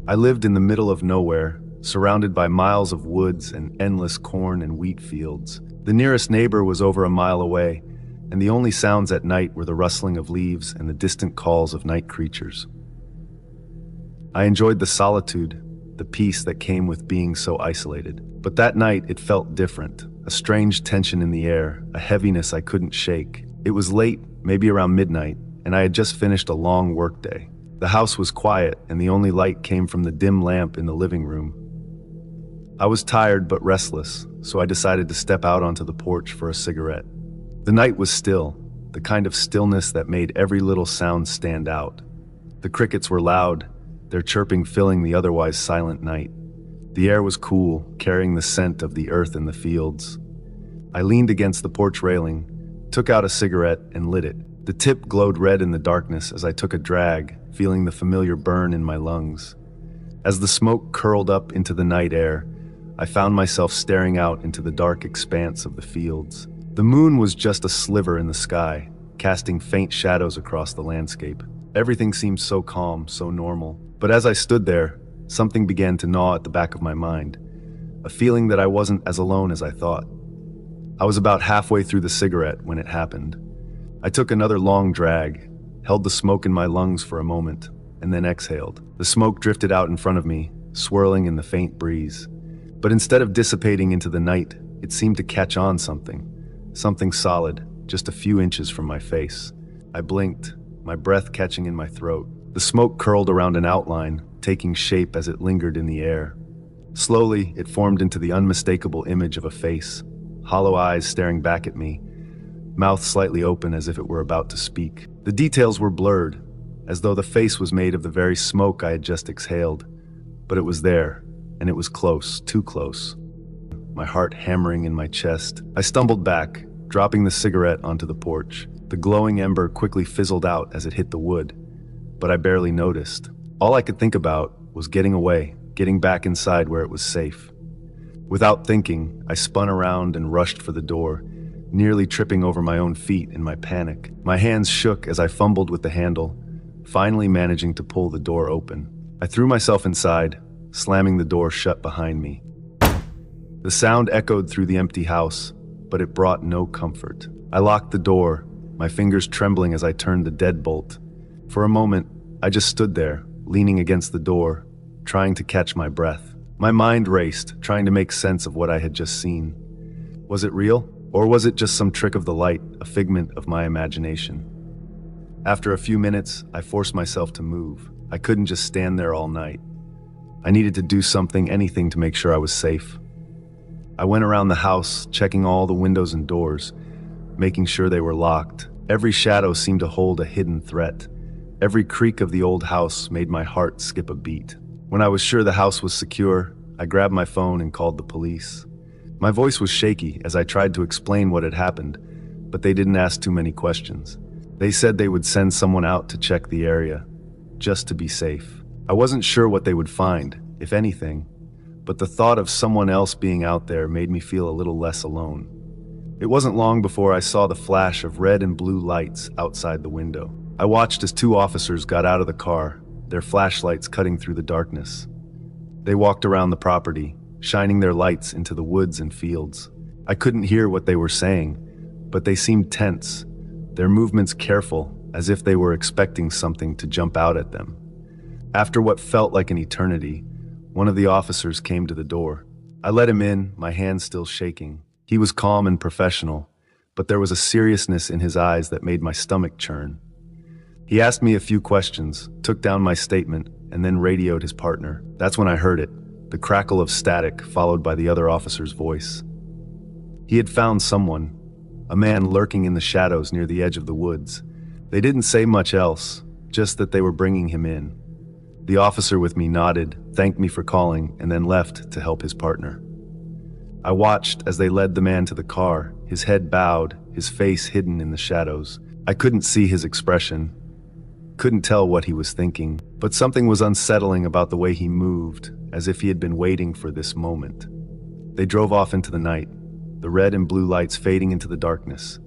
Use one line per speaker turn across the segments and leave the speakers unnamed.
I lived in the middle of nowhere, surrounded by miles of woods and endless corn and wheat fields. The nearest neighbor was over a mile away, and the only sounds at night were the rustling of leaves and the distant calls of night creatures. I enjoyed the solitude, the peace that came with being so isolated. But that night it felt different, a strange tension in the air, a heaviness I couldn't shake. It was late, maybe around midnight, and I had just finished a long workday. The house was quiet, and the only light came from the dim lamp in the living room. I was tired but restless, so I decided to step out onto the porch for a cigarette. The night was still, the kind of stillness that made every little sound stand out. The crickets were loud, their chirping filling the otherwise silent night. The air was cool, carrying the scent of the earth in the fields. I leaned against the porch railing, took out a cigarette, and lit it. The tip glowed red in the darkness as I took a drag, feeling the familiar burn in my lungs. As the smoke curled up into the night air, I found myself staring out into the dark expanse of the fields. The moon was just a sliver in the sky, casting faint shadows across the landscape. Everything seemed so calm, so normal. But as I stood there, something began to gnaw at the back of my mind, a feeling that I wasn't as alone as I thought. I was about halfway through the cigarette when it happened. I took another long drag, held the smoke in my lungs for a moment, and then exhaled. The smoke drifted out in front of me, swirling in the faint breeze. But instead of dissipating into the night, it seemed to catch on something solid, just a few inches from my face. I blinked, my breath catching in my throat. The smoke curled around an outline, taking shape as it lingered in the air. Slowly, it formed into the unmistakable image of a face, hollow eyes staring back at me, mouth slightly open as if it were about to speak. The details were blurred, as though the face was made of the very smoke I had just exhaled. But it was there, and it was close, too close. My heart hammering in my chest. I stumbled back, dropping the cigarette onto the porch. The glowing ember quickly fizzled out as it hit the wood, but I barely noticed. All I could think about was getting away, getting back inside where it was safe. Without thinking, I spun around and rushed for the door, nearly tripping over my own feet in my panic. My hands shook as I fumbled with the handle, finally managing to pull the door open. I threw myself inside, slamming the door shut behind me. The sound echoed through the empty house, but it brought no comfort. I locked the door, my fingers trembling as I turned the deadbolt. For a moment, I just stood there, leaning against the door, trying to catch my breath. My mind raced, trying to make sense of what I had just seen. Was it real? Or was it just some trick of the light, a figment of my imagination? After a few minutes, I forced myself to move. I couldn't just stand there all night. I needed to do something, anything to make sure I was safe. I went around the house, checking all the windows and doors, making sure they were locked. Every shadow seemed to hold a hidden threat. Every creak of the old house made my heart skip a beat. When I was sure the house was secure, I grabbed my phone and called the police. My voice was shaky as I tried to explain what had happened, but they didn't ask too many questions. They said they would send someone out to check the area, just to be safe. I wasn't sure what they would find, if anything, but the thought of someone else being out there made me feel a little less alone. It wasn't long before I saw the flash of red and blue lights outside the window. I watched as two officers got out of the car, their flashlights cutting through the darkness. They walked around the property, shining their lights into the woods and fields. I couldn't hear what they were saying, but they seemed tense, their movements careful, as if they were expecting something to jump out at them. After what felt like an eternity, one of the officers came to the door. I let him in, my hands still shaking. He was calm and professional, but there was a seriousness in his eyes that made my stomach churn. He asked me a few questions, took down my statement, and then radioed his partner. That's when I heard it, the crackle of static followed by the other officer's voice. He had found someone, a man lurking in the shadows near the edge of the woods. They didn't say much else, just that they were bringing him in. The officer with me nodded, thanked me for calling, and then left to help his partner. I watched as they led the man to the car, his head bowed, his face hidden in the shadows. I couldn't see his expression, couldn't tell what he was thinking, but something was unsettling about the way he moved, as if he had been waiting for this moment. They drove off into the night, the red and blue lights fading into the darkness.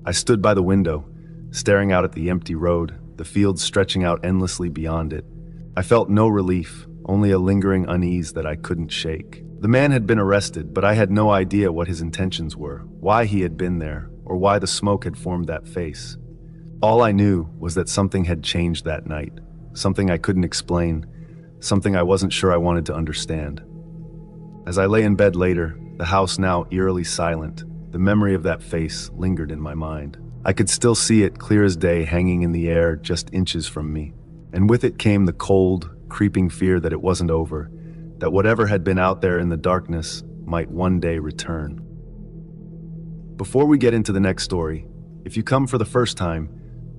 I stood by the window, staring out at the empty road, the fields stretching out endlessly beyond it. I felt no relief, only a lingering unease that I couldn't shake. The man had been arrested, but I had no idea what his intentions were, why he had been there, or why the smoke had formed that face. All I knew was that something had changed that night, something I couldn't explain, something I wasn't sure I wanted to understand. As I lay in bed later, the house now eerily silent, the memory of that face lingered in my mind. I could still see it clear as day hanging in the air just inches from me. And with it came the cold, creeping fear that it wasn't over, that whatever had been out there in the darkness might one day return. Before we get into the next story, if you come for the first time,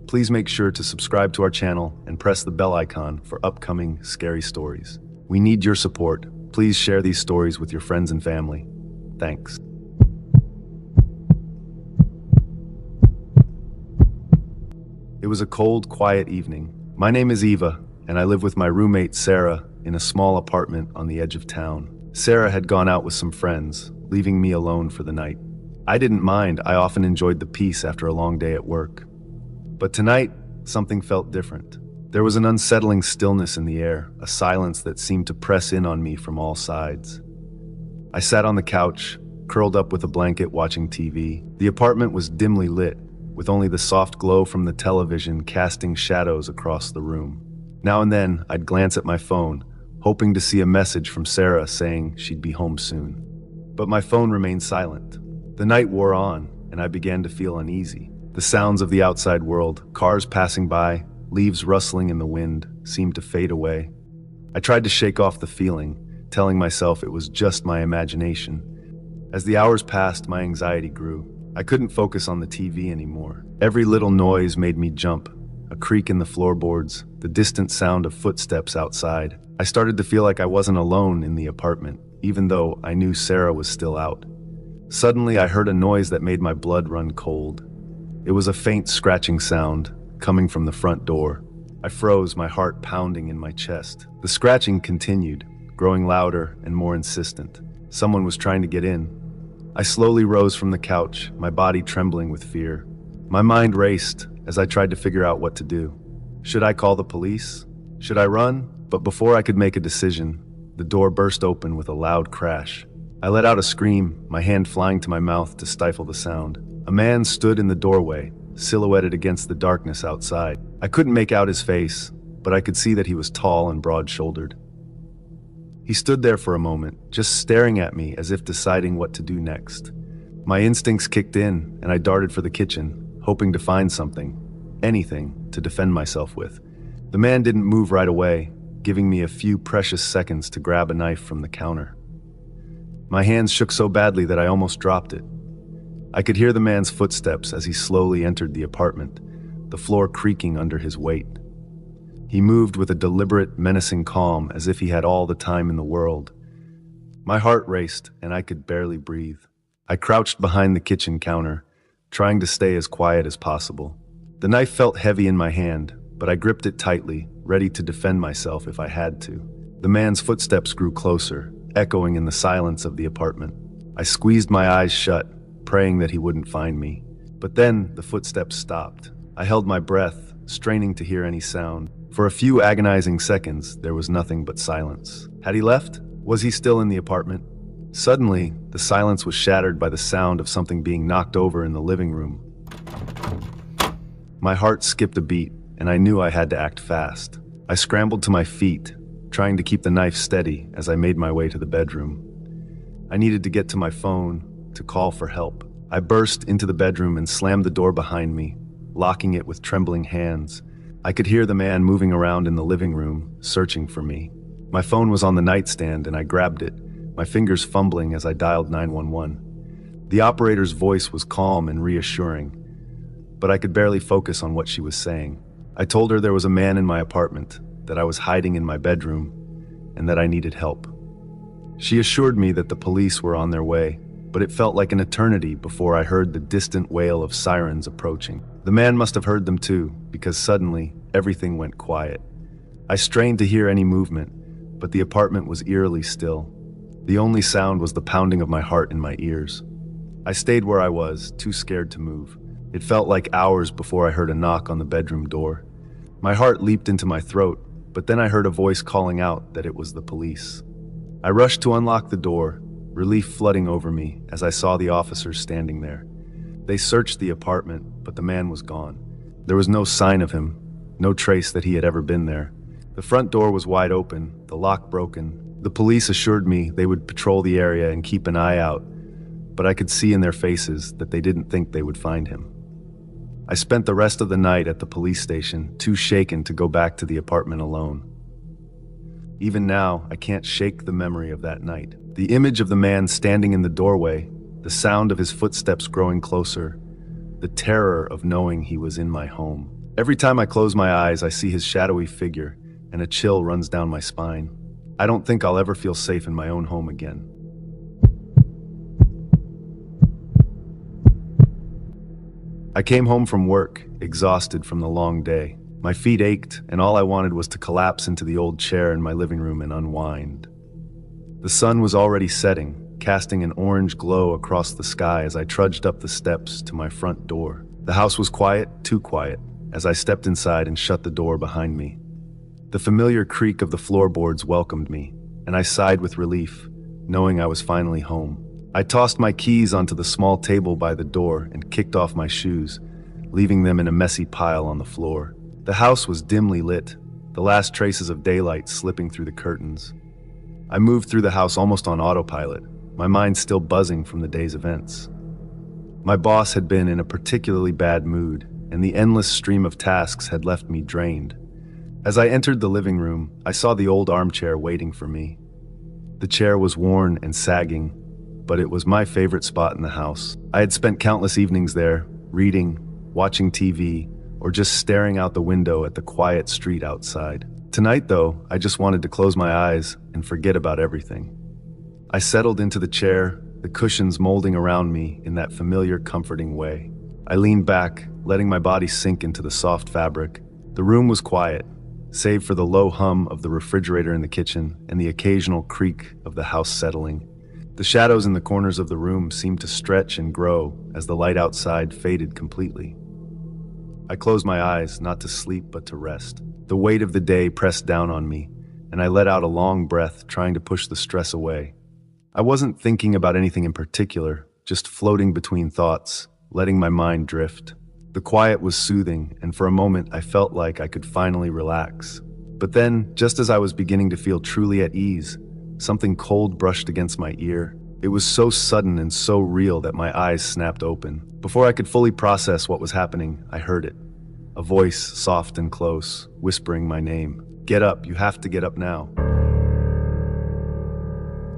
please make sure to subscribe to our channel and press the bell icon for upcoming scary stories. We need your support. Please share these stories with your friends and family. Thanks. It was a cold, quiet evening. My name is Eva, and I live with my roommate Sarah in a small apartment on the edge of town. Sarah had gone out with some friends, leaving me alone for the night. I didn't mind. I often enjoyed the peace after a long day at work. But tonight, something felt different. There was an unsettling stillness in the air, a silence that seemed to press in on me from all sides. I sat on the couch, curled up with a blanket watching TV. The apartment was dimly lit, with only the soft glow from the television casting shadows across the room. Now and then, I'd glance at my phone, hoping to see a message from Sarah saying she'd be home soon. But my phone remained silent. The night wore on, and I began to feel uneasy. The sounds of the outside world, cars passing by, leaves rustling in the wind, seemed to fade away. I tried to shake off the feeling, telling myself it was just my imagination. As the hours passed, my anxiety grew. I couldn't focus on the TV anymore. Every little noise made me jump. A creak in the floorboards, the distant sound of footsteps outside. I started to feel like I wasn't alone in the apartment, even though I knew Sarah was still out. Suddenly, I heard a noise that made my blood run cold. It was a faint scratching sound coming from the front door. I froze, my heart pounding in my chest. The scratching continued, growing louder and more insistent. Someone was trying to get in. I slowly rose from the couch, my body trembling with fear. My mind raced as I tried to figure out what to do. Should I call the police? Should I run? But before I could make a decision, the door burst open with a loud crash. I let out a scream, my hand flying to my mouth to stifle the sound. A man stood in the doorway, silhouetted against the darkness outside. I couldn't make out his face, but I could see that he was tall and broad-shouldered. He stood there for a moment, just staring at me as if deciding what to do next. My instincts kicked in, and I darted for the kitchen, hoping to find something, anything, to defend myself with. The man didn't move right away, giving me a few precious seconds to grab a knife from the counter. My hands shook so badly that I almost dropped it. I could hear the man's footsteps as he slowly entered the apartment, the floor creaking under his weight. He moved with a deliberate, menacing calm, as if he had all the time in the world. My heart raced, and I could barely breathe. I crouched behind the kitchen counter, trying to stay as quiet as possible. The knife felt heavy in my hand, but I gripped it tightly, ready to defend myself if I had to. The man's footsteps grew closer, echoing in the silence of the apartment. I squeezed my eyes shut, praying that he wouldn't find me. But then the footsteps stopped. I held my breath, straining to hear any sound. For a few agonizing seconds, there was nothing but silence. Had he left? Was he still in the apartment? Suddenly, the silence was shattered by the sound of something being knocked over in the living room. My heart skipped a beat, and I knew I had to act fast. I scrambled to my feet, trying to keep the knife steady as I made my way to the bedroom. I needed to get to my phone to call for help. I burst into the bedroom and slammed the door behind me, locking it with trembling hands. I could hear the man moving around in the living room, searching for me. My phone was on the nightstand and I grabbed it, my fingers fumbling as I dialed 911. The operator's voice was calm and reassuring, but I could barely focus on what she was saying. I told her there was a man in my apartment, that I was hiding in my bedroom, and that I needed help. She assured me that the police were on their way, but it felt like an eternity before I heard the distant wail of sirens approaching. The man must have heard them too, because suddenly, everything went quiet. I strained to hear any movement, but the apartment was eerily still. The only sound was the pounding of my heart in my ears. I stayed where I was, too scared to move. It felt like hours before I heard a knock on the bedroom door. My heart leaped into my throat, but then I heard a voice calling out that it was the police. I rushed to unlock the door, relief flooding over me as I saw the officers standing there. They searched the apartment, but the man was gone. There was no sign of him, no trace that he had ever been there. The front door was wide open, the lock broken. The police assured me they would patrol the area and keep an eye out, but I could see in their faces that they didn't think they would find him. I spent the rest of the night at the police station, too shaken to go back to the apartment alone. Even now, I can't shake the memory of that night. The image of the man standing in the doorway, the sound of his footsteps growing closer, the terror of knowing he was in my home. Every time I close my eyes, I see his shadowy figure, and a chill runs down my spine. I don't think I'll ever feel safe in my own home again. I came home from work, exhausted from the long day. My feet ached, and all I wanted was to collapse into the old chair in my living room and unwind. The sun was already setting, casting an orange glow across the sky as I trudged up the steps to my front door. The house was quiet, too quiet, as I stepped inside and shut the door behind me. The familiar creak of the floorboards welcomed me, and I sighed with relief, knowing I was finally home. I tossed my keys onto the small table by the door and kicked off my shoes, leaving them in a messy pile on the floor. The house was dimly lit, the last traces of daylight slipping through the curtains. I moved through the house almost on autopilot, my mind still buzzing from the day's events. My boss had been in a particularly bad mood, and the endless stream of tasks had left me drained. As I entered the living room, I saw the old armchair waiting for me. The chair was worn and sagging, but it was my favorite spot in the house. I had spent countless evenings there, reading, watching TV, or just staring out the window at the quiet street outside. Tonight, though, I just wanted to close my eyes and forget about everything. I settled into the chair, the cushions molding around me in that familiar, comforting way. I leaned back, letting my body sink into the soft fabric. The room was quiet, save for the low hum of the refrigerator in the kitchen and the occasional creak of the house settling. The shadows in the corners of the room seemed to stretch and grow as the light outside faded completely. I closed my eyes, not to sleep but to rest. The weight of the day pressed down on me, and I let out a long breath, trying to push the stress away. I wasn't thinking about anything in particular, just floating between thoughts, letting my mind drift. The quiet was soothing, and for a moment I felt like I could finally relax. But then, just as I was beginning to feel truly at ease, something cold brushed against my ear. It was so sudden and so real that my eyes snapped open. Before I could fully process what was happening, I heard it. A voice, soft and close, whispering my name. "Get up, you have to get up now."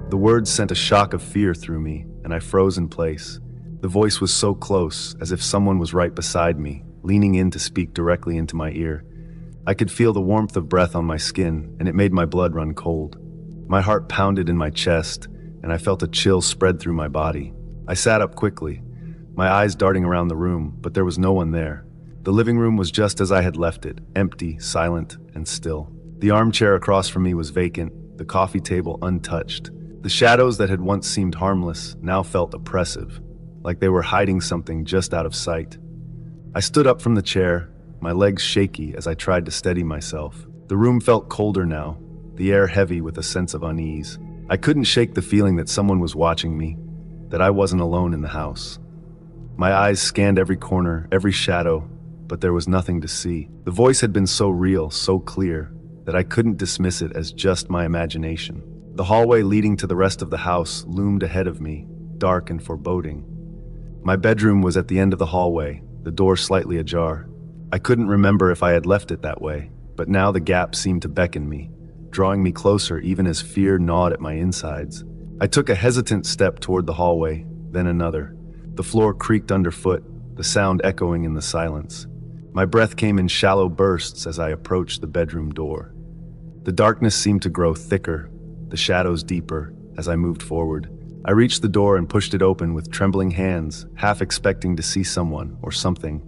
The words sent a shock of fear through me, and I froze in place. The voice was so close, as if someone was right beside me, leaning in to speak directly into my ear. I could feel the warmth of breath on my skin, and it made my blood run cold. My heart pounded in my chest, and I felt a chill spread through my body. I sat up quickly, my eyes darting around the room, but there was no one there. The living room was just as I had left it, empty, silent, and still. The armchair across from me was vacant, the coffee table untouched. The shadows that had once seemed harmless now felt oppressive, like they were hiding something just out of sight. I stood up from the chair, my legs shaky as I tried to steady myself. The room felt colder now, the air heavy with a sense of unease. I couldn't shake the feeling that someone was watching me, that I wasn't alone in the house. My eyes scanned every corner, every shadow, but there was nothing to see. The voice had been so real, so clear, that I couldn't dismiss it as just my imagination. The hallway leading to the rest of the house loomed ahead of me, dark and foreboding. My bedroom was at the end of the hallway, the door slightly ajar. I couldn't remember if I had left it that way, but now the gap seemed to beckon me, drawing me closer even as fear gnawed at my insides. I took a hesitant step toward the hallway, then another. The floor creaked underfoot, the sound echoing in the silence. My breath came in shallow bursts as I approached the bedroom door. The darkness seemed to grow thicker, the shadows deeper, as I moved forward. I reached the door and pushed it open with trembling hands, half expecting to see someone or something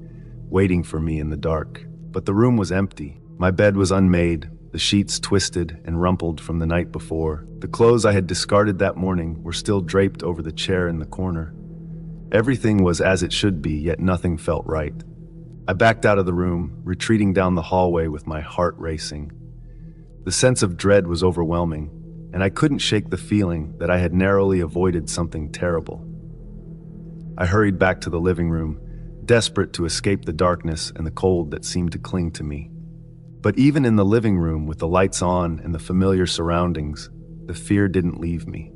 waiting for me in the dark. But the room was empty. My bed was unmade, the sheets twisted and rumpled from the night before. The clothes I had discarded that morning were still draped over the chair in the corner. Everything was as it should be, yet nothing felt right. I backed out of the room, retreating down the hallway with my heart racing. The sense of dread was overwhelming, and I couldn't shake the feeling that I had narrowly avoided something terrible. I hurried back to the living room, desperate to escape the darkness and the cold that seemed to cling to me. But even in the living room, with the lights on and the familiar surroundings, the fear didn't leave me.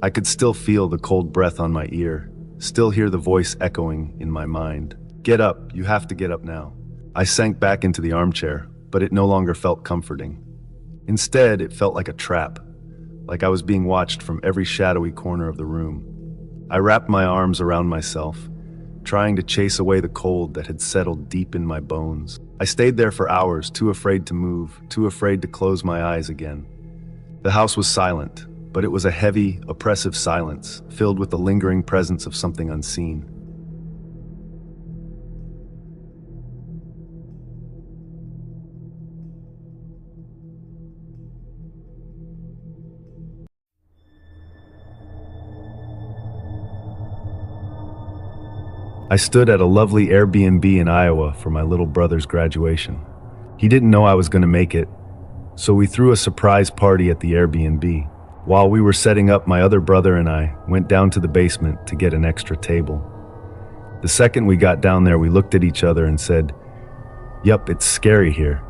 I could still feel the cold breath on my ear, still hear the voice echoing in my mind. "Get up, you have to get up now." I sank back into the armchair, but it no longer felt comforting. Instead, it felt like a trap, like I was being watched from every shadowy corner of the room. I wrapped my arms around myself, trying to chase away the cold that had settled deep in my bones. I stayed there for hours, too afraid to move, too afraid to close my eyes again. The house was silent, but it was a heavy, oppressive silence, filled with the lingering presence of something unseen. I stood at a lovely Airbnb in Iowa for my little brother's graduation. He didn't know I was going to make it, so we threw a surprise party at the Airbnb. While we were setting up, my other brother and I went down to the basement to get an extra table. The second we got down there, we looked at each other and said, "Yup, it's scary here."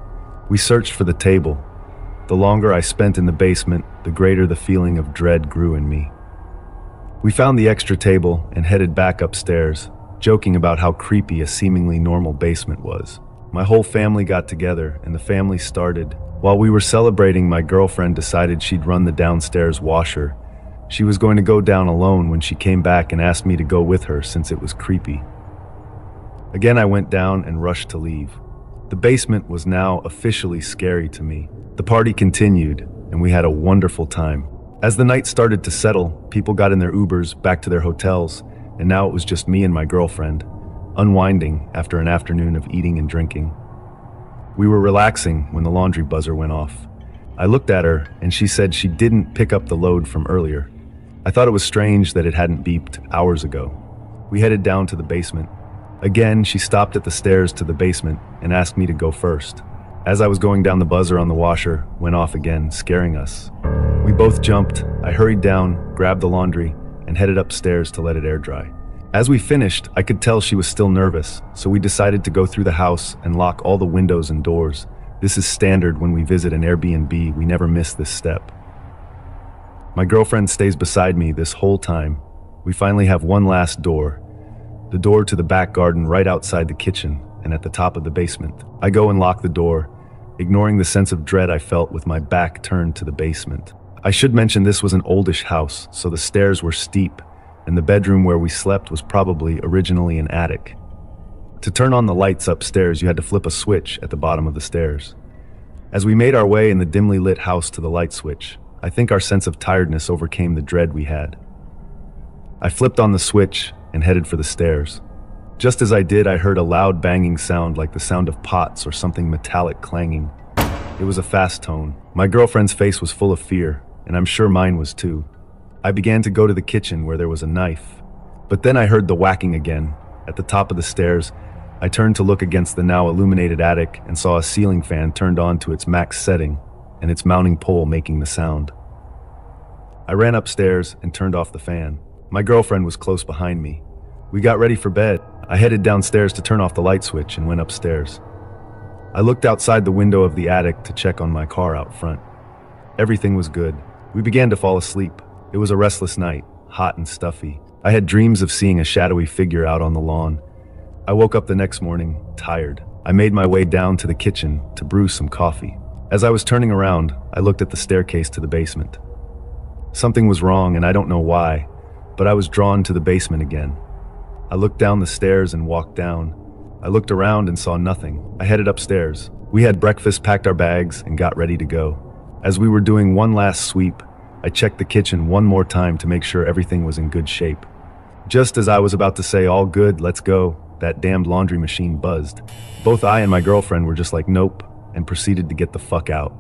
We searched for the table. The longer I spent in the basement, the greater the feeling of dread grew in me. We found the extra table and headed back upstairs, joking about how creepy a seemingly normal basement was. My whole family got together and the family started. While we were celebrating, my girlfriend decided she'd run the downstairs washer. She was going to go down alone when she came back and asked me to go with her since it was creepy. Again, I went down and rushed to leave. The basement was now officially scary to me. The party continued and we had a wonderful time. As the night started to settle, people got in their Ubers back to their hotels, and now it was just me and my girlfriend, unwinding after an afternoon of eating and drinking. We were relaxing when the laundry buzzer went off. I looked at her and she said she didn't pick up the load from earlier. I thought it was strange that it hadn't beeped hours ago. We headed down to the basement. Again, she stopped at the stairs to the basement and asked me to go first. As I was going down, the buzzer on the washer went off again, scaring us. We both jumped. I hurried down, grabbed the laundry, and headed upstairs to let it air dry. As we finished, I could tell she was still nervous, so we decided to go through the house and lock all the windows and doors. This is standard when we visit an Airbnb. We never miss this step. My girlfriend stays beside me this whole time. We finally have one last door, the door to the back garden right outside the kitchen and at the top of the basement. I go and lock the door, ignoring the sense of dread I felt with my back turned to the basement. I should mention this was an oldish house, so the stairs were steep, and the bedroom where we slept was probably originally an attic. To turn on the lights upstairs, you had to flip a switch at the bottom of the stairs. As we made our way in the dimly lit house to the light switch, I think our sense of tiredness overcame the dread we had. I flipped on the switch and headed for the stairs. Just as I did, I heard a loud banging sound like the sound of pots or something metallic clanging. It was a fast tone. My girlfriend's face was full of fear, and I'm sure mine was too. I began to go to the kitchen where there was a knife, but then I heard the whacking again. At the top of the stairs, I turned to look against the now illuminated attic and saw a ceiling fan turned on to its max setting and its mounting pole making the sound. I ran upstairs and turned off the fan. My girlfriend was close behind me. We got ready for bed. I headed downstairs to turn off the light switch and went upstairs. I looked outside the window of the attic to check on my car out front. Everything was good. We began to fall asleep. It was a restless night, hot and stuffy. I had dreams of seeing a shadowy figure out on the lawn. I woke up the next morning, tired. I made my way down to the kitchen to brew some coffee. As I was turning around, I looked at the staircase to the basement. Something was wrong, and I don't know why, but I was drawn to the basement again. I looked down the stairs and walked down. I looked around and saw nothing. I headed upstairs. We had breakfast, packed our bags, and got ready to go. As we were doing one last sweep, I checked the kitchen one more time to make sure everything was in good shape. Just as I was about to say, "All good, let's go," that damned laundry machine buzzed. Both I and my girlfriend were just like, "Nope," and proceeded to get the fuck out.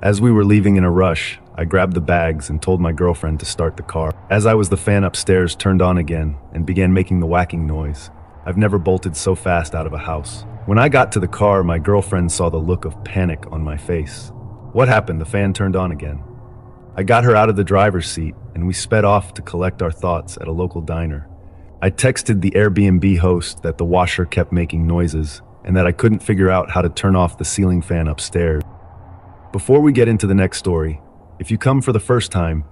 As we were leaving in a rush, I grabbed the bags and told my girlfriend to start the car. As I was, the fan upstairs turned on again and began making the whacking noise. I've never bolted so fast out of a house. When I got to the car, my girlfriend saw the look of panic on my face. What happened? The fan turned on again. I got her out of the driver's seat, and we sped off to collect our thoughts at a local diner. I texted the Airbnb host that the washer kept making noises, and that I couldn't figure out how to turn off the ceiling fan upstairs. Before we get into the next story, if you come for the first time,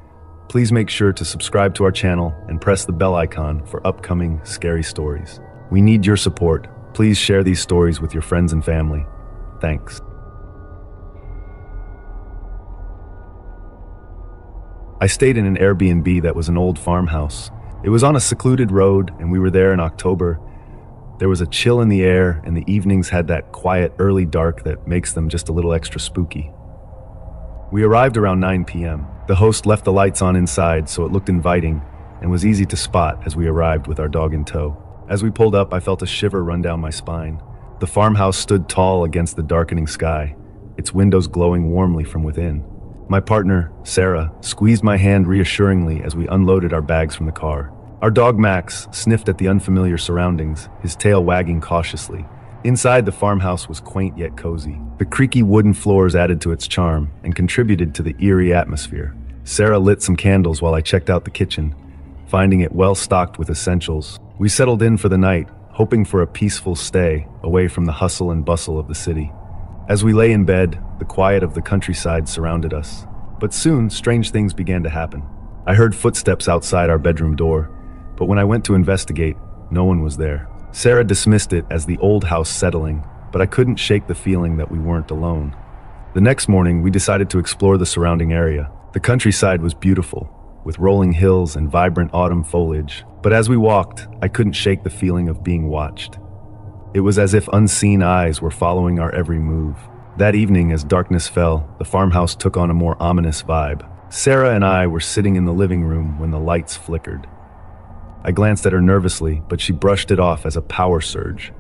please make sure to subscribe to our channel and press the bell icon for upcoming scary stories. We need your support. Please share these stories with your friends and family. Thanks. I stayed in an Airbnb that was an old farmhouse. It was on a secluded road, and we were there in October. There was a chill in the air, and the evenings had that quiet, early dark that makes them just a little extra spooky. We arrived around 9 p.m. The host left the lights on inside, so it looked inviting and was easy to spot as we arrived with our dog in tow. As we pulled up, I felt a shiver run down my spine. The farmhouse stood tall against the darkening sky, its windows glowing warmly from within. My partner, Sarah, squeezed my hand reassuringly as we unloaded our bags from the car. Our dog Max sniffed at the unfamiliar surroundings, his tail wagging cautiously. Inside, the farmhouse was quaint yet cozy. The creaky wooden floors added to its charm and contributed to the eerie atmosphere. Sarah lit some candles while I checked out the kitchen, finding it well stocked with essentials. We settled in for the night, hoping for a peaceful stay away from the hustle and bustle of the city. As we lay in bed, the quiet of the countryside surrounded us. But soon, strange things began to happen. I heard footsteps outside our bedroom door, but when I went to investigate, no one was there. Sarah dismissed it as the old house settling, but I couldn't shake the feeling that we weren't alone. The next morning, we decided to explore the surrounding area. The countryside was beautiful, with rolling hills and vibrant autumn foliage. But as we walked, I couldn't shake the feeling of being watched. It was as if unseen eyes were following our every move. That evening, as darkness fell, the farmhouse took on a more ominous vibe. Sarah and I were sitting in the living room when the lights flickered. I glanced at her nervously, but she brushed it off as a power surge.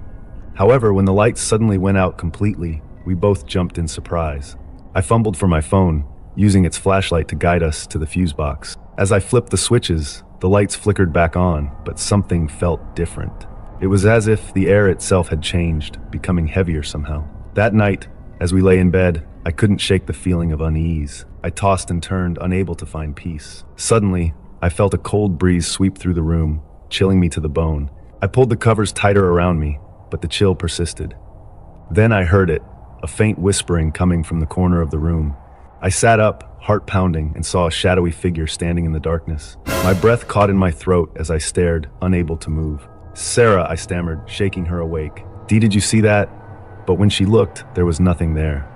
However, when the lights suddenly went out completely, we both jumped in surprise. I fumbled for my phone, using its flashlight to guide us to the fuse box. As I flipped the switches, the lights flickered back on, but something felt different. It was as if the air itself had changed, becoming heavier somehow. That night, as we lay in bed, I couldn't shake the feeling of unease. I tossed and turned, unable to find peace. Suddenly, I felt a cold breeze sweep through the room, chilling me to the bone. I pulled the covers tighter around me, but the chill persisted. Then I heard it, a faint whispering coming from the corner of the room. I sat up, heart pounding, and saw a shadowy figure standing in the darkness. My breath caught in my throat as I stared, unable to move. "Sarah," I stammered, shaking her awake. "Dee, did you see that?" But when she looked, there was nothing there.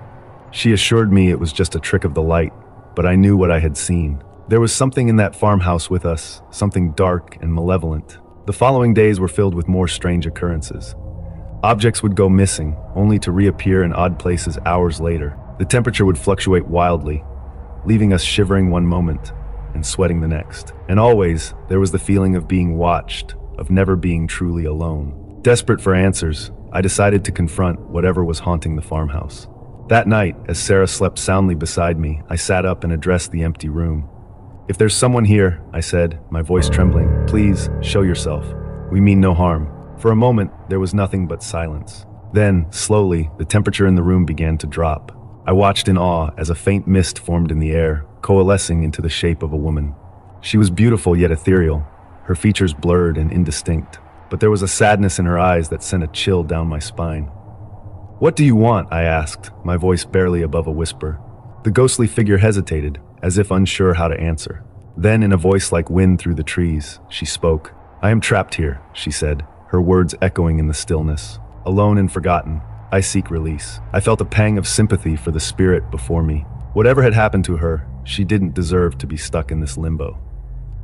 She assured me it was just a trick of the light, but I knew what I had seen. There was something in that farmhouse with us, something dark and malevolent. The following days were filled with more strange occurrences. Objects would go missing, only to reappear in odd places hours later. The temperature would fluctuate wildly, leaving us shivering one moment and sweating the next. And always, there was the feeling of being watched, of never being truly alone. Desperate for answers, I decided to confront whatever was haunting the farmhouse. That night, as Sarah slept soundly beside me, I sat up and addressed the empty room. "If there's someone here," I said, my voice trembling, "please show yourself. We mean no harm." For a moment, there was nothing but silence. Then, slowly, the temperature in the room began to drop. I watched in awe as a faint mist formed in the air, coalescing into the shape of a woman. She was beautiful yet ethereal, her features blurred and indistinct, but there was a sadness in her eyes that sent a chill down my spine. "What do you want?" I asked, my voice barely above a whisper. The ghostly figure hesitated, as if unsure how to answer. Then, in a voice like wind through the trees, she spoke. "I am trapped here," she said, her words echoing in the stillness. "Alone and forgotten, I seek release." I felt a pang of sympathy for the spirit before me. Whatever had happened to her, she didn't deserve to be stuck in this limbo.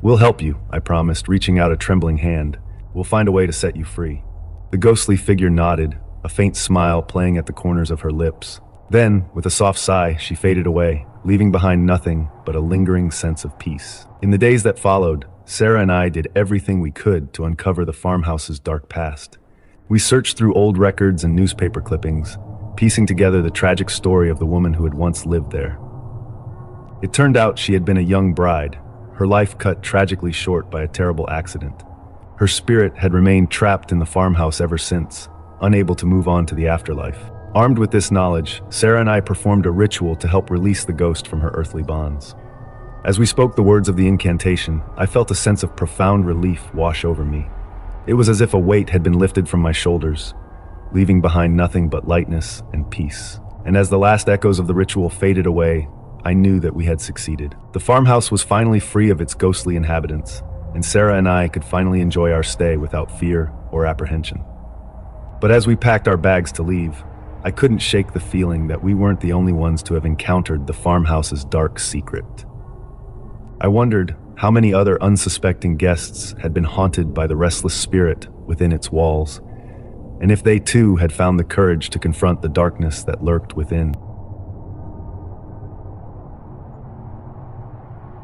"We'll help you," I promised, reaching out a trembling hand. "We'll find a way to set you free." The ghostly figure nodded, a faint smile playing at the corners of her lips. Then, with a soft sigh, she faded away, leaving behind nothing but a lingering sense of peace. In the days that followed, Sarah and I did everything we could to uncover the farmhouse's dark past. We searched through old records and newspaper clippings, piecing together the tragic story of the woman who had once lived there. It turned out she had been a young bride, her life cut tragically short by a terrible accident. Her spirit had remained trapped in the farmhouse ever since, unable to move on to the afterlife. Armed with this knowledge, Sarah and I performed a ritual to help release the ghost from her earthly bonds. As we spoke the words of the incantation, I felt a sense of profound relief wash over me. It was as if a weight had been lifted from my shoulders, leaving behind nothing but lightness and peace. And as the last echoes of the ritual faded away, I knew that we had succeeded. The farmhouse was finally free of its ghostly inhabitants, and Sarah and I could finally enjoy our stay without fear or apprehension. But as we packed our bags to leave, I couldn't shake the feeling that we weren't the only ones to have encountered the farmhouse's dark secret. I wondered how many other unsuspecting guests had been haunted by the restless spirit within its walls, and if they too had found the courage to confront the darkness that lurked within.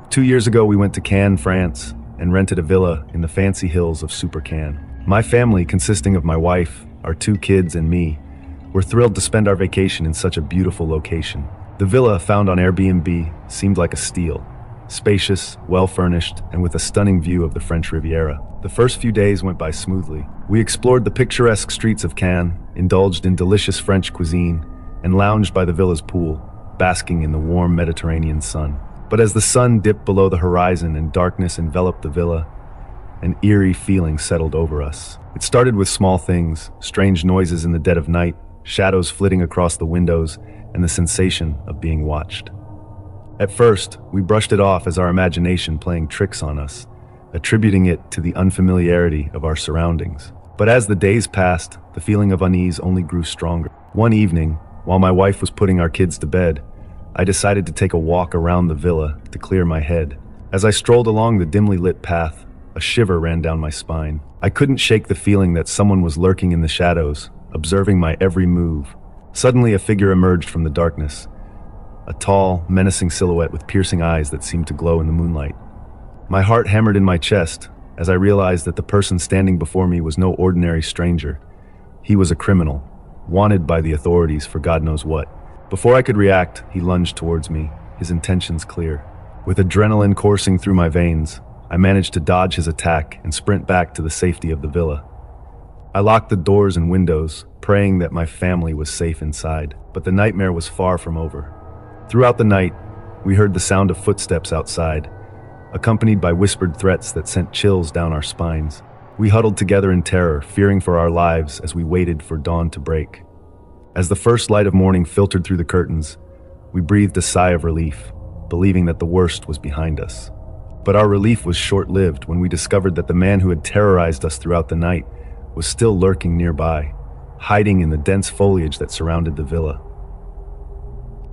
2 years ago, we went to Cannes, France, and rented a villa in the fancy hills of Super Cannes. My family, consisting of my wife, our 2 kids, and me, were thrilled to spend our vacation in such a beautiful location. The villa, found on Airbnb, seemed like a steal. Spacious, well-furnished, and with a stunning view of the French Riviera. The first few days went by smoothly. We explored the picturesque streets of Cannes, indulged in delicious French cuisine, and lounged by the villa's pool, basking in the warm Mediterranean sun. But as the sun dipped below the horizon and darkness enveloped the villa, an eerie feeling settled over us. It started with small things, strange noises in the dead of night, shadows flitting across the windows, and the sensation of being watched. At first, we brushed it off as our imagination playing tricks on us, attributing it to the unfamiliarity of our surroundings. But as the days passed, the feeling of unease only grew stronger. One evening, while my wife was putting our kids to bed, I decided to take a walk around the villa to clear my head. As I strolled along the dimly lit path, a shiver ran down my spine. I couldn't shake the feeling that someone was lurking in the shadows, observing my every move. Suddenly, a figure emerged from the darkness. A tall, menacing silhouette with piercing eyes that seemed to glow in the moonlight. My heart hammered in my chest as I realized that the person standing before me was no ordinary stranger. He was a criminal, wanted by the authorities for God knows what. Before I could react, he lunged towards me, his intentions clear. With adrenaline coursing through my veins, I managed to dodge his attack and sprint back to the safety of the villa. I locked the doors and windows, praying that my family was safe inside. But the nightmare was far from over. Throughout the night, we heard the sound of footsteps outside, accompanied by whispered threats that sent chills down our spines. We huddled together in terror, fearing for our lives as we waited for dawn to break. As the first light of morning filtered through the curtains, we breathed a sigh of relief, believing that the worst was behind us. But our relief was short-lived when we discovered that the man who had terrorized us throughout the night was still lurking nearby, hiding in the dense foliage that surrounded the villa.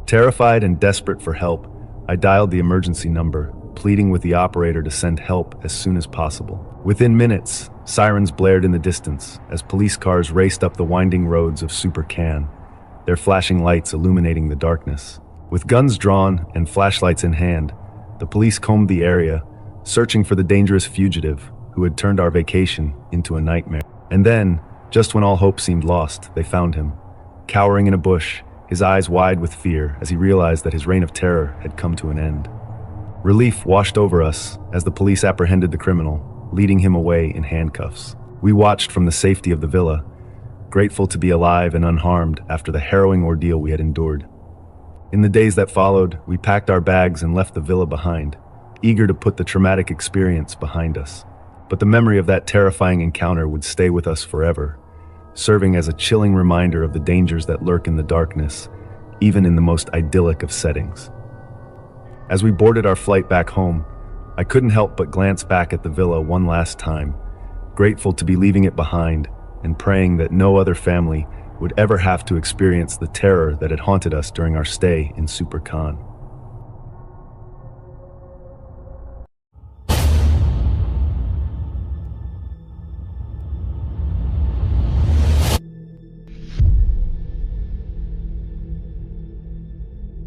Terrified and desperate for help, I dialed the emergency number, pleading with the operator to send help as soon as possible. Within minutes, sirens blared in the distance as police cars raced up the winding roads of Super Cannes, their flashing lights illuminating the darkness. With guns drawn and flashlights in hand, the police combed the area, searching for the dangerous fugitive who had turned our vacation into a nightmare. And then, just when all hope seemed lost, they found him, cowering in a bush, his eyes wide with fear as he realized that his reign of terror had come to an end. Relief washed over us as the police apprehended the criminal, leading him away in handcuffs. We watched from the safety of the villa, grateful to be alive and unharmed after the harrowing ordeal we had endured. In the days that followed, we packed our bags and left the villa behind, eager to put the traumatic experience behind us. But the memory of that terrifying encounter would stay with us forever, serving as a chilling reminder of the dangers that lurk in the darkness, even in the most idyllic of settings. As we boarded our flight back home, I couldn't help but glance back at the villa one last time, grateful to be leaving it behind and praying that no other family would ever have to experience the terror that had haunted us during our stay in Super Cannes.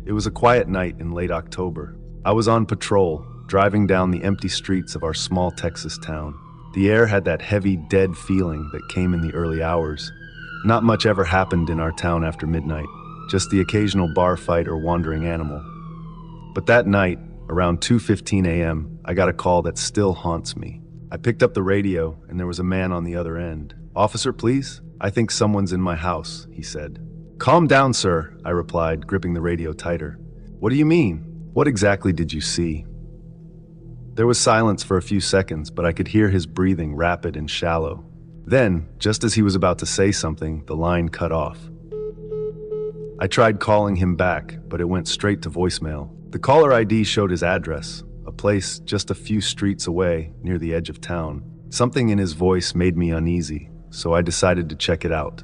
It was a quiet night in late October. I was on patrol, driving down the empty streets of our small Texas town. The air had that heavy, dead feeling that came in the early hours. Not much ever happened in our town after midnight, just the occasional bar fight or wandering animal. But that night, around 2:15 a.m., I got a call that still haunts me. I picked up the radio, and there was a man on the other end. "Officer, please? I think someone's in my house," he said. "Calm down, sir," I replied, gripping the radio tighter. "What do you mean? What exactly did you see?" There was silence for a few seconds, but I could hear his breathing, rapid and shallow. Then, just as he was about to say something, the line cut off. I tried calling him back, but it went straight to voicemail. The caller ID showed his address, a place just a few streets away, near the edge of town. Something in his voice made me uneasy, so I decided to check it out.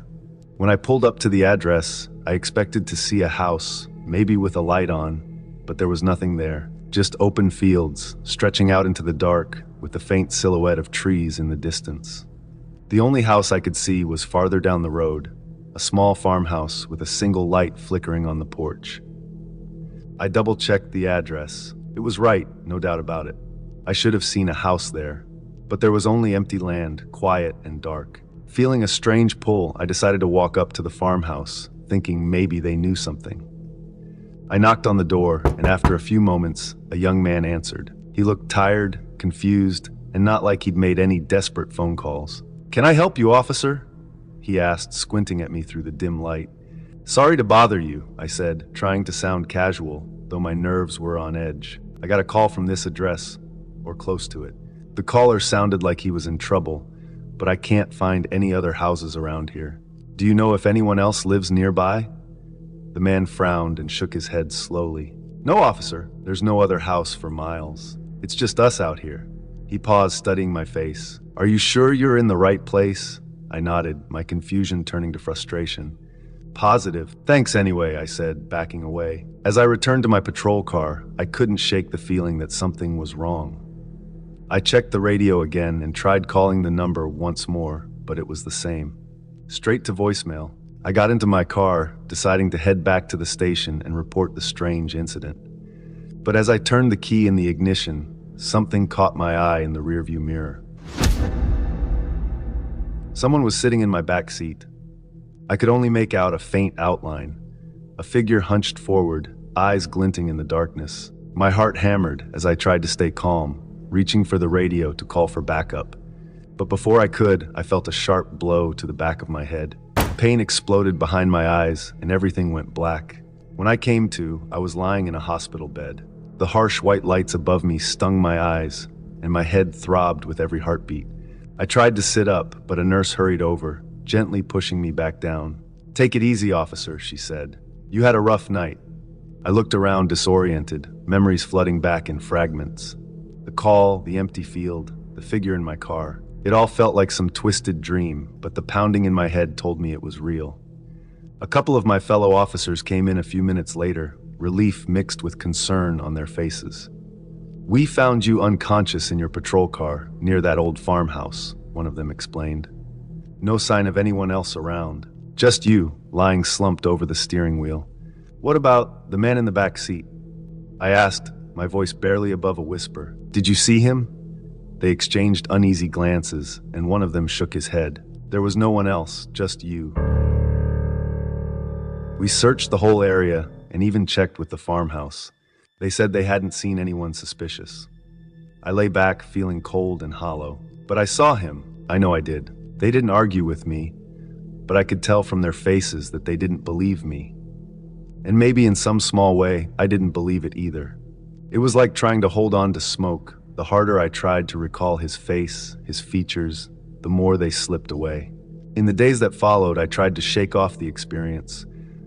When I pulled up to the address, I expected to see a house, maybe with a light on, but there was nothing there. Just open fields, stretching out into the dark, with the faint silhouette of trees in the distance. The only house I could see was farther down the road, a small farmhouse with a single light flickering on the porch. I double-checked the address. It was right, no doubt about it. I should have seen a house there, but there was only empty land, quiet and dark. Feeling a strange pull, I decided to walk up to the farmhouse, thinking maybe they knew something. I knocked on the door, and after a few moments, a young man answered. He looked tired, confused, and not like he'd made any desperate phone calls. "Can I help you, officer?" he asked, squinting at me through the dim light. "Sorry to bother you," I said, trying to sound casual, though my nerves were on edge. "I got a call from this address, or close to it." The caller sounded like he was in trouble, but I can't find any other houses around here. "Do you know if anyone else lives nearby?" The man frowned and shook his head slowly. "No, officer, there's no other house for miles. It's just us out here." He paused, studying my face. "Are you sure you're in the right place?" I nodded, my confusion turning to frustration. "Positive. Thanks anyway," I said, backing away. As I returned to my patrol car, I couldn't shake the feeling that something was wrong. I checked the radio again and tried calling the number once more, but it was the same. Straight to voicemail. I got into my car, deciding to head back to the station and report the strange incident. But as I turned the key in the ignition, something caught my eye in the rearview mirror. Someone was sitting in my back seat. I could only make out a faint outline, a figure hunched forward, eyes glinting in the darkness. My heart hammered as I tried to stay calm, reaching for the radio to call for backup. But before I could, I felt a sharp blow to the back of my head. Pain exploded behind my eyes, and everything went black. When I came to, I was lying in a hospital bed. The harsh white lights above me stung my eyes, and my head throbbed with every heartbeat. I tried to sit up, but a nurse hurried over, gently pushing me back down. "Take it easy, officer," she said. "You had a rough night." I looked around disoriented, memories flooding back in fragments. The call, the empty field, the figure in my car. It all felt like some twisted dream, but the pounding in my head told me it was real. A couple of my fellow officers came in a few minutes later, relief mixed with concern on their faces. "We found you unconscious in your patrol car, near that old farmhouse," one of them explained. "No sign of anyone else around. Just you, lying slumped over the steering wheel. What about the man in the back seat?" I asked, my voice barely above a whisper. "Did you see him?" They exchanged uneasy glances, and one of them shook his head. "There was no one else, just you." We searched the whole area and even checked with the farmhouse. They said they hadn't seen anyone suspicious. I lay back, feeling cold and hollow. But I saw him. I know I did. They didn't argue with me, but I could tell from their faces that they didn't believe me. And maybe in some small way, I didn't believe it either. It was like trying to hold on to smoke. The harder I tried to recall his face, his features, the more they slipped away. In the days that followed, I tried to shake off the experience,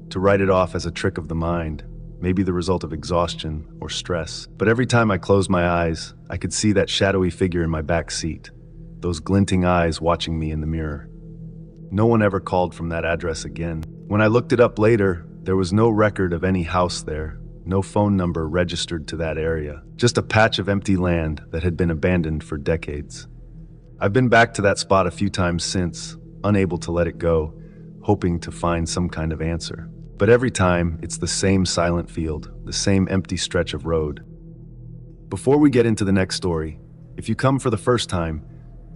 to write it off as a trick of the mind, maybe the result of exhaustion or stress. But every time I closed my eyes, I could see that shadowy figure in my back seat, those glinting eyes watching me in the mirror. No one ever called from that address again. When I looked it up later, there was no record of any house there, no phone number registered to that area, just a patch of empty land that had been abandoned for decades. I've been back to that spot a few times since, unable to let it go, hoping to find some kind of answer. But every time, it's the same silent field, the same empty stretch of road. Before we get into the next story, if you come for the first time,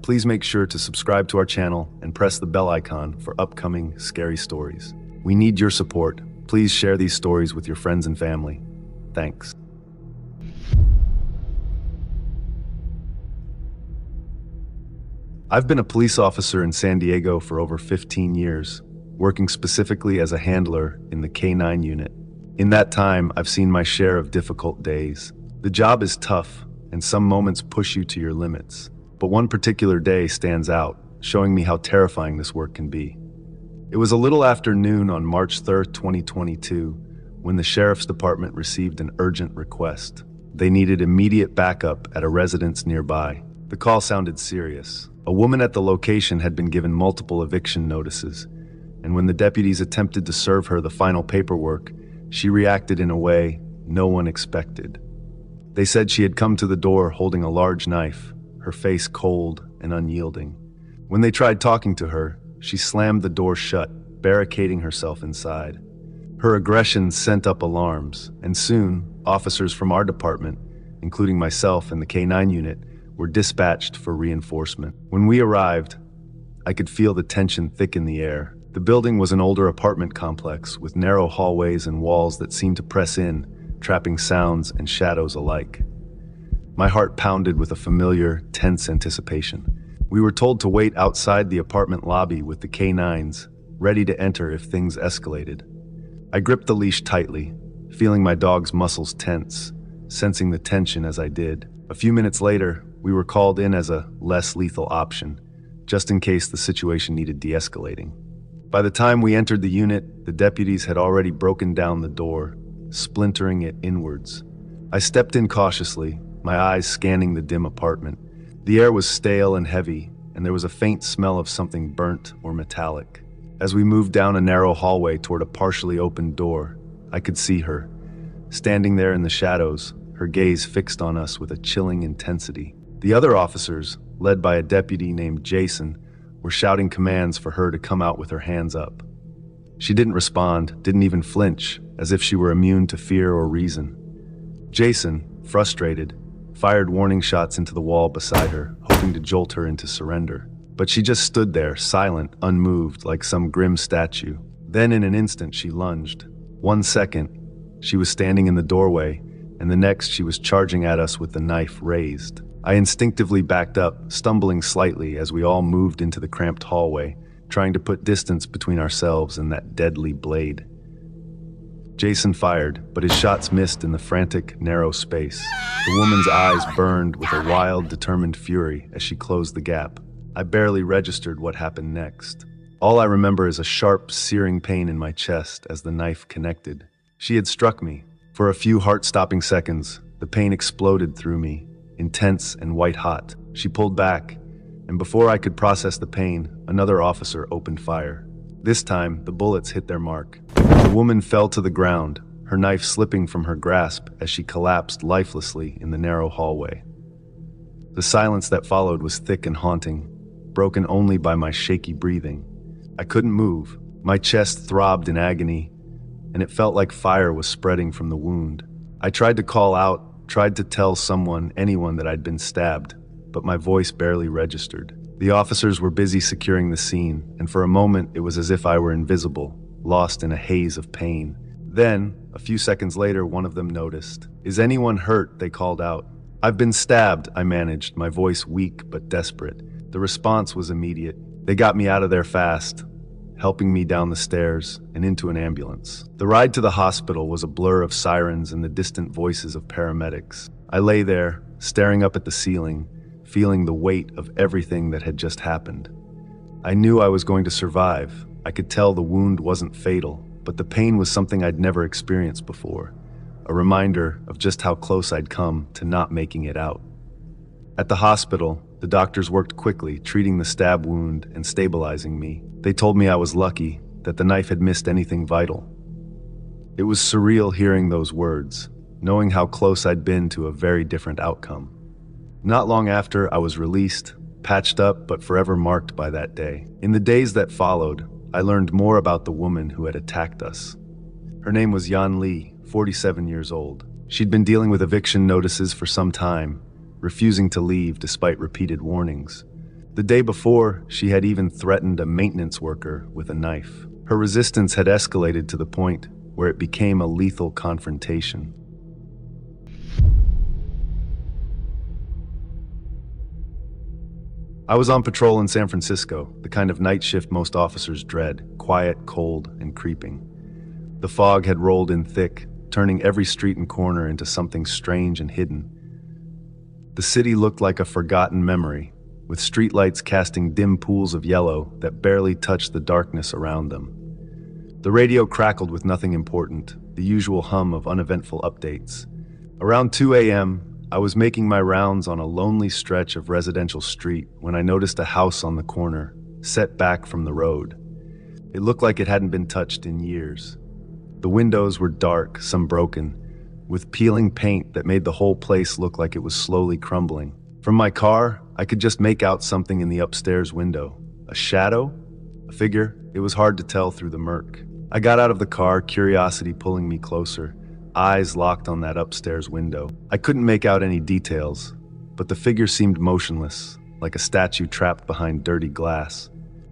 please make sure to subscribe to our channel and press the bell icon for upcoming scary stories. We need your support. Please share these stories with your friends and family. Thanks. I've been a police officer in San Diego for over 15 years. working specifically as a handler in the K9 unit. In that time, I've seen my share of difficult days. The job is tough, and some moments push you to your limits. But one particular day stands out, showing me how terrifying this work can be. It was a little after noon on March 3rd, 2022, when the Sheriff's Department received an urgent request. They needed immediate backup at a residence nearby. The call sounded serious. A woman at the location had been given multiple eviction notices, and when the deputies attempted to serve her the final paperwork, she reacted in a way no one expected. They said she had come to the door holding a large knife, her face cold and unyielding. When they tried talking to her, she slammed the door shut, barricading herself inside. Her aggression sent up alarms, and soon, officers from our department, including myself and the K9 unit, were dispatched for reinforcement. When we arrived, I could feel the tension thick in the air. The building was an older apartment complex with narrow hallways and walls that seemed to press in, trapping sounds and shadows alike. My heart pounded with a familiar, tense anticipation. We were told to wait outside the apartment lobby with the K9s, ready to enter if things escalated. I gripped the leash tightly, feeling my dog's muscles tense, sensing the tension as I did. A few minutes later, we were called in as a less lethal option, just in case the situation needed de-escalating. By the time we entered the unit, the deputies had already broken down the door, splintering it inwards. I stepped in cautiously, my eyes scanning the dim apartment. The air was stale and heavy, and there was a faint smell of something burnt or metallic. As we moved down a narrow hallway toward a partially opened door, I could see her, standing there in the shadows, her gaze fixed on us with a chilling intensity. The other officers, led by a deputy named Jason, were shouting commands for her to come out with her hands up. She didn't respond, didn't even flinch, as if she were immune to fear or reason. Jason, frustrated, fired warning shots into the wall beside her, hoping to jolt her into surrender. But she just stood there, silent, unmoved, like some grim statue. Then in an instant she lunged. 1 second, she was standing in the doorway, and the next she was charging at us with the knife raised. I instinctively backed up, stumbling slightly as we all moved into the cramped hallway, trying to put distance between ourselves and that deadly blade. Jason fired, but his shots missed in the frantic, narrow space. The woman's eyes burned with a wild, determined fury as she closed the gap. I barely registered what happened next. All I remember is a sharp, searing pain in my chest as the knife connected. She had struck me. For a few heart-stopping seconds, the pain exploded through me, intense and white-hot. She pulled back, and before I could process the pain, another officer opened fire. This time, the bullets hit their mark. The woman fell to the ground, her knife slipping from her grasp as she collapsed lifelessly in the narrow hallway. The silence that followed was thick and haunting, broken only by my shaky breathing. I couldn't move. My chest throbbed in agony, and it felt like fire was spreading from the wound. I tried to call out, tried to tell someone, anyone, that I'd been stabbed, but my voice barely registered. The officers were busy securing the scene, and for a moment it was as if I were invisible, lost in a haze of pain. Then, a few seconds later, one of them noticed. "Is anyone hurt?" they called out. "I've been stabbed," I managed, my voice weak but desperate. The response was immediate. They got me out of there fast, helping me down the stairs and into an ambulance. The ride to the hospital was a blur of sirens and the distant voices of paramedics. I lay there, staring up at the ceiling, feeling the weight of everything that had just happened. I knew I was going to survive. I could tell the wound wasn't fatal, but the pain was something I'd never experienced before, a reminder of just how close I'd come to not making it out. At the hospital, the doctors worked quickly, treating the stab wound and stabilizing me. They told me I was lucky, that the knife had missed anything vital. It was surreal hearing those words, knowing how close I'd been to a very different outcome. Not long after, I was released, patched up but forever marked by that day. In the days that followed, I learned more about the woman who had attacked us. Her name was Yan Li, 47 years old. She'd been dealing with eviction notices for some time, refusing to leave despite repeated warnings. The day before, she had even threatened a maintenance worker with a knife. Her resistance had escalated to the point where it became a lethal confrontation. I was on patrol in San Francisco, the kind of night shift most officers dread, quiet, cold, and creeping. The fog had rolled in thick, turning every street and corner into something strange and hidden. The city looked like a forgotten memory, with streetlights casting dim pools of yellow that barely touched the darkness around them. The radio crackled with nothing important, the usual hum of uneventful updates. Around 2 a.m., I was making my rounds on a lonely stretch of residential street when I noticed a house on the corner, set back from the road. It looked like it hadn't been touched in years. The windows were dark, some broken, with peeling paint that made the whole place look like it was slowly crumbling. From my car, I could just make out something in the upstairs window. A shadow? A figure? It was hard to tell through the murk. I got out of the car, curiosity pulling me closer, eyes locked on that upstairs window. I couldn't make out any details, but the figure seemed motionless, like a statue trapped behind dirty glass.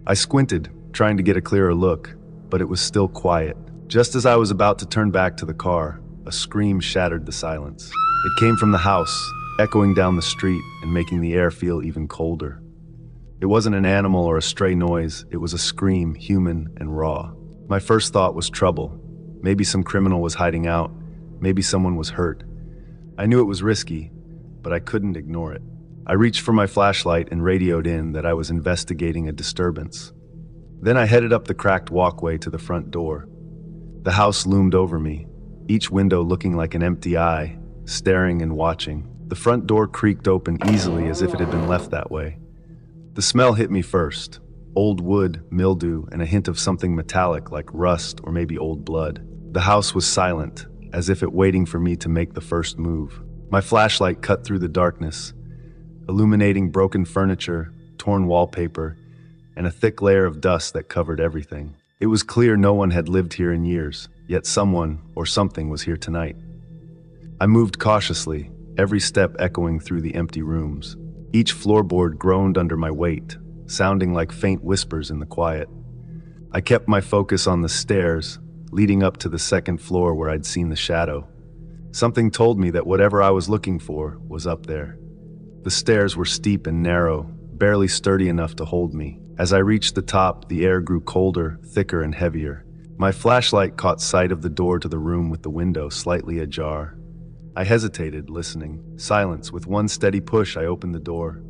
I squinted, trying to get a clearer look, but it was still quiet. Just as I was about to turn back to the car, a scream shattered the silence. It came from the house, echoing down the street and making the air feel even colder. It wasn't an animal or a stray noise, it was a scream, human and raw. My first thought was trouble. Maybe some criminal was hiding out. Maybe someone was hurt. I knew it was risky, but I couldn't ignore it. I reached for my flashlight and radioed in that I was investigating a disturbance. Then I headed up the cracked walkway to the front door. The house loomed over me, each window looking like an empty eye, staring and watching. The front door creaked open easily as if it had been left that way. The smell hit me first. Old wood, mildew, and a hint of something metallic like rust or maybe old blood. The house was silent, as if it waiting for me to make the first move. My flashlight cut through the darkness, illuminating broken furniture, torn wallpaper, and a thick layer of dust that covered everything. It was clear no one had lived here in years, yet someone or something was here tonight. I moved cautiously, every step echoing through the empty rooms. Each floorboard groaned under my weight, sounding like faint whispers in the quiet. I kept my focus on the stairs, leading up to the second floor where I'd seen the shadow. Something told me that whatever I was looking for was up there. The stairs were steep and narrow, barely sturdy enough to hold me. As I reached the top, the air grew colder, thicker, and heavier. My flashlight caught sight of the door to the room with the window slightly ajar. I hesitated, listening. Silence. With one steady push, I opened the door.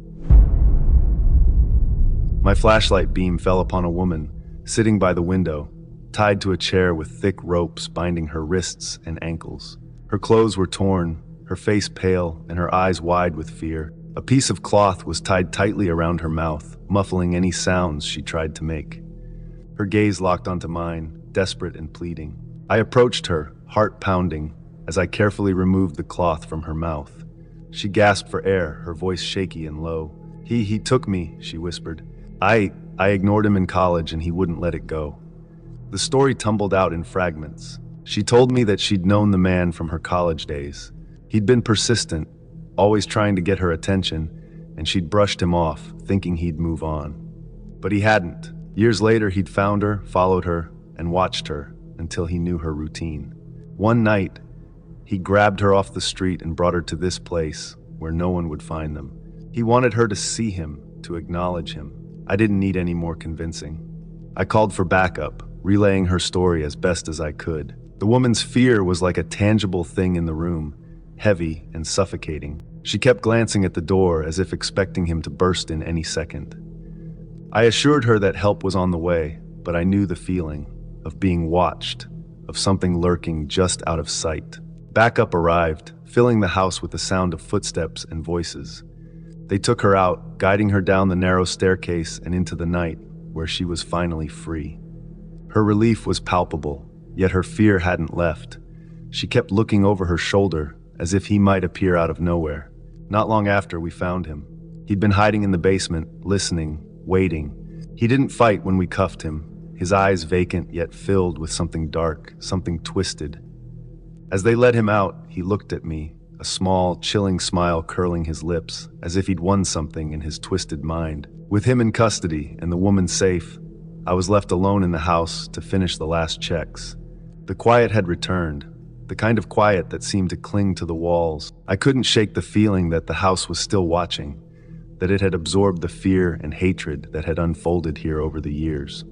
My flashlight beam fell upon a woman, sitting by the window, tied to a chair with thick ropes binding her wrists and ankles. Her clothes were torn, her face pale, and her eyes wide with fear. A piece of cloth was tied tightly around her mouth, muffling any sounds she tried to make. Her gaze locked onto mine, desperate and pleading. I approached her, heart pounding, as I carefully removed the cloth from her mouth. She gasped for air, her voice shaky and low. He took me," she whispered. I ignored him in college and he wouldn't let it go." The story tumbled out in fragments. She told me that she'd known the man from her college days. He'd been persistent, always trying to get her attention, and she'd brushed him off, thinking he'd move on. But he hadn't. Years later, he'd found her, followed her, and watched her until he knew her routine. One night, he grabbed her off the street and brought her to this place where no one would find them. He wanted her to see him, to acknowledge him. I didn't need any more convincing. I called for backup, relaying her story as best as I could. The woman's fear was like a tangible thing in the room, heavy and suffocating. She kept glancing at the door as if expecting him to burst in any second. I assured her that help was on the way, but I knew the feeling of being watched, of something lurking just out of sight. Backup arrived, filling the house with the sound of footsteps and voices. They took her out, guiding her down the narrow staircase and into the night, where she was finally free. Her relief was palpable, yet her fear hadn't left. She kept looking over her shoulder, as if he might appear out of nowhere. Not long after, we found him. He'd been hiding in the basement, listening, waiting. He didn't fight when we cuffed him, his eyes vacant yet filled with something dark, something twisted. As they let him out, he looked at me, a small, chilling smile curling his lips, as if he'd won something in his twisted mind. With him in custody and the woman safe, I was left alone in the house to finish the last checks. The quiet had returned, the kind of quiet that seemed to cling to the walls. I couldn't shake the feeling that the house was still watching, that it had absorbed the fear and hatred that had unfolded here over the years.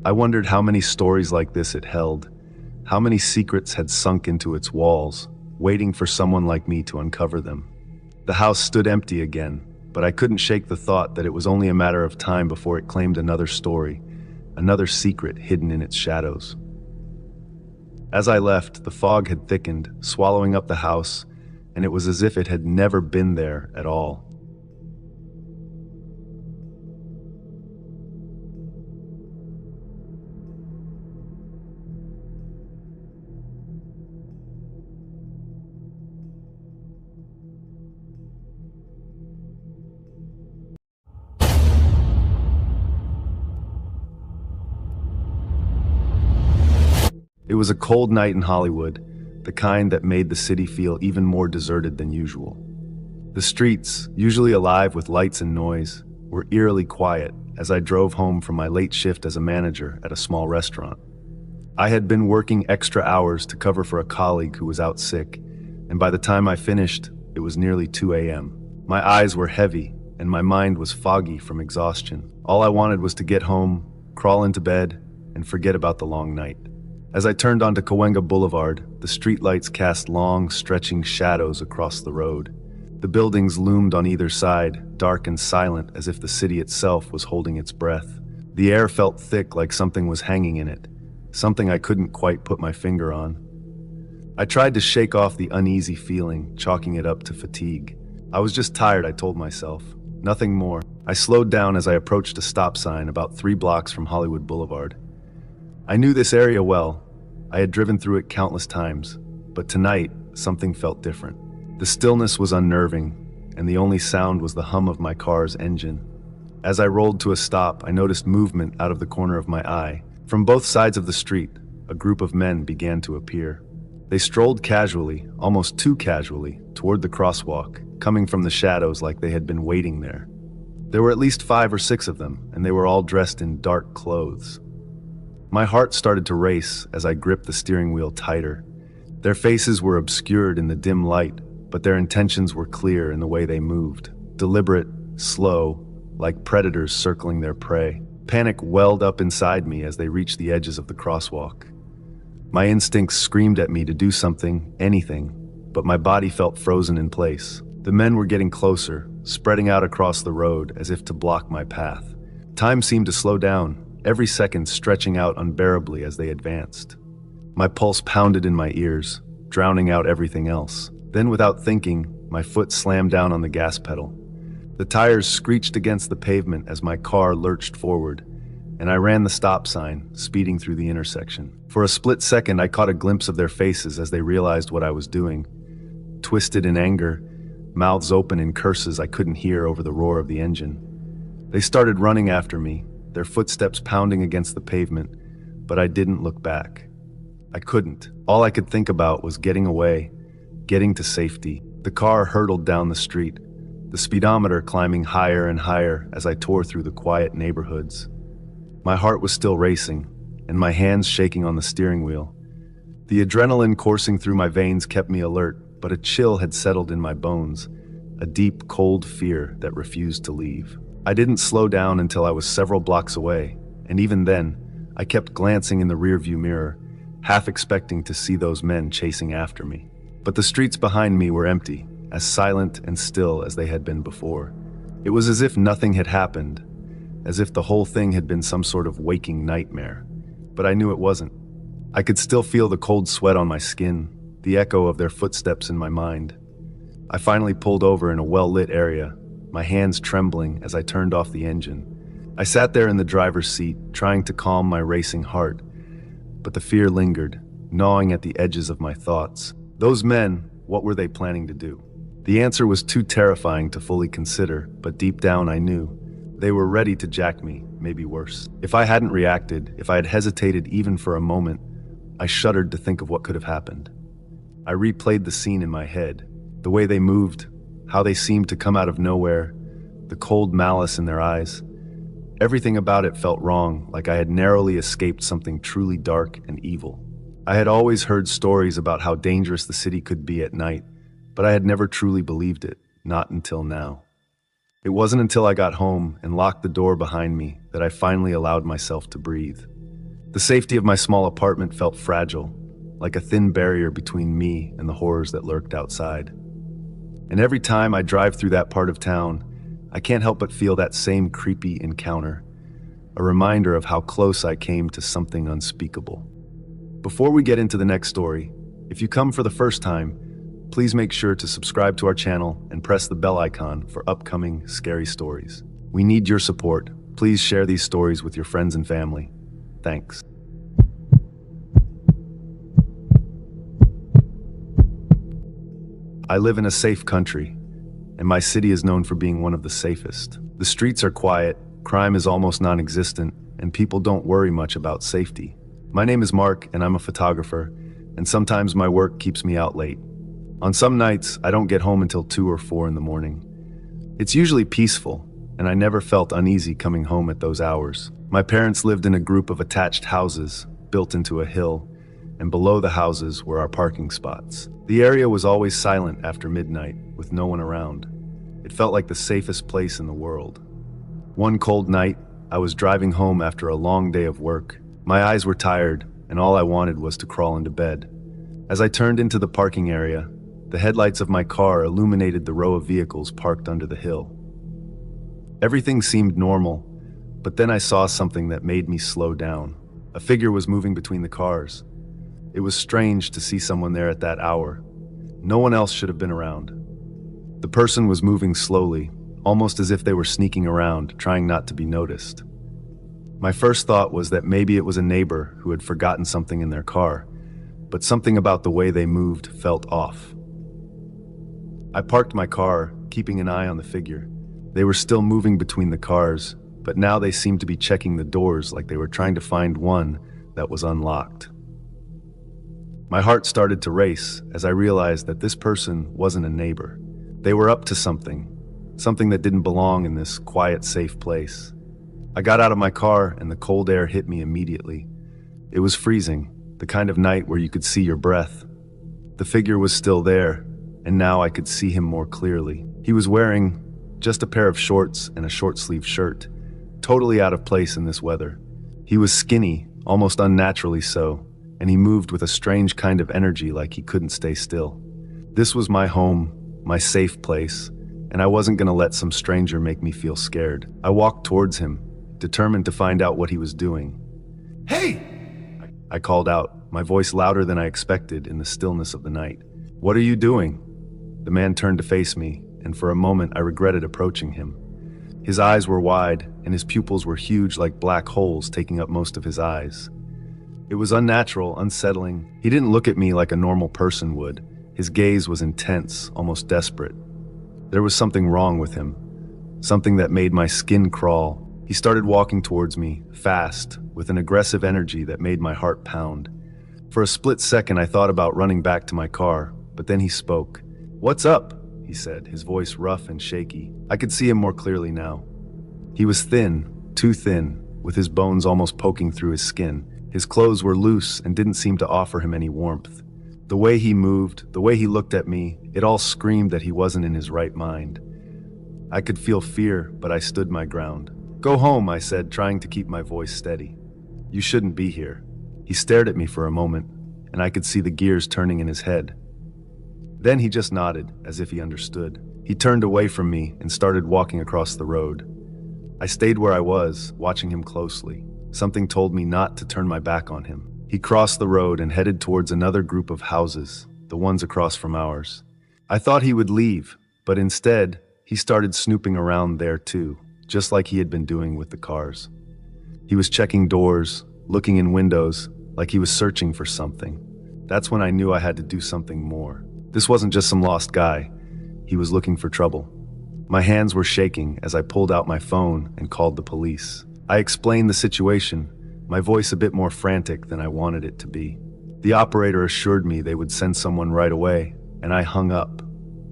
I wondered how many stories like this it held, how many secrets had sunk into its walls, waiting for someone like me to uncover them. The house stood empty again, but I couldn't shake the thought that it was only a matter of time before it claimed another story, another secret hidden in its shadows. As I left, the fog had thickened, swallowing up the house, and it was as if it had never been there at all. It was a cold night in Hollywood, the kind that made the city feel even more deserted than usual. The streets, usually alive with lights and noise, were eerily quiet as I drove home from my late shift as a manager at a small restaurant. I had been working extra hours to cover for a colleague who was out sick, and by the time I finished, it was nearly 2 a.m. My eyes were heavy, and my mind was foggy from exhaustion. All I wanted was to get home, crawl into bed, and forget about the long night. As I turned onto Cahuenga Boulevard, the streetlights cast long, stretching shadows across the road. The buildings loomed on either side, dark and silent as if the city itself was holding its breath. The air felt thick like something was hanging in it, something I couldn't quite put my finger on. I tried to shake off the uneasy feeling, chalking it up to fatigue. I was just tired, I told myself. Nothing more. I slowed down as I approached a stop sign about 3 blocks from Hollywood Boulevard. I knew this area well. I had driven through it countless times, but tonight, something felt different. The stillness was unnerving, and the only sound was the hum of my car's engine. As I rolled to a stop, I noticed movement out of the corner of my eye. From both sides of the street, a group of men began to appear. They strolled casually, almost too casually, toward the crosswalk, coming from the shadows like they had been waiting there. There were at least 5 or 6 of them, and they were all dressed in dark clothes. My heart started to race as I gripped the steering wheel tighter. Their faces were obscured in the dim light, but their intentions were clear in the way they moved. Deliberate, slow, like predators circling their prey. Panic welled up inside me as they reached the edges of the crosswalk. My instincts screamed at me to do something, anything, but my body felt frozen in place. The men were getting closer, spreading out across the road as if to block my path. Time seemed to slow down, every second stretching out unbearably as they advanced. My pulse pounded in my ears, drowning out everything else. Then, without thinking, my foot slammed down on the gas pedal. The tires screeched against the pavement as my car lurched forward, and I ran the stop sign, speeding through the intersection. For a split second, I caught a glimpse of their faces as they realized what I was doing. Twisted in anger, mouths open in curses I couldn't hear over the roar of the engine. They started running after me, their footsteps pounding against the pavement, but I didn't look back. I couldn't. All I could think about was getting away, getting to safety. The car hurtled down the street, the speedometer climbing higher and higher as I tore through the quiet neighborhoods. My heart was still racing, and my hands shaking on the steering wheel. The adrenaline coursing through my veins kept me alert, but a chill had settled in my bones, a deep, cold fear that refused to leave. I didn't slow down until I was several blocks away, and even then, I kept glancing in the rearview mirror, half expecting to see those men chasing after me. But the streets behind me were empty, as silent and still as they had been before. It was as if nothing had happened, as if the whole thing had been some sort of waking nightmare. But I knew it wasn't. I could still feel the cold sweat on my skin, the echo of their footsteps in my mind. I finally pulled over in a well-lit area, my hands trembling as I turned off the engine. I sat there in the driver's seat, trying to calm my racing heart, but the fear lingered, gnawing at the edges of my thoughts. Those men, what were they planning to do? The answer was too terrifying to fully consider, but deep down I knew. They were ready to jack me, maybe worse. If I hadn't reacted, if I had hesitated even for a moment, I shuddered to think of what could have happened. I replayed the scene in my head, the way they moved, how they seemed to come out of nowhere, the cold malice in their eyes. Everything about it felt wrong, like I had narrowly escaped something truly dark and evil. I had always heard stories about how dangerous the city could be at night, but I had never truly believed it, not until now. It wasn't until I got home and locked the door behind me that I finally allowed myself to breathe. The safety of my small apartment felt fragile, like a thin barrier between me and the horrors that lurked outside. And every time I drive through that part of town, I can't help but feel that same creepy encounter, a reminder of how close I came to something unspeakable. Before we get into the next story, if you come for the first time, please make sure to subscribe to our channel and press the bell icon for upcoming scary stories. We need your support. Please share these stories with your friends and family. Thanks. I live in a safe country, and my city is known for being one of the safest. The streets are quiet, crime is almost non-existent, and people don't worry much about safety. My name is Mark, and I'm a photographer, and sometimes my work keeps me out late. On some nights, I don't get home until 2 or 4 in the morning. It's usually peaceful, and I never felt uneasy coming home at those hours. My parents lived in a group of attached houses built into a hill, and below the houses were our parking spots. The area was always silent after midnight, with no one around. It felt like the safest place in the world. One cold night, I was driving home after a long day of work. My eyes were tired, and all I wanted was to crawl into bed. As I turned into the parking area, the headlights of my car illuminated the row of vehicles parked under the hill. Everything seemed normal, but then I saw something that made me slow down. A figure was moving between the cars. It was strange to see someone there at that hour. No one else should have been around. The person was moving slowly, almost as if they were sneaking around, trying not to be noticed. My first thought was that maybe it was a neighbor who had forgotten something in their car, but something about the way they moved felt off. I parked my car, keeping an eye on the figure. They were still moving between the cars, but now they seemed to be checking the doors like they were trying to find one that was unlocked. My heart started to race as I realized that this person wasn't a neighbor. They were up to something that didn't belong in this quiet, safe place. I got out of my car and the cold air hit me immediately. It was freezing, the kind of night where you could see your breath. The figure was still there, and now I could see him more clearly. He was wearing just a pair of shorts and a short-sleeved shirt, totally out of place in this weather. He was skinny, almost unnaturally so, and he moved with a strange kind of energy like he couldn't stay still. This was my home, my safe place, and I wasn't going to let some stranger make me feel scared. I walked towards him, determined to find out what he was doing. "Hey!" I called out, my voice louder than I expected in the stillness of the night. "What are you doing?" The man turned to face me, and for a moment I regretted approaching him. His eyes were wide, and his pupils were huge like black holes taking up most of his eyes. It was unnatural, unsettling. He didn't look at me like a normal person would. His gaze was intense, almost desperate. There was something wrong with him, something that made my skin crawl. He started walking towards me, fast, with an aggressive energy that made my heart pound. For a split second I thought about running back to my car, but then he spoke. "What's up?" he said, his voice rough and shaky. I could see him more clearly now. He was thin, too thin, with his bones almost poking through his skin. His clothes were loose and didn't seem to offer him any warmth. The way he moved, the way he looked at me, it all screamed that he wasn't in his right mind. I could feel fear, but I stood my ground. "Go home," I said, trying to keep my voice steady. "You shouldn't be here." He stared at me for a moment, and I could see the gears turning in his head. Then he just nodded, as if he understood. He turned away from me and started walking across the road. I stayed where I was, watching him closely. Something told me not to turn my back on him. He crossed the road and headed towards another group of houses, the ones across from ours. I thought he would leave, but instead, he started snooping around there too, just like he had been doing with the cars. He was checking doors, looking in windows, like he was searching for something. That's when I knew I had to do something more. This wasn't just some lost guy. He was looking for trouble. My hands were shaking as I pulled out my phone and called the police. I explained the situation, my voice a bit more frantic than I wanted it to be. The operator assured me they would send someone right away, and I hung up,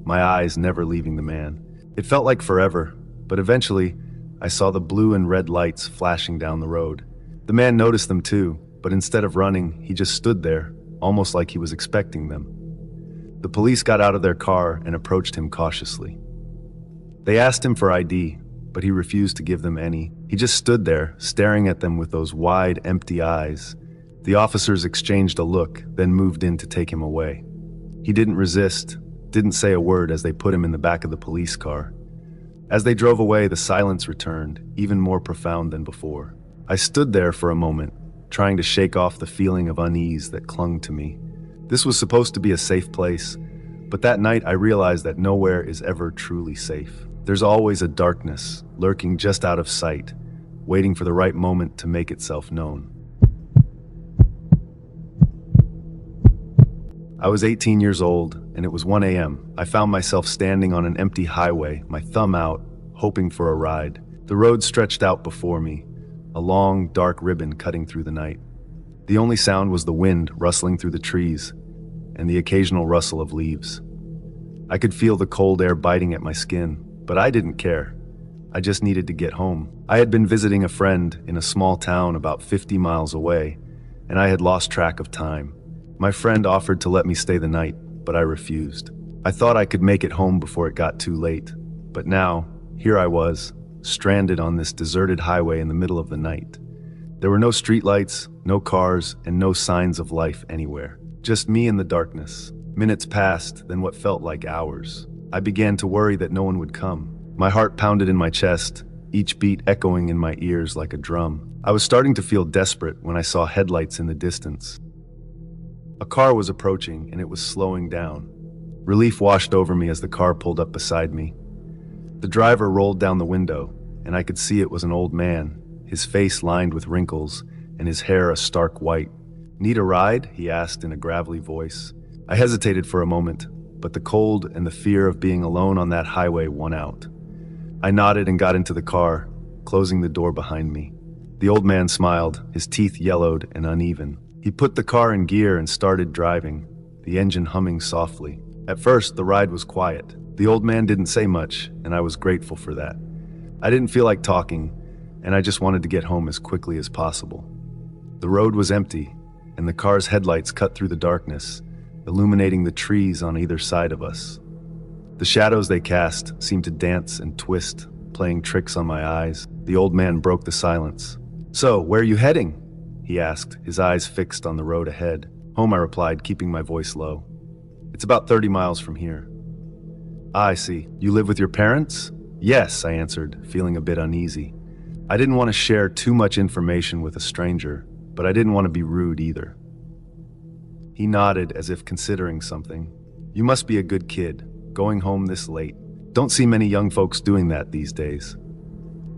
my eyes never leaving the man. It felt like forever, but eventually, I saw the blue and red lights flashing down the road. The man noticed them too, but instead of running, he just stood there, almost like he was expecting them. The police got out of their car and approached him cautiously. They asked him for ID, but he refused to give them any. He just stood there, staring at them with those wide, empty eyes. The officers exchanged a look, then moved in to take him away. He didn't resist, didn't say a word as they put him in the back of the police car. As they drove away, the silence returned, even more profound than before. I stood there for a moment, trying to shake off the feeling of unease that clung to me. This was supposed to be a safe place, but that night I realized that nowhere is ever truly safe. There's always a darkness, lurking just out of sight, waiting for the right moment to make itself known. I was 18 years old, and it was 1 a.m. I found myself standing on an empty highway, my thumb out, hoping for a ride. The road stretched out before me, a long, dark ribbon cutting through the night. The only sound was the wind rustling through the trees and the occasional rustle of leaves. I could feel the cold air biting at my skin, but I didn't care. I just needed to get home. I had been visiting a friend in a small town about 50 miles away, and I had lost track of time. My friend offered to let me stay the night, but I refused. I thought I could make it home before it got too late, but now, here I was, stranded on this deserted highway in the middle of the night. There were no streetlights, no cars, and no signs of life anywhere. Just me in the darkness. Minutes passed, then what felt like hours. I began to worry that no one would come. My heart pounded in my chest, each beat echoing in my ears like a drum. I was starting to feel desperate when I saw headlights in the distance. A car was approaching, and it was slowing down. Relief washed over me as the car pulled up beside me. The driver rolled down the window, and I could see it was an old man, his face lined with wrinkles, and his hair a stark white. "Need a ride?" he asked in a gravelly voice. I hesitated for a moment, but the cold and the fear of being alone on that highway won out. I nodded and got into the car, closing the door behind me. The old man smiled, his teeth yellowed and uneven. He put the car in gear and started driving, the engine humming softly. At first, the ride was quiet. The old man didn't say much, and I was grateful for that. I didn't feel like talking, and I just wanted to get home as quickly as possible. The road was empty, and the car's headlights cut through the darkness, illuminating the trees on either side of us. The shadows they cast seemed to dance and twist, playing tricks on my eyes. The old man broke the silence. "So, where are you heading?" he asked, his eyes fixed on the road ahead. "Home," I replied, keeping my voice low. "It's about 30 miles from here." "Ah, I see. You live with your parents?" "Yes," I answered, feeling a bit uneasy. I didn't want to share too much information with a stranger, but I didn't want to be rude either. He nodded as if considering something. "You must be a good kid, going home this late. Don't see many young folks doing that these days."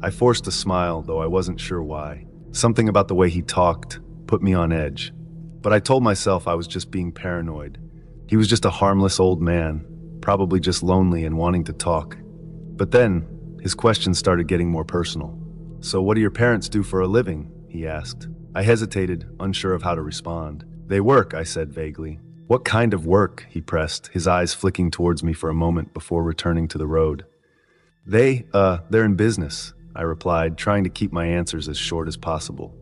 I forced a smile, though I wasn't sure why. Something about the way he talked put me on edge. But I told myself I was just being paranoid. He was just a harmless old man, probably just lonely and wanting to talk. But then, his questions started getting more personal. "So what do your parents do for a living?" he asked. I hesitated, unsure of how to respond. "They work," I said vaguely. "What kind of work?" he pressed, his eyes flicking towards me for a moment before returning to the road. They're in business," I replied, trying to keep my answers as short as possible.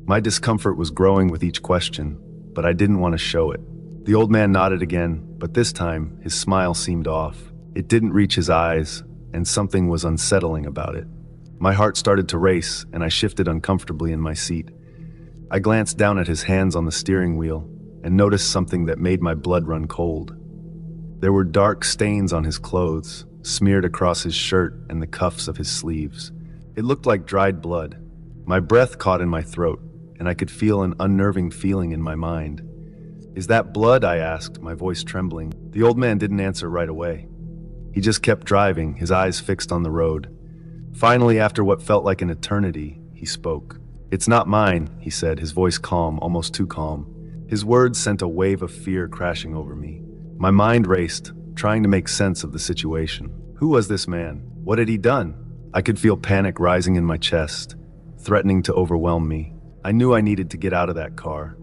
My discomfort was growing with each question, but I didn't want to show it. The old man nodded again, but this time, his smile seemed off. It didn't reach his eyes, and something was unsettling about it. My heart started to race, and I shifted uncomfortably in my seat. I glanced down at his hands on the steering wheel and noticed something that made my blood run cold. There were dark stains on his clothes, smeared across his shirt and the cuffs of his sleeves. It looked like dried blood. My breath caught in my throat, and I could feel an unnerving feeling in my mind. "Is that blood?" I asked, my voice trembling. The old man didn't answer right away. He just kept driving, his eyes fixed on the road. Finally, after what felt like an eternity, he spoke. "It's not mine," he said, his voice calm, almost too calm. His words sent a wave of fear crashing over me. My mind raced, trying to make sense of the situation. Who was this man? What had he done? I could feel panic rising in my chest, threatening to overwhelm me. I knew I needed to get out of that car.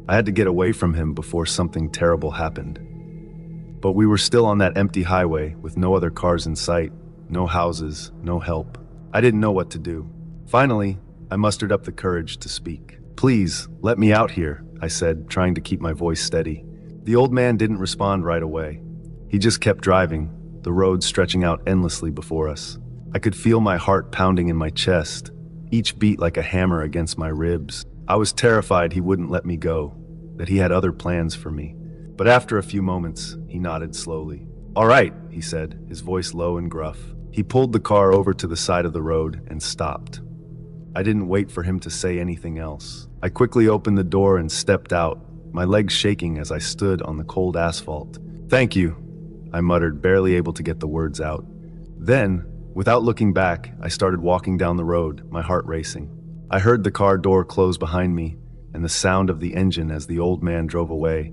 I had to get away from him before something terrible happened. But we were still on that empty highway with no other cars in sight, no houses, no help. I didn't know what to do. Finally, I mustered up the courage to speak. "Please, let me out here," I said, trying to keep my voice steady. The old man didn't respond right away. He just kept driving, the road stretching out endlessly before us. I could feel my heart pounding in my chest, each beat like a hammer against my ribs. I was terrified he wouldn't let me go, that he had other plans for me. But after a few moments, he nodded slowly. "All right," he said, his voice low and gruff. He pulled the car over to the side of the road and stopped. I didn't wait for him to say anything else. I quickly opened the door and stepped out, my legs shaking as I stood on the cold asphalt. "Thank you," I muttered, barely able to get the words out. Then, without looking back, I started walking down the road, my heart racing. I heard the car door close behind me and the sound of the engine as the old man drove away.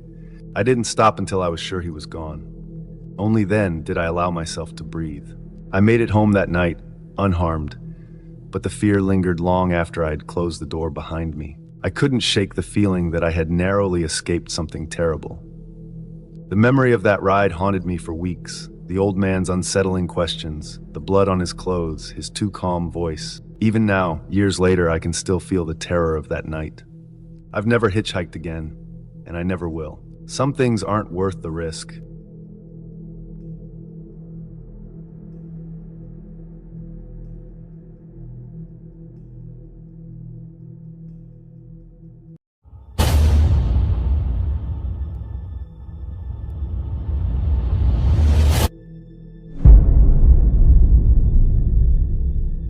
I didn't stop until I was sure he was gone. Only then did I allow myself to breathe. I made it home that night, unharmed, but the fear lingered long after I had closed the door behind me. I couldn't shake the feeling that I had narrowly escaped something terrible. The memory of that ride haunted me for weeks. The old man's unsettling questions, the blood on his clothes, his too calm voice. Even now, years later, I can still feel the terror of that night. I've never hitchhiked again, and I never will. Some things aren't worth the risk.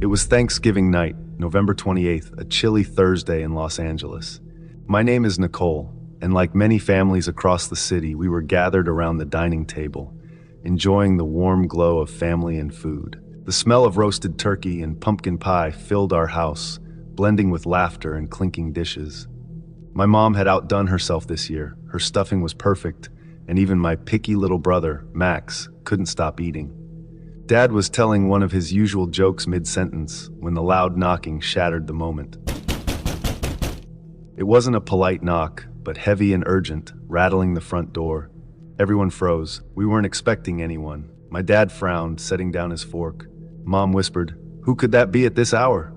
It was Thanksgiving night, November 28th, a chilly Thursday in Los Angeles. My name is Nicole, and like many families across the city, we were gathered around the dining table, enjoying the warm glow of family and food. The smell of roasted turkey and pumpkin pie filled our house, blending with laughter and clinking dishes. My mom had outdone herself this year. Her stuffing was perfect, and even my picky little brother, Max, couldn't stop eating. Dad was telling one of his usual jokes mid-sentence when the loud knocking shattered the moment. It wasn't a polite knock, but heavy and urgent, rattling the front door. Everyone froze. We weren't expecting anyone. My dad frowned, setting down his fork. Mom whispered, "Who could that be at this hour?"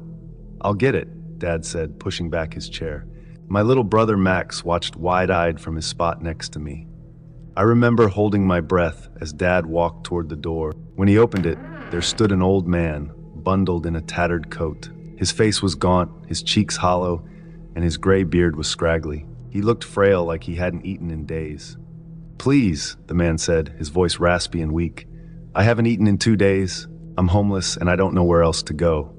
"I'll get it," Dad said, pushing back his chair. My little brother Max watched wide-eyed from his spot next to me. I remember holding my breath as Dad walked toward the door. When he opened it, there stood an old man, bundled in a tattered coat. His face was gaunt, his cheeks hollow, and his gray beard was scraggly. He looked frail, like he hadn't eaten in days. "Please," the man said, his voice raspy and weak. "I haven't eaten in 2 days. I'm homeless and I don't know where else to go."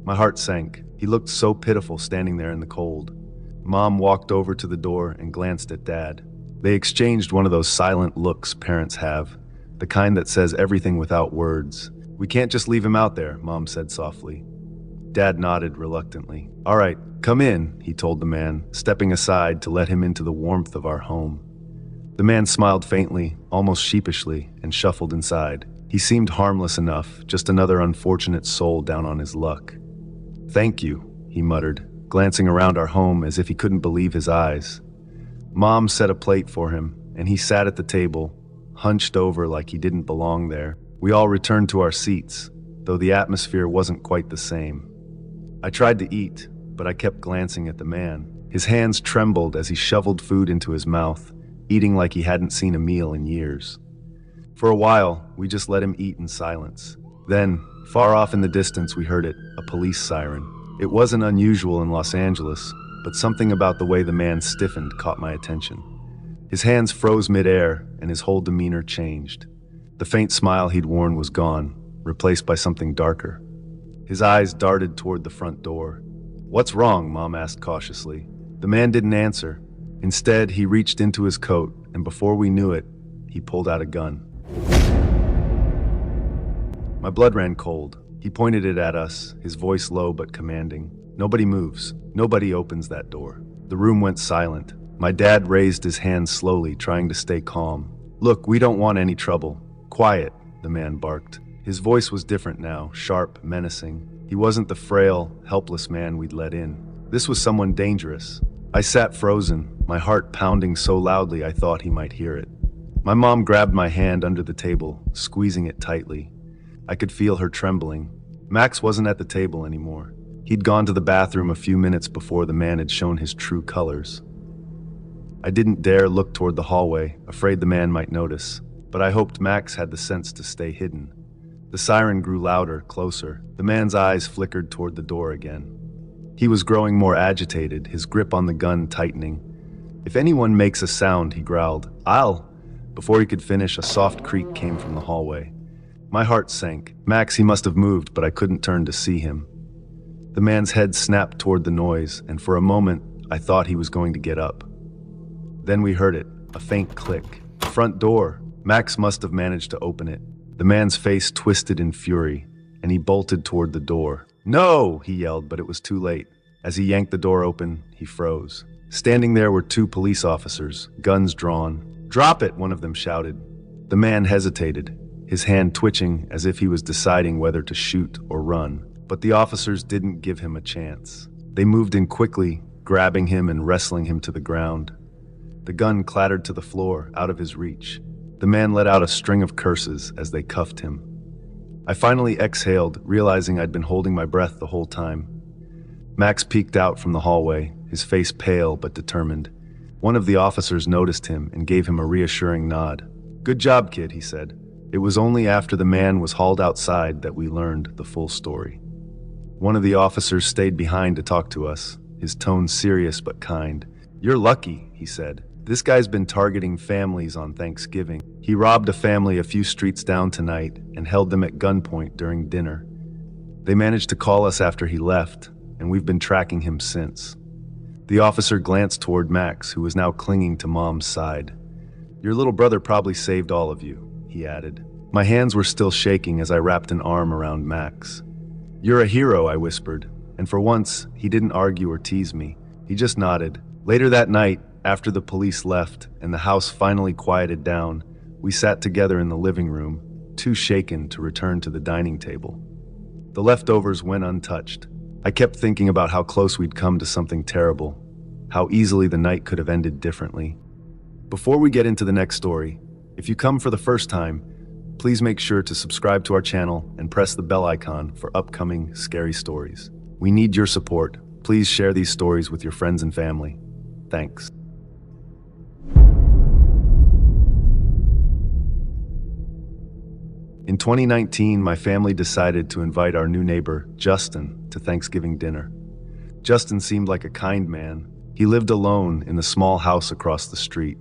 My heart sank. He looked so pitiful standing there in the cold. Mom walked over to the door and glanced at Dad. They exchanged one of those silent looks parents have, the kind that says everything without words. "We can't just leave him out there," Mom said softly. Dad nodded reluctantly. "All right, come in," he told the man, stepping aside to let him into the warmth of our home. The man smiled faintly, almost sheepishly, and shuffled inside. He seemed harmless enough, just another unfortunate soul down on his luck. "Thank you," he muttered, glancing around our home as if he couldn't believe his eyes. Mom set a plate for him, and he sat at the table, hunched over like he didn't belong there. We all returned to our seats, though the atmosphere wasn't quite the same. I tried to eat, but I kept glancing at the man. His hands trembled as he shoveled food into his mouth, eating like he hadn't seen a meal in years. For a while, we just let him eat in silence. Then, far off in the distance, we heard it, a police siren. It wasn't unusual in Los Angeles, but something about the way the man stiffened caught my attention. His hands froze midair, and his whole demeanor changed. The faint smile he'd worn was gone, replaced by something darker. His eyes darted toward the front door. "What's wrong?" Mom asked cautiously. The man didn't answer. Instead, he reached into his coat, and before we knew it, he pulled out a gun. My blood ran cold. He pointed it at us, his voice low but commanding. "Nobody moves. Nobody opens that door." The room went silent. My dad raised his hand slowly, trying to stay calm. "Look, we don't want any trouble. Quiet," the man barked. His voice was different now, sharp, menacing. He wasn't the frail, helpless man we'd let in. This was someone dangerous. I sat frozen, my heart pounding so loudly I thought he might hear it. My mom grabbed my hand under the table, squeezing it tightly. I could feel her trembling. Max wasn't at the table anymore. He'd gone to the bathroom a few minutes before the man had shown his true colors. I didn't dare look toward the hallway, afraid the man might notice. but I hoped Max had the sense to stay hidden. The siren grew louder, closer. The man's eyes flickered toward the door again. He was growing more agitated, his grip on the gun tightening. "If anyone makes a sound," he growled, "I'll—" Before he could finish, a soft creak came from the hallway. My heart sank. Max, he must have moved, but I couldn't turn to see him. The man's head snapped toward the noise, and for a moment, I thought he was going to get up. Then we heard it, a faint click. The front door. Max must have managed to open it. The man's face twisted in fury, and he bolted toward the door. "No!" he yelled, but it was too late. As he yanked the door open, he froze. Standing there were two police officers, guns drawn. "Drop it!" one of them shouted. The man hesitated, his hand twitching as if he was deciding whether to shoot or run. But the officers didn't give him a chance. They moved in quickly, grabbing him and wrestling him to the ground. The gun clattered to the floor, out of his reach. The man let out a string of curses as they cuffed him. I finally exhaled, realizing I'd been holding my breath the whole time. Max peeked out from the hallway, his face pale but determined. One of the officers noticed him and gave him a reassuring nod. "Good job, kid," he said. It was only after the man was hauled outside that we learned the full story. One of the officers stayed behind to talk to us, his tone serious but kind. "You're lucky," he said. "This guy's been targeting families on Thanksgiving. He robbed a family a few streets down tonight and held them at gunpoint during dinner. They managed to call us after he left, and we've been tracking him since." The officer glanced toward Max, who was now clinging to Mom's side. "Your little brother probably saved all of you," he added. My hands were still shaking as I wrapped an arm around Max. "You're a hero," I whispered, and for once, he didn't argue or tease me. He just nodded. Later that night, after the police left and the house finally quieted down, we sat together in the living room, too shaken to return to the dining table. The leftovers went untouched. I kept thinking about how close we'd come to something terrible, how easily the night could have ended differently. Before we get into the next story, if you come for the first time, please make sure to subscribe to our channel and press the bell icon for upcoming scary stories. We need your support. Please share these stories with your friends and family. Thanks. In 2019, my family decided to invite our new neighbor, Justin, to Thanksgiving dinner. Justin seemed like a kind man. He lived alone in the small house across the street.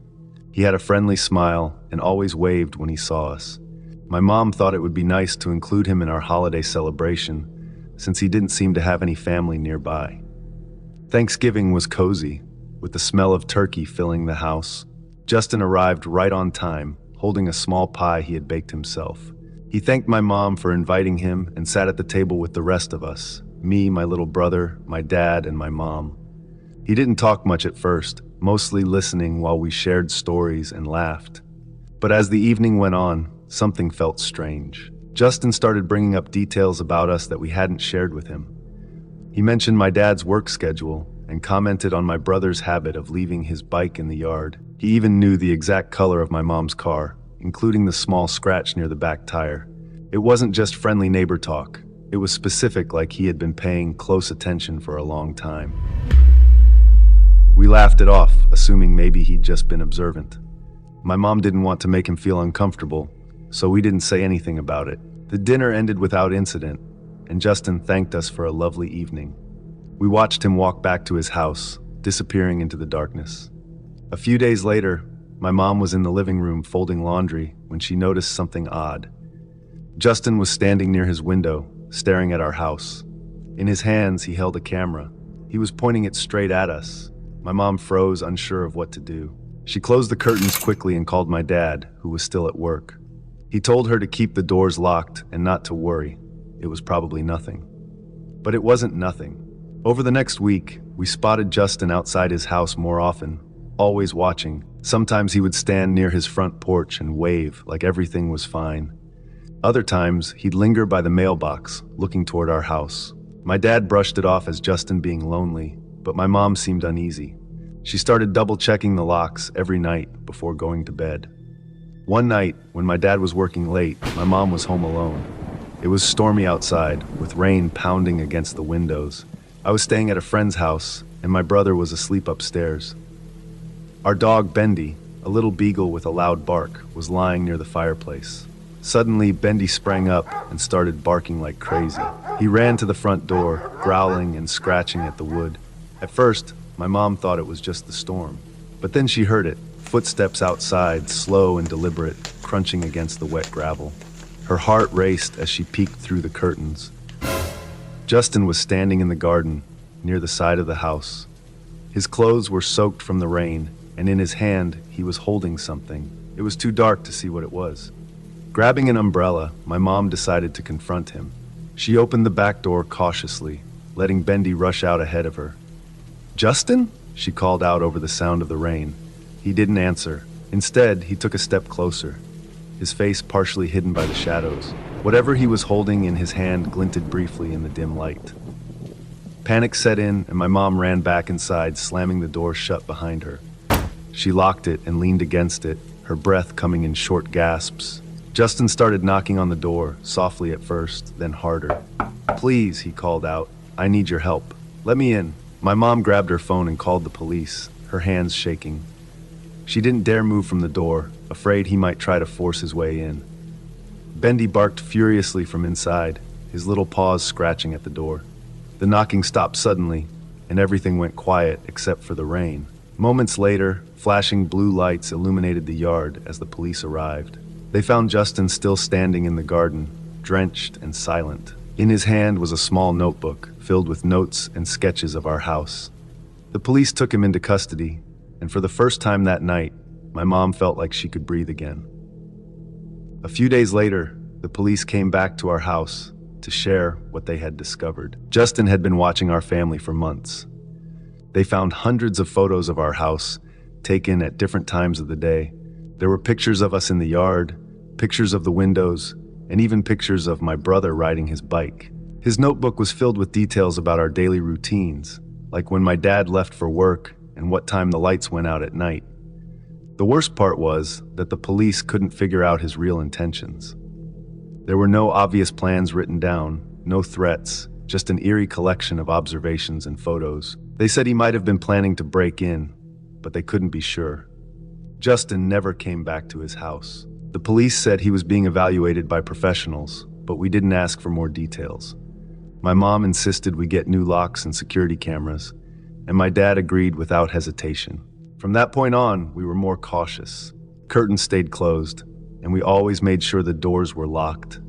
He had a friendly smile and always waved when he saw us. My mom thought it would be nice to include him in our holiday celebration, since he didn't seem to have any family nearby. Thanksgiving was cozy, with the smell of turkey filling the house. Justin arrived right on time, holding a small pie he had baked himself. He thanked my mom for inviting him and sat at the table with the rest of us, me, my little brother, my dad, and my mom. He didn't talk much at first, mostly listening while we shared stories and laughed. But as the evening went on, something felt strange. Justin started bringing up details about us that we hadn't shared with him. He mentioned my dad's work schedule and commented on my brother's habit of leaving his bike in the yard. He even knew the exact color of my mom's car, including the small scratch near the back tire. It wasn't just friendly neighbor talk. It was specific, like he had been paying close attention for a long time. We laughed it off, assuming maybe he'd just been observant. My mom didn't want to make him feel uncomfortable, so we didn't say anything about it. The dinner ended without incident, and Justin thanked us for a lovely evening. We watched him walk back to his house, disappearing into the darkness. A few days later, my mom was in the living room folding laundry when she noticed something odd. Justin was standing near his window, staring at our house. In his hands, he held a camera. He was pointing it straight at us. My mom froze, unsure of what to do. She closed the curtains quickly and called my dad, who was still at work. He told her to keep the doors locked and not to worry. It was probably nothing. But it wasn't nothing. Over the next week, we spotted Justin outside his house more often, always watching. Sometimes he would stand near his front porch and wave like everything was fine. Other times, he'd linger by the mailbox, looking toward our house. My dad brushed it off as Justin being lonely, but my mom seemed uneasy. She started double-checking the locks every night before going to bed. One night, when my dad was working late, my mom was home alone. It was stormy outside, with rain pounding against the windows. I was staying at a friend's house, and my brother was asleep upstairs. Our dog, Bendy, a little beagle with a loud bark, was lying near the fireplace. Suddenly, Bendy sprang up and started barking like crazy. He ran to the front door, growling and scratching at the wood. At first, my mom thought it was just the storm. But then she heard it, footsteps outside, slow and deliberate, crunching against the wet gravel. Her heart raced as she peeked through the curtains. Justin was standing in the garden, near the side of the house. His clothes were soaked from the rain, and in his hand, he was holding something. It was too dark to see what it was. Grabbing an umbrella, my mom decided to confront him. She opened the back door cautiously, letting Bendy rush out ahead of her. "Justin?" she called out over the sound of the rain. He didn't answer. Instead, he took a step closer, his face partially hidden by the shadows. Whatever he was holding in his hand glinted briefly in the dim light. Panic set in, and my mom ran back inside, slamming the door shut behind her. She locked it and leaned against it, her breath coming in short gasps. Justin started knocking on the door, softly at first, then harder. "Please," he called out, "I need your help. Let me in." My mom grabbed her phone and called the police, her hands shaking. She didn't dare move from the door, afraid he might try to force his way in. Bendy barked furiously from inside, his little paws scratching at the door. The knocking stopped suddenly, and everything went quiet except for the rain. Moments later, flashing blue lights illuminated the yard as the police arrived. They found Justin still standing in the garden, drenched and silent. In his hand was a small notebook filled with notes and sketches of our house. The police took him into custody, and for the first time that night, my mom felt like she could breathe again. A few days later, the police came back to our house to share what they had discovered. Justin had been watching our family for months. They found hundreds of photos of our house, taken at different times of the day. There were pictures of us in the yard, pictures of the windows, and even pictures of my brother riding his bike. His notebook was filled with details about our daily routines, like when my dad left for work and what time the lights went out at night. The worst part was that the police couldn't figure out his real intentions. There were no obvious plans written down, no threats, just an eerie collection of observations and photos. They said he might have been planning to break in, but they couldn't be sure. Justin never came back to his house. The police said he was being evaluated by professionals, but we didn't ask for more details. My mom insisted we get new locks and security cameras, and my dad agreed without hesitation. From that point on, we were more cautious. Curtains stayed closed, and we always made sure the doors were locked.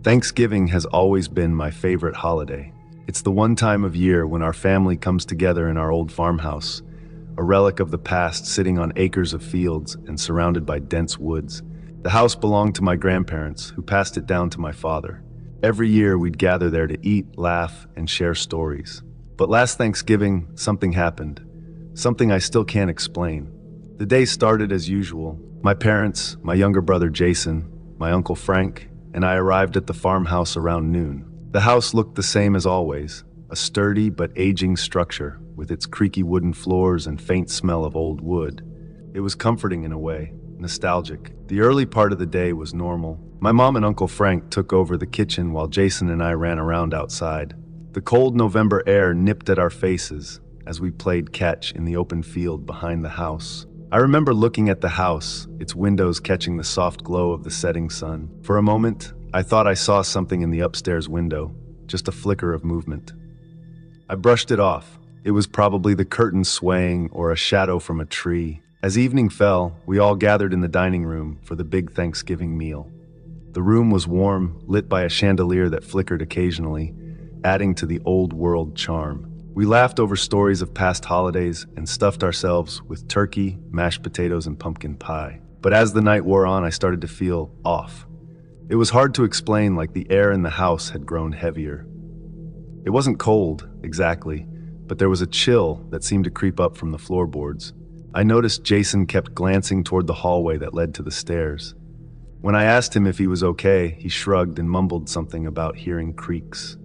Thanksgiving has always been my favorite holiday. It's the one time of year when our family comes together in our old farmhouse, a relic of the past sitting on acres of fields and surrounded by dense woods. The house belonged to my grandparents, who passed it down to my father. Every year we'd gather there to eat, laugh, and share stories. But last Thanksgiving, something happened. Something I still can't explain. The day started as usual. My parents, my younger brother Jason, my uncle Frank, and I arrived at the farmhouse around noon. The house looked the same as always, a sturdy but aging structure with its creaky wooden floors and faint smell of old wood. It was comforting in a way, nostalgic. The early part of the day was normal. My mom and Uncle Frank took over the kitchen while Jason and I ran around outside. The cold November air nipped at our faces as we played catch in the open field behind the house. I remember looking at the house, its windows catching the soft glow of the setting sun. For a moment, I thought I saw something in the upstairs window, just a flicker of movement. I brushed it off. It was probably the curtains swaying or a shadow from a tree. As evening fell, we all gathered in the dining room for the big Thanksgiving meal. The room was warm, lit by a chandelier that flickered occasionally, adding to the old-world charm. We laughed over stories of past holidays and stuffed ourselves with turkey, mashed potatoes, and pumpkin pie. But as the night wore on, I started to feel off. It was hard to explain, like the air in the house had grown heavier. It wasn't cold, exactly, but there was a chill that seemed to creep up from the floorboards. I noticed Jason kept glancing toward the hallway that led to the stairs. When I asked him if he was okay, he shrugged and mumbled something about hearing creaks.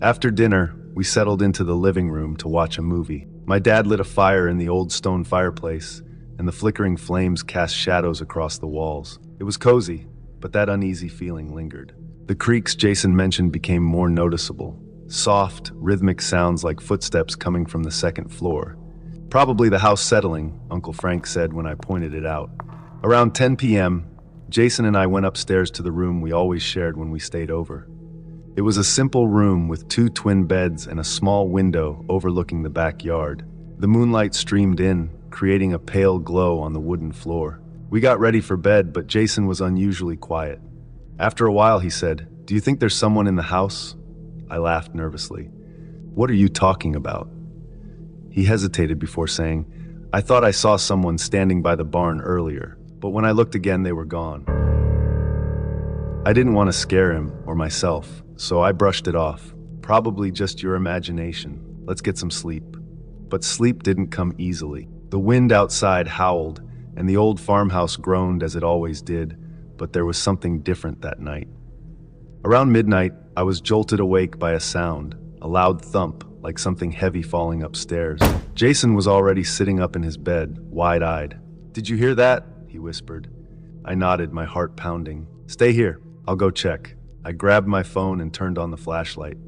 After dinner, we settled into the living room to watch a movie. My dad lit a fire in the old stone fireplace, and the flickering flames cast shadows across the walls. It was cozy, but that uneasy feeling lingered. The creaks Jason mentioned became more noticeable. soft, rhythmic sounds like footsteps coming from the second floor. Probably the house settling, Uncle Frank said when I pointed it out. Around 10 p.m., Jason and I went upstairs to the room we always shared when we stayed over. It was a simple room with 2 twin beds and a small window overlooking the backyard. The moonlight streamed in, creating a pale glow on the wooden floor. We got ready for bed, but Jason was unusually quiet. After a while, he said, "Do you think there's someone in the house?" I laughed nervously. "What are you talking about?" He hesitated before saying, "I thought I saw someone standing by the barn earlier, but when I looked again, they were gone." I didn't want to scare him or myself, so I brushed it off. "Probably just your imagination. Let's get some sleep." But sleep didn't come easily. The wind outside howled, and the old farmhouse groaned as it always did, but there was something different that night. Around midnight, I was jolted awake by a sound, a loud thump, like something heavy falling upstairs. Jason was already sitting up in his bed, wide-eyed. "Did you hear that?" he whispered. I nodded, my heart pounding. "Stay here. I'll go check." I grabbed my phone and turned on the flashlight.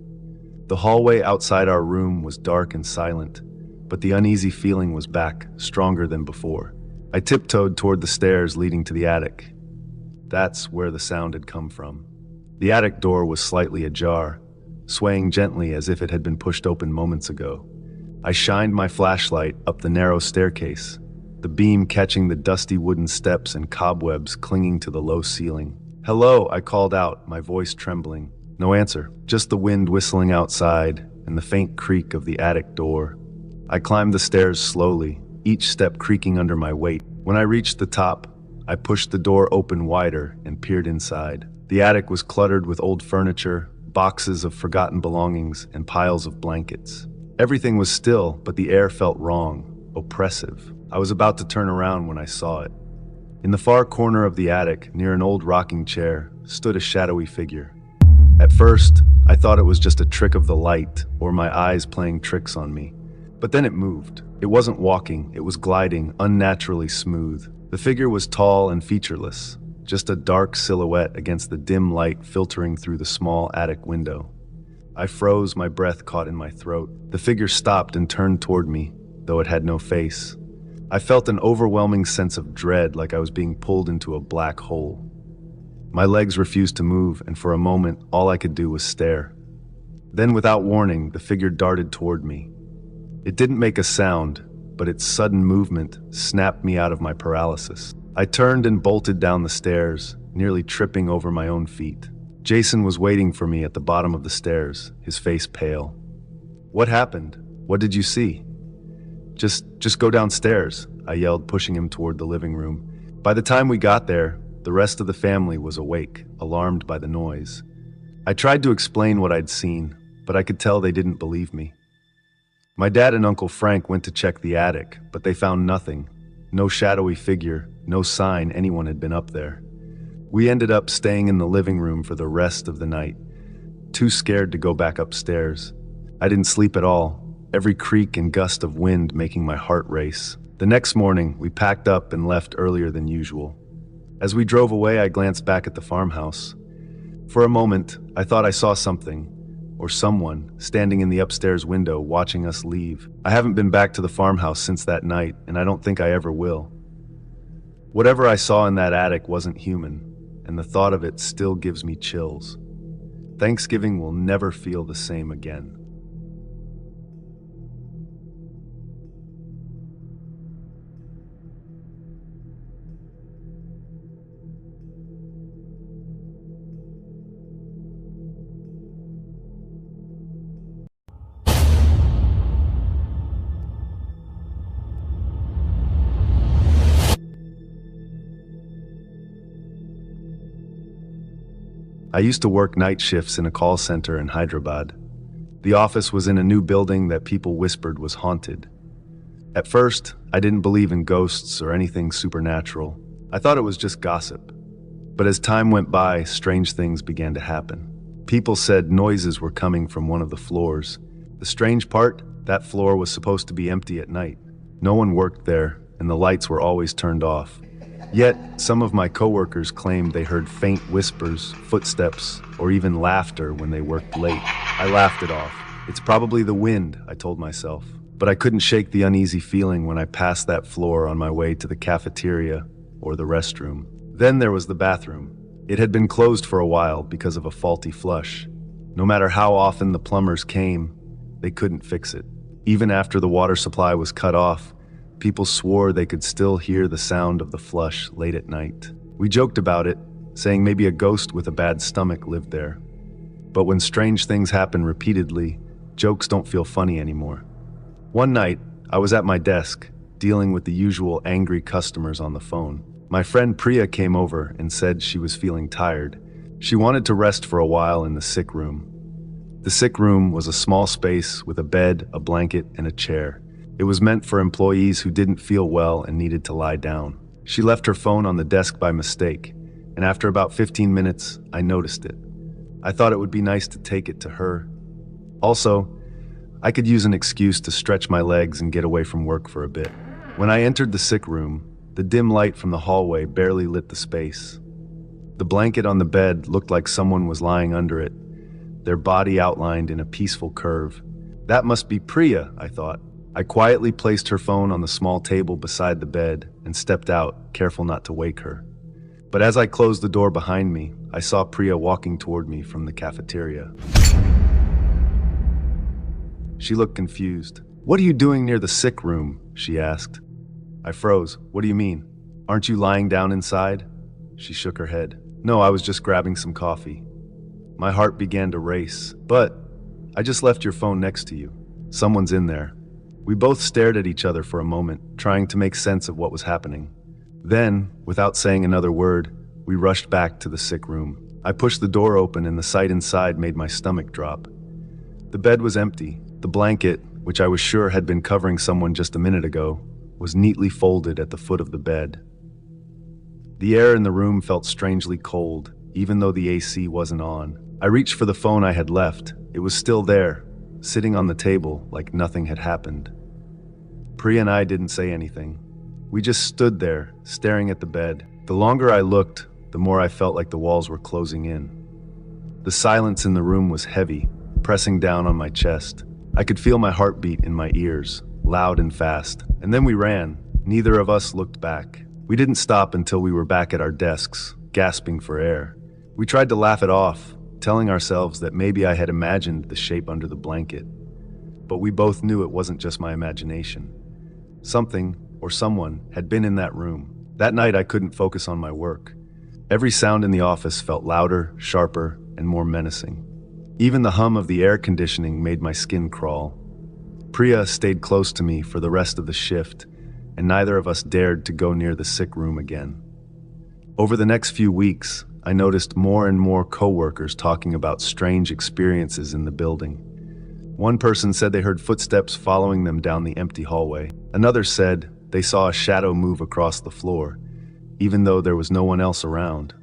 The hallway outside our room was dark and silent, but the uneasy feeling was back, stronger than before. I tiptoed toward the stairs leading to the attic. That's where the sound had come from. The attic door was slightly ajar, swaying gently as if it had been pushed open moments ago. I shined my flashlight up the narrow staircase, the beam catching the dusty wooden steps and cobwebs clinging to the low ceiling. "Hello," I called out, my voice trembling. No answer, just the wind whistling outside and the faint creak of the attic door. I climbed the stairs slowly, each step creaking under my weight. When I reached the top, I pushed the door open wider and peered inside. The attic was cluttered with old furniture, boxes of forgotten belongings, and piles of blankets. Everything was still, but the air felt wrong, oppressive. I was about to turn around when I saw it. In the far corner of the attic, near an old rocking chair, stood a shadowy figure. At first, I thought it was just a trick of the light, or my eyes playing tricks on me. But then it moved. It wasn't walking, it was gliding, unnaturally smooth. The figure was tall and featureless, just a dark silhouette against the dim light filtering through the small attic window. I froze, my breath caught in my throat. The figure stopped and turned toward me, though it had no face. I felt an overwhelming sense of dread, like I was being pulled into a black hole. My legs refused to move, and for a moment, all I could do was stare. Then, without warning, the figure darted toward me. It didn't make a sound, but its sudden movement snapped me out of my paralysis. I turned and bolted down the stairs, nearly tripping over my own feet. Jason was waiting for me at the bottom of the stairs, his face pale. "What happened? What did you see?" Just go downstairs," I yelled, pushing him toward the living room. By the time we got there, the rest of the family was awake, alarmed by the noise. I tried to explain what I'd seen, but I could tell they didn't believe me. My dad and Uncle Frank went to check the attic, but they found nothing. No shadowy figure, no sign anyone had been up there. We ended up staying in the living room for the rest of the night, too scared to go back upstairs. I didn't sleep at all, every creak and gust of wind making my heart race. The next morning, we packed up and left earlier than usual. As we drove away, I glanced back at the farmhouse. For a moment, I thought I saw something, or someone, standing in the upstairs window watching us leave. I haven't been back to the farmhouse since that night, and I don't think I ever will. Whatever I saw in that attic wasn't human, and the thought of it still gives me chills. Thanksgiving will never feel the same again. I used to work night shifts in a call center in Hyderabad. The office was in a new building that people whispered was haunted. At first, I didn't believe in ghosts or anything supernatural. I thought it was just gossip. But as time went by, strange things began to happen. People said noises were coming from one of the floors. The strange part, that floor was supposed to be empty at night. No one worked there, and the lights were always turned off. Yet, some of my coworkers claimed they heard faint whispers, footsteps, or even laughter when they worked late. I laughed it off. It's probably the wind, I told myself. But I couldn't shake the uneasy feeling when I passed that floor on my way to the cafeteria or the restroom. Then there was the bathroom. It had been closed for a while because of a faulty flush. No matter how often the plumbers came, they couldn't fix it. Even after the water supply was cut off, people swore they could still hear the sound of the flush late at night. We joked about it, saying maybe a ghost with a bad stomach lived there. But when strange things happen repeatedly, jokes don't feel funny anymore. One night, I was at my desk, dealing with the usual angry customers on the phone. My friend Priya came over and said she was feeling tired. She wanted to rest for a while in the sick room. The sick room was a small space with a bed, a blanket, and a chair. It was meant for employees who didn't feel well and needed to lie down. She left her phone on the desk by mistake, and after about 15 minutes, I noticed it. I thought it would be nice to take it to her. Also, I could use an excuse to stretch my legs and get away from work for a bit. When I entered the sick room, the dim light from the hallway barely lit the space. The blanket on the bed looked like someone was lying under it, their body outlined in a peaceful curve. That must be Priya, I thought. I quietly placed her phone on the small table beside the bed and stepped out, careful not to wake her. But as I closed the door behind me, I saw Priya walking toward me from the cafeteria. She looked confused. "What are you doing near the sick room?" she asked. I froze. "What do you mean? Aren't you lying down inside?" She shook her head. "No, I was just grabbing some coffee." My heart began to race. "But I just left your phone next to you. Someone's in there." We both stared at each other for a moment, trying to make sense of what was happening. Then, without saying another word, we rushed back to the sick room. I pushed the door open and the sight inside made my stomach drop. The bed was empty. The blanket, which I was sure had been covering someone just a minute ago, was neatly folded at the foot of the bed. The air in the room felt strangely cold, even though the AC wasn't on. I reached for the phone I had left. It was still there, sitting on the table like nothing had happened. Priya and I didn't say anything. We just stood there, staring at the bed. The longer I looked, the more I felt like the walls were closing in. The silence in the room was heavy, pressing down on my chest. I could feel my heartbeat in my ears, loud and fast. And then we ran. Neither of us looked back. We didn't stop until we were back at our desks, gasping for air. We tried to laugh it off, telling ourselves that maybe I had imagined the shape under the blanket. But we both knew it wasn't just my imagination. Something, or someone, had been in that room. That night I couldn't focus on my work. Every sound in the office felt louder, sharper, and more menacing. Even the hum of the air conditioning made my skin crawl. Priya stayed close to me for the rest of the shift, and neither of us dared to go near the sick room again. Over the next few weeks, I noticed more and more coworkers talking about strange experiences in the building. One person said they heard footsteps following them down the empty hallway. Another said they saw a shadow move across the floor, even though there was no one else around.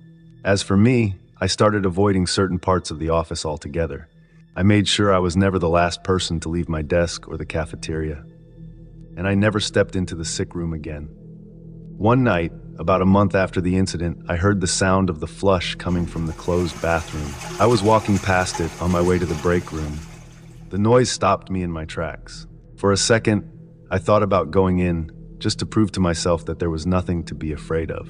As for me, I started avoiding certain parts of the office altogether. I made sure I was never the last person to leave my desk or the cafeteria. And I never stepped into the sick room again. One night, about a month after the incident, I heard the sound of the flush coming from the closed bathroom. I was walking past it on my way to the break room. The noise stopped me in my tracks. For a second, I thought about going in, just to prove to myself that there was nothing to be afraid of.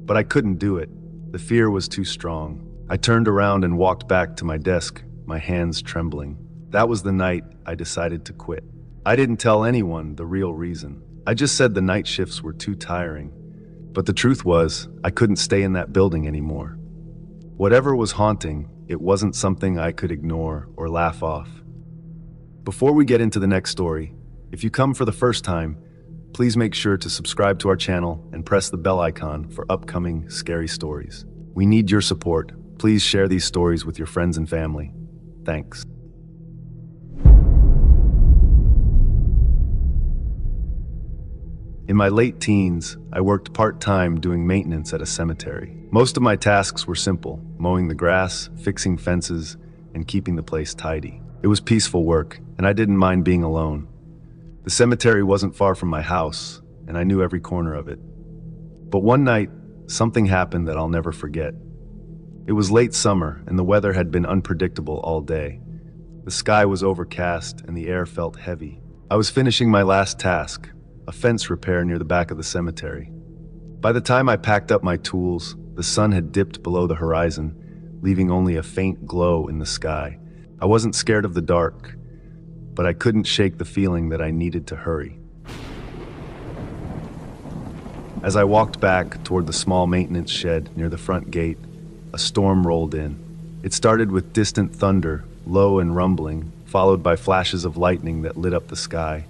But I couldn't do it. The fear was too strong. I turned around and walked back to my desk, my hands trembling. That was the night I decided to quit. I didn't tell anyone the real reason. I just said the night shifts were too tiring. But the truth was, I couldn't stay in that building anymore. Whatever was haunting, it wasn't something I could ignore or laugh off. Before we get into the next story, if you come for the first time, please make sure to subscribe to our channel and press the bell icon for upcoming scary stories. We need your support. Please share these stories with your friends and family. Thanks. In my late teens, I worked part-time doing maintenance at a cemetery. Most of my tasks were simple: mowing the grass, fixing fences, and keeping the place tidy. It was peaceful work, and I didn't mind being alone. The cemetery wasn't far from my house, and I knew every corner of it. But one night, something happened that I'll never forget. It was late summer, and the weather had been unpredictable all day. The sky was overcast and the air felt heavy. I was finishing my last task, a fence repair near the back of the cemetery. By the time I packed up my tools, the sun had dipped below the horizon, leaving only a faint glow in the sky. I wasn't scared of the dark, but I couldn't shake the feeling that I needed to hurry. As I walked back toward the small maintenance shed near the front gate, a storm rolled in. It started with distant thunder, low and rumbling, followed by flashes of lightning that lit up the sky.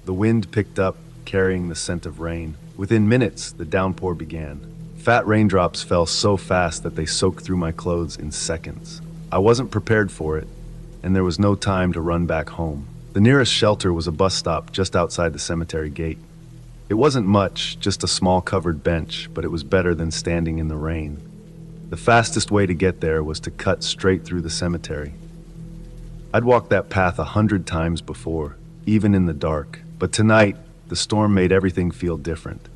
The wind picked up, carrying the scent of rain. Within minutes, the downpour began. Fat raindrops fell so fast that they soaked through my clothes in seconds. I wasn't prepared for it, and there was no time to run back home. The nearest shelter was a bus stop just outside the cemetery gate. It wasn't much, just a small covered bench, but it was better than standing in the rain. The fastest way to get there was to cut straight through the cemetery. I'd walked that path 100 times before, even in the dark, but tonight, the storm made everything feel different.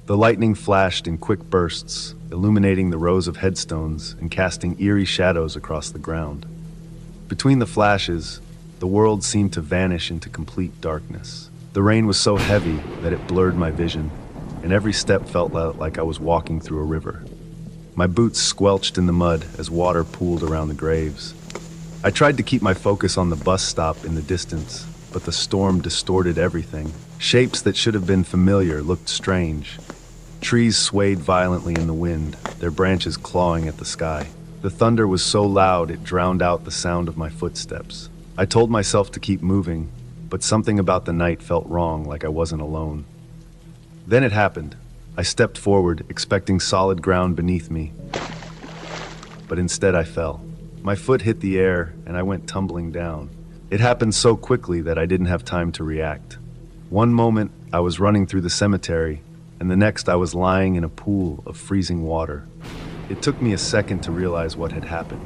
The lightning flashed in quick bursts, illuminating the rows of headstones and casting eerie shadows across the ground. Between the flashes, the world seemed to vanish into complete darkness. The rain was so heavy that it blurred my vision, and every step felt like I was walking through a river. My boots squelched in the mud as water pooled around the graves. I tried to keep my focus on the bus stop in the distance, but the storm distorted everything. Shapes that should have been familiar looked strange. Trees swayed violently in the wind, their branches clawing at the sky. The thunder was so loud it drowned out the sound of my footsteps. I told myself to keep moving, but something about the night felt wrong, like I wasn't alone. Then it happened. I stepped forward, expecting solid ground beneath me, but instead I fell. My foot hit the air, and I went tumbling down. It happened so quickly that I didn't have time to react. One moment, I was running through the cemetery, and the next I was lying in a pool of freezing water. It took me a second to realize what had happened.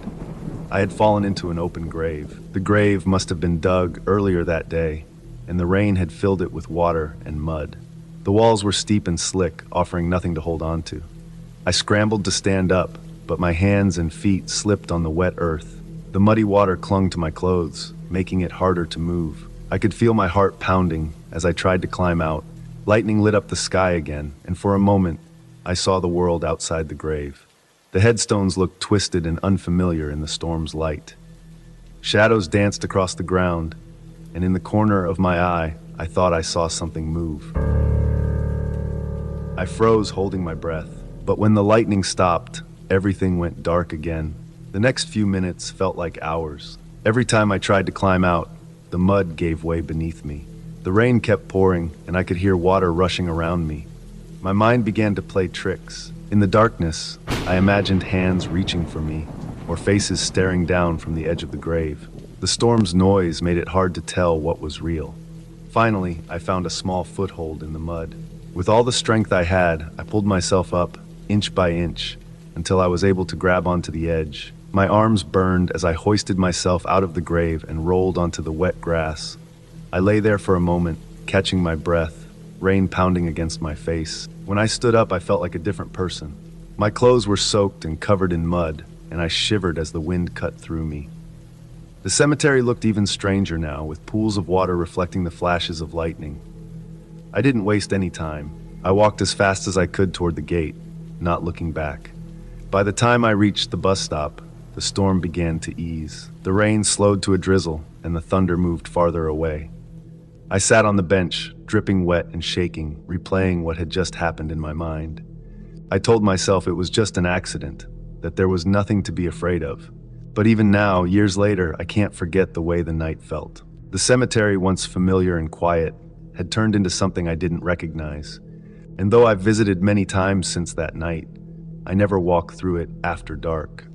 I had fallen into an open grave. The grave must have been dug earlier that day, and the rain had filled it with water and mud. The walls were steep and slick, offering nothing to hold on to. I scrambled to stand up, but my hands and feet slipped on the wet earth. The muddy water clung to my clothes, making it harder to move. I could feel my heart pounding as I tried to climb out. Lightning lit up the sky again, and for a moment, I saw the world outside the grave. The headstones looked twisted and unfamiliar in the storm's light. Shadows danced across the ground, and in the corner of my eye, I thought I saw something move. I froze, holding my breath, but when the lightning stopped, everything went dark again. The next few minutes felt like hours. Every time I tried to climb out, the mud gave way beneath me. The rain kept pouring, and I could hear water rushing around me. My mind began to play tricks. In the darkness, I imagined hands reaching for me, or faces staring down from the edge of the grave. The storm's noise made it hard to tell what was real. Finally, I found a small foothold in the mud. With all the strength I had, I pulled myself up, inch by inch, until I was able to grab onto the edge. My arms burned as I hoisted myself out of the grave and rolled onto the wet grass. I lay there for a moment, catching my breath, rain pounding against my face. When I stood up, I felt like a different person. My clothes were soaked and covered in mud, and I shivered as the wind cut through me. The cemetery looked even stranger now, with pools of water reflecting the flashes of lightning. I didn't waste any time. I walked as fast as I could toward the gate, not looking back. By the time I reached the bus stop, the storm began to ease. The rain slowed to a drizzle, and the thunder moved farther away. I sat on the bench, dripping wet and shaking, replaying what had just happened in my mind. I told myself it was just an accident, that there was nothing to be afraid of. But even now, years later, I can't forget the way the night felt. The cemetery, once familiar and quiet, had turned into something I didn't recognize. And though I've visited many times since that night, I never walked through it after dark.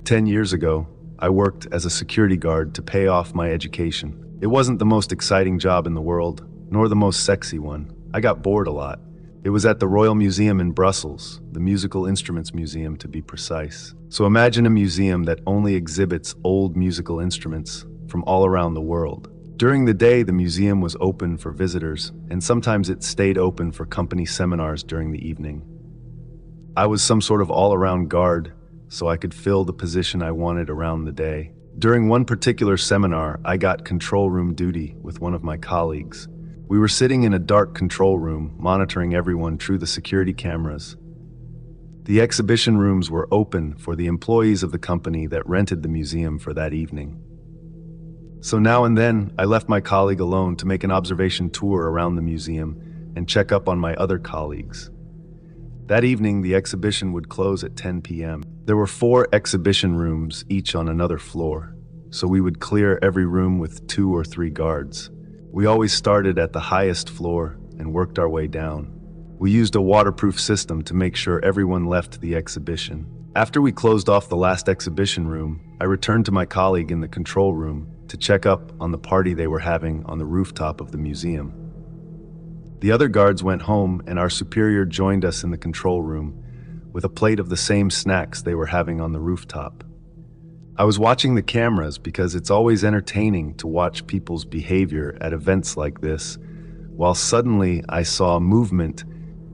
"10 years ago, I worked as a security guard to pay off my education. It wasn't the most exciting job in the world, nor the most sexy one. I got bored a lot. It was at the Royal Museum in Brussels, the Musical Instruments Museum to be precise. So imagine a museum that only exhibits old musical instruments from all around the world. During the day, the museum was open for visitors, and sometimes it stayed open for company seminars during the evening. I was some sort of all-around guard, so I could fill the position I wanted around the day. During one particular seminar, I got control room duty with one of my colleagues. We were sitting in a dark control room, monitoring everyone through the security cameras. The exhibition rooms were open for the employees of the company that rented the museum for that evening. So now and then, I left my colleague alone to make an observation tour around the museum and check up on my other colleagues. That evening, the exhibition would close at 10 p.m. There were 4 exhibition rooms, each on another floor, so we would clear every room with 2 or 3 guards. We always started at the highest floor and worked our way down. We used a waterproof system to make sure everyone left the exhibition. After we closed off the last exhibition room, I returned to my colleague in the control room to check up on the party they were having on the rooftop of the museum. The other guards went home, and our superior joined us in the control room with a plate of the same snacks they were having on the rooftop. I was watching the cameras because it's always entertaining to watch people's behavior at events like this, while suddenly I saw movement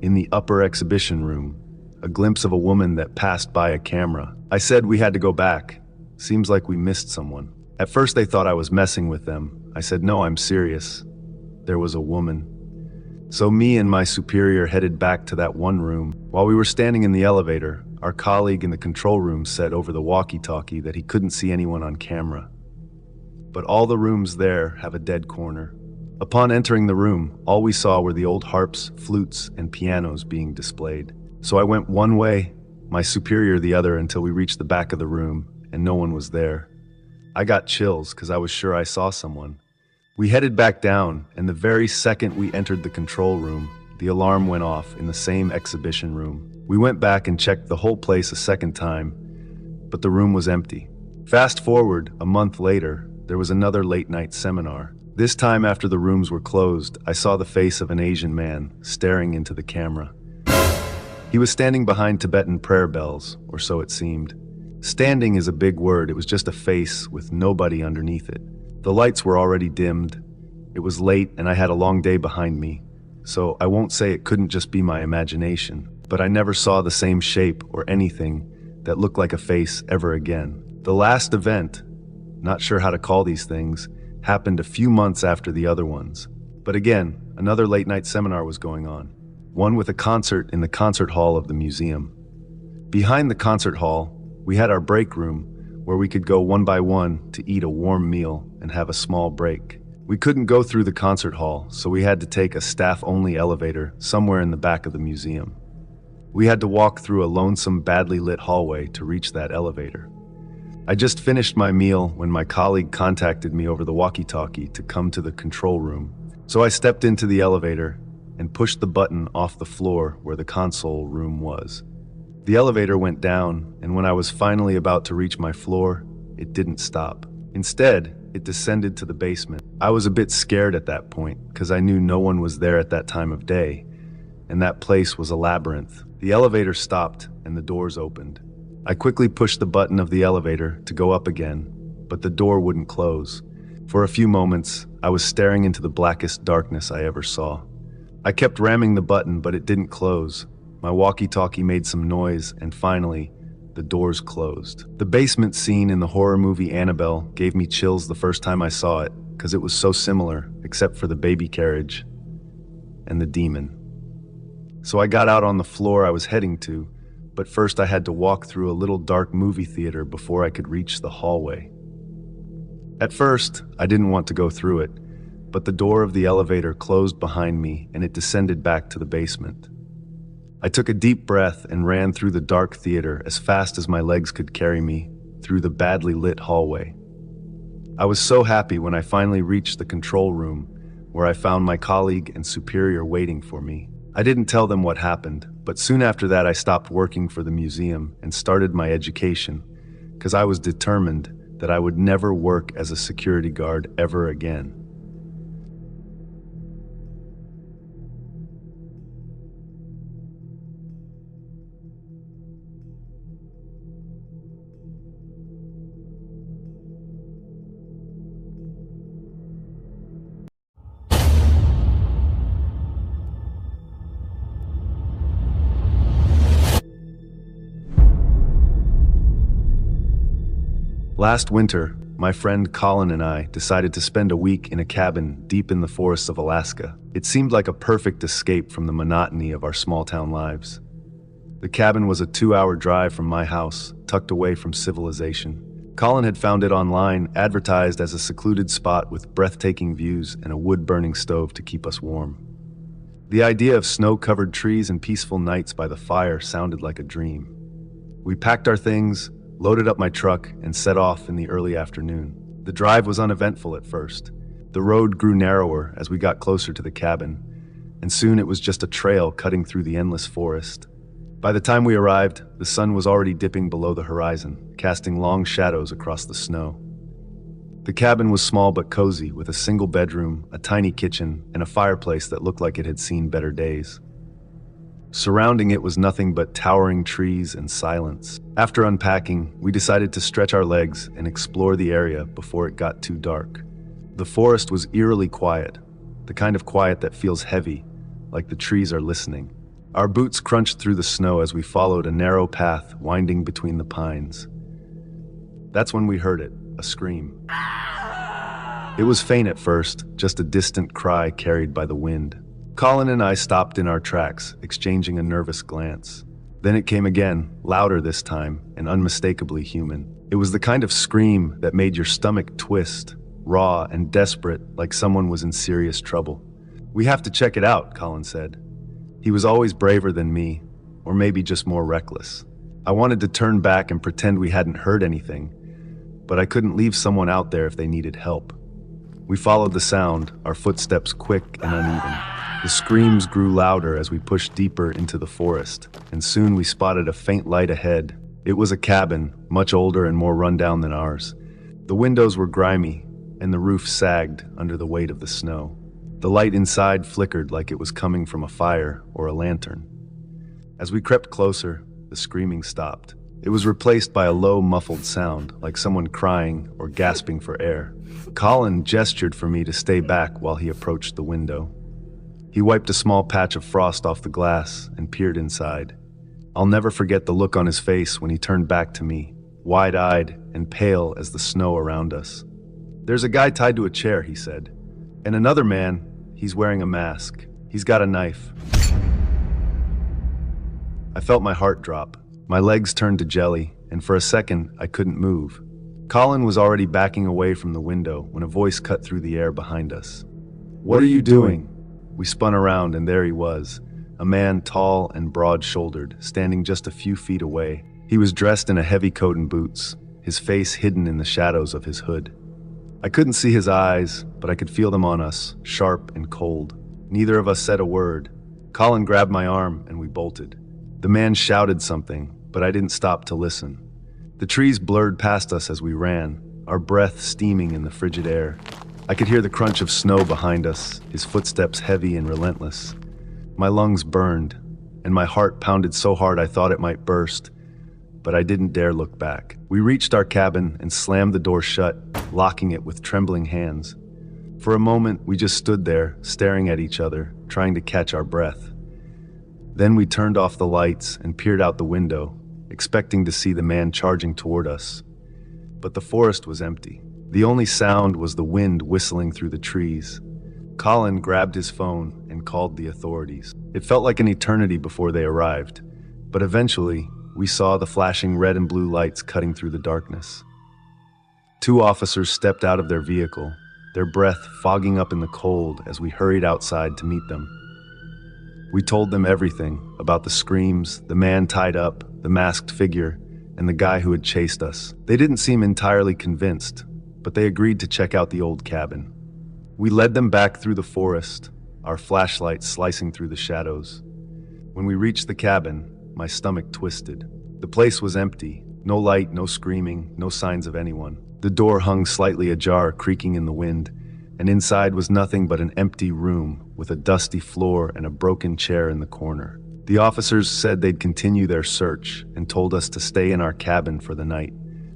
in the upper exhibition room, a glimpse of a woman that passed by a camera. I said we had to go back. Seems like we missed someone. At first they thought I was messing with them. I said, no, I'm serious. There was a woman. So me and my superior headed back to that one room. While we were standing in the elevator, our colleague in the control room said over the walkie-talkie that he couldn't see anyone on camera. But all the rooms there have a dead corner. Upon entering the room, all we saw were the old harps, flutes, and pianos being displayed. So I went one way, my superior the other, until we reached the back of the room, and no one was there. I got chills because I was sure I saw someone. We headed back down, and the very second we entered the control room, the alarm went off in the same exhibition room. We went back and checked the whole place a second time, but the room was empty. Fast forward, a month later, there was another late-night seminar. This time, after the rooms were closed, I saw the face of an Asian man staring into the camera. He was standing behind Tibetan prayer bells, or so it seemed. Standing is a big word. It was just a face with nobody underneath it. The lights were already dimmed. It was late and I had a long day behind me, so I won't say it couldn't just be my imagination, but I never saw the same shape or anything that looked like a face ever again. The last event, not sure how to call these things, happened a few months after the other ones. But again, another late-night seminar was going on, one with a concert in the concert hall of the museum. Behind the concert hall, we had our break room where we could go one by one to eat a warm meal and have a small break. We couldn't go through the concert hall, so we had to take a staff-only elevator somewhere in the back of the museum. We had to walk through a lonesome, badly lit hallway to reach that elevator. I just finished my meal when my colleague contacted me over the walkie-talkie to come to the control room. So I stepped into the elevator and pushed the button off the floor where the console room was. The elevator went down, and when I was finally about to reach my floor, it didn't stop. Instead, it descended to the basement. I was a bit scared at that point because I knew no one was there at that time of day, and that place was a labyrinth. The elevator stopped and the doors opened. I quickly pushed the button of the elevator to go up again, but the door wouldn't close. For a few moments, I was staring into the blackest darkness I ever saw. I kept ramming the button, but it didn't close. My walkie-talkie made some noise, and finally, the doors closed. The basement scene in the horror movie Annabelle gave me chills the first time I saw it, because it was so similar, except for the baby carriage and the demon. So I got out on the floor I was heading to, but first I had to walk through a little dark movie theater before I could reach the hallway. At first, I didn't want to go through it, but the door of the elevator closed behind me and it descended back to the basement. I took a deep breath and ran through the dark theater as fast as my legs could carry me through the badly lit hallway. I was so happy when I finally reached the control room, where I found my colleague and superior waiting for me. I didn't tell them what happened, but soon after that I stopped working for the museum and started my education, because I was determined that I would never work as a security guard ever again. Last winter, my friend Colin and I decided to spend a week in a cabin deep in the forests of Alaska. It seemed like a perfect escape from the monotony of our small-town lives. The cabin was a 2-hour drive from my house, tucked away from civilization. Colin had found it online, advertised as a secluded spot with breathtaking views and a wood-burning stove to keep us warm. The idea of snow-covered trees and peaceful nights by the fire sounded like a dream. We packed our things, loaded up my truck, and set off in the early afternoon. The drive was uneventful at first. The road grew narrower as we got closer to the cabin, and soon it was just a trail cutting through the endless forest. By the time we arrived, the sun was already dipping below the horizon, casting long shadows across the snow. The cabin was small but cozy, with a single bedroom, a tiny kitchen, and a fireplace that looked like it had seen better days. Surrounding it was nothing but towering trees and silence. After unpacking, we decided to stretch our legs and explore the area before it got too dark. The forest was eerily quiet, the kind of quiet that feels heavy, like the trees are listening. Our boots crunched through the snow as we followed a narrow path winding between the pines. That's when we heard it, a scream. It was faint at first, just a distant cry carried by the wind. Colin and I stopped in our tracks, exchanging a nervous glance. Then it came again, louder this time, and unmistakably human. It was the kind of scream that made your stomach twist, raw and desperate, like someone was in serious trouble. "We have to check it out," Colin said. He was always braver than me, or maybe just more reckless. I wanted to turn back and pretend we hadn't heard anything, but I couldn't leave someone out there if they needed help. We followed the sound, our footsteps quick and uneven. The screams grew louder as we pushed deeper into the forest, and soon we spotted a faint light ahead. It was a cabin, much older and more run-down than ours. The windows were grimy, and the roof sagged under the weight of the snow. The light inside flickered like it was coming from a fire or a lantern. As we crept closer, the screaming stopped. It was replaced by a low, muffled sound, like someone crying or gasping for air. Colin gestured for me to stay back while he approached the window. He wiped a small patch of frost off the glass and peered inside. I'll never forget the look on his face when he turned back to me, wide-eyed and pale as the snow around us. "There's a guy tied to a chair," he said. "And another man, he's wearing a mask. He's got a knife." I felt my heart drop. My legs turned to jelly, and for a second, I couldn't move. Colin was already backing away from the window when a voice cut through the air behind us. "What are you doing?" We spun around, and there he was, a man tall and broad-shouldered, standing just a few feet away. He was dressed in a heavy coat and boots, his face hidden in the shadows of his hood. I couldn't see his eyes, but I could feel them on us, sharp and cold. Neither of us said a word. Colin grabbed my arm, and we bolted. The man shouted something, but I didn't stop to listen. The trees blurred past us as we ran, our breath steaming in the frigid air. I could hear the crunch of snow behind us, his footsteps heavy and relentless. My lungs burned, and my heart pounded so hard I thought it might burst, but I didn't dare look back. We reached our cabin and slammed the door shut, locking it with trembling hands. For a moment, we just stood there, staring at each other, trying to catch our breath. Then we turned off the lights and peered out the window, expecting to see the man charging toward us. But the forest was empty. The only sound was the wind whistling through the trees. Colin grabbed his phone and called the authorities. It felt like an eternity before they arrived, but eventually, we saw the flashing red and blue lights cutting through the darkness. 2 officers stepped out of their vehicle, their breath fogging up in the cold as we hurried outside to meet them. We told them everything about the screams, the man tied up, the masked figure, and the guy who had chased us. They didn't seem entirely convinced, but they agreed to check out the old cabin. We led them back through the forest, our flashlights slicing through the shadows. When we reached the cabin, my stomach twisted. The place was empty. No light, no screaming, no signs of anyone. The door hung slightly ajar, creaking in the wind, and inside was nothing but an empty room with a dusty floor and a broken chair in the corner. The officers said they'd continue their search and told us to stay in our cabin for the night.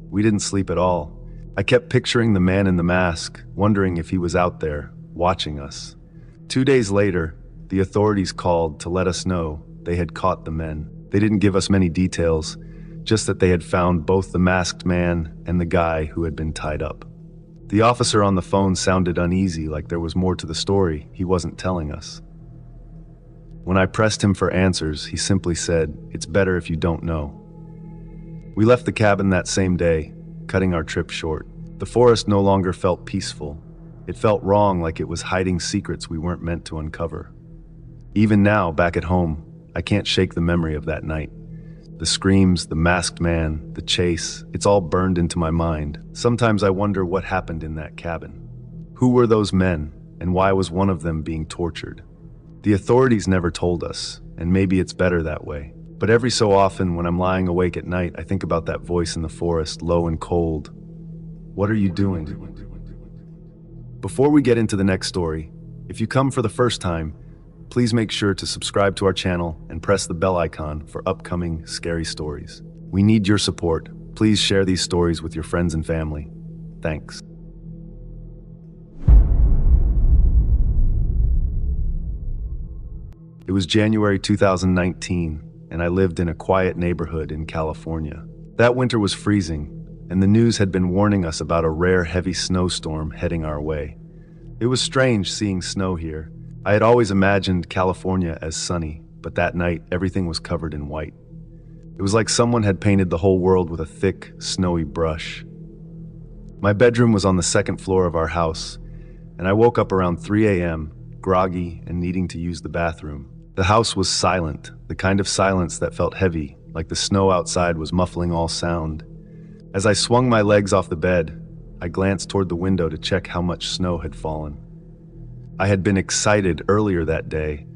We didn't sleep at all. I kept picturing the man in the mask, wondering if he was out there, watching us. 2 days later, the authorities called to let us know they had caught the men. They didn't give us many details, just that they had found both the masked man and the guy who had been tied up. The officer on the phone sounded uneasy, like there was more to the story he wasn't telling us. When I pressed him for answers, he simply said, "It's better if you don't know." We left the cabin that same day, cutting our trip short. The forest no longer felt peaceful. It felt wrong, like it was hiding secrets we weren't meant to uncover. Even now, back at home, I can't shake the memory of that night. The screams, the masked man, the chase, it's all burned into my mind. Sometimes I wonder what happened in that cabin. Who were those men, and why was one of them being tortured? The authorities never told us, and maybe it's better that way. But every so often, when I'm lying awake at night, I think about that voice in the forest, low and cold. What are you doing? Before we get into the next story, if you come for the first time, please make sure to subscribe to our channel and press the bell icon for upcoming scary stories. We need your support. Please share these stories with your friends and family. Thanks. It was January 2019, and I lived in a quiet neighborhood in California. That winter was freezing, and the news had been warning us about a rare heavy snowstorm heading our way. It was strange seeing snow here. I had always imagined California as sunny, but that night everything was covered in white. It was like someone had painted the whole world with a thick, snowy brush. My bedroom was on the second floor of our house, and I woke up around 3 a.m., groggy and needing to use the bathroom. The house was silent, the kind of silence that felt heavy, like the snow outside was muffling all sound. As I swung my legs off the bed, I glanced toward the window to check how much snow had fallen. I had been excited earlier that day,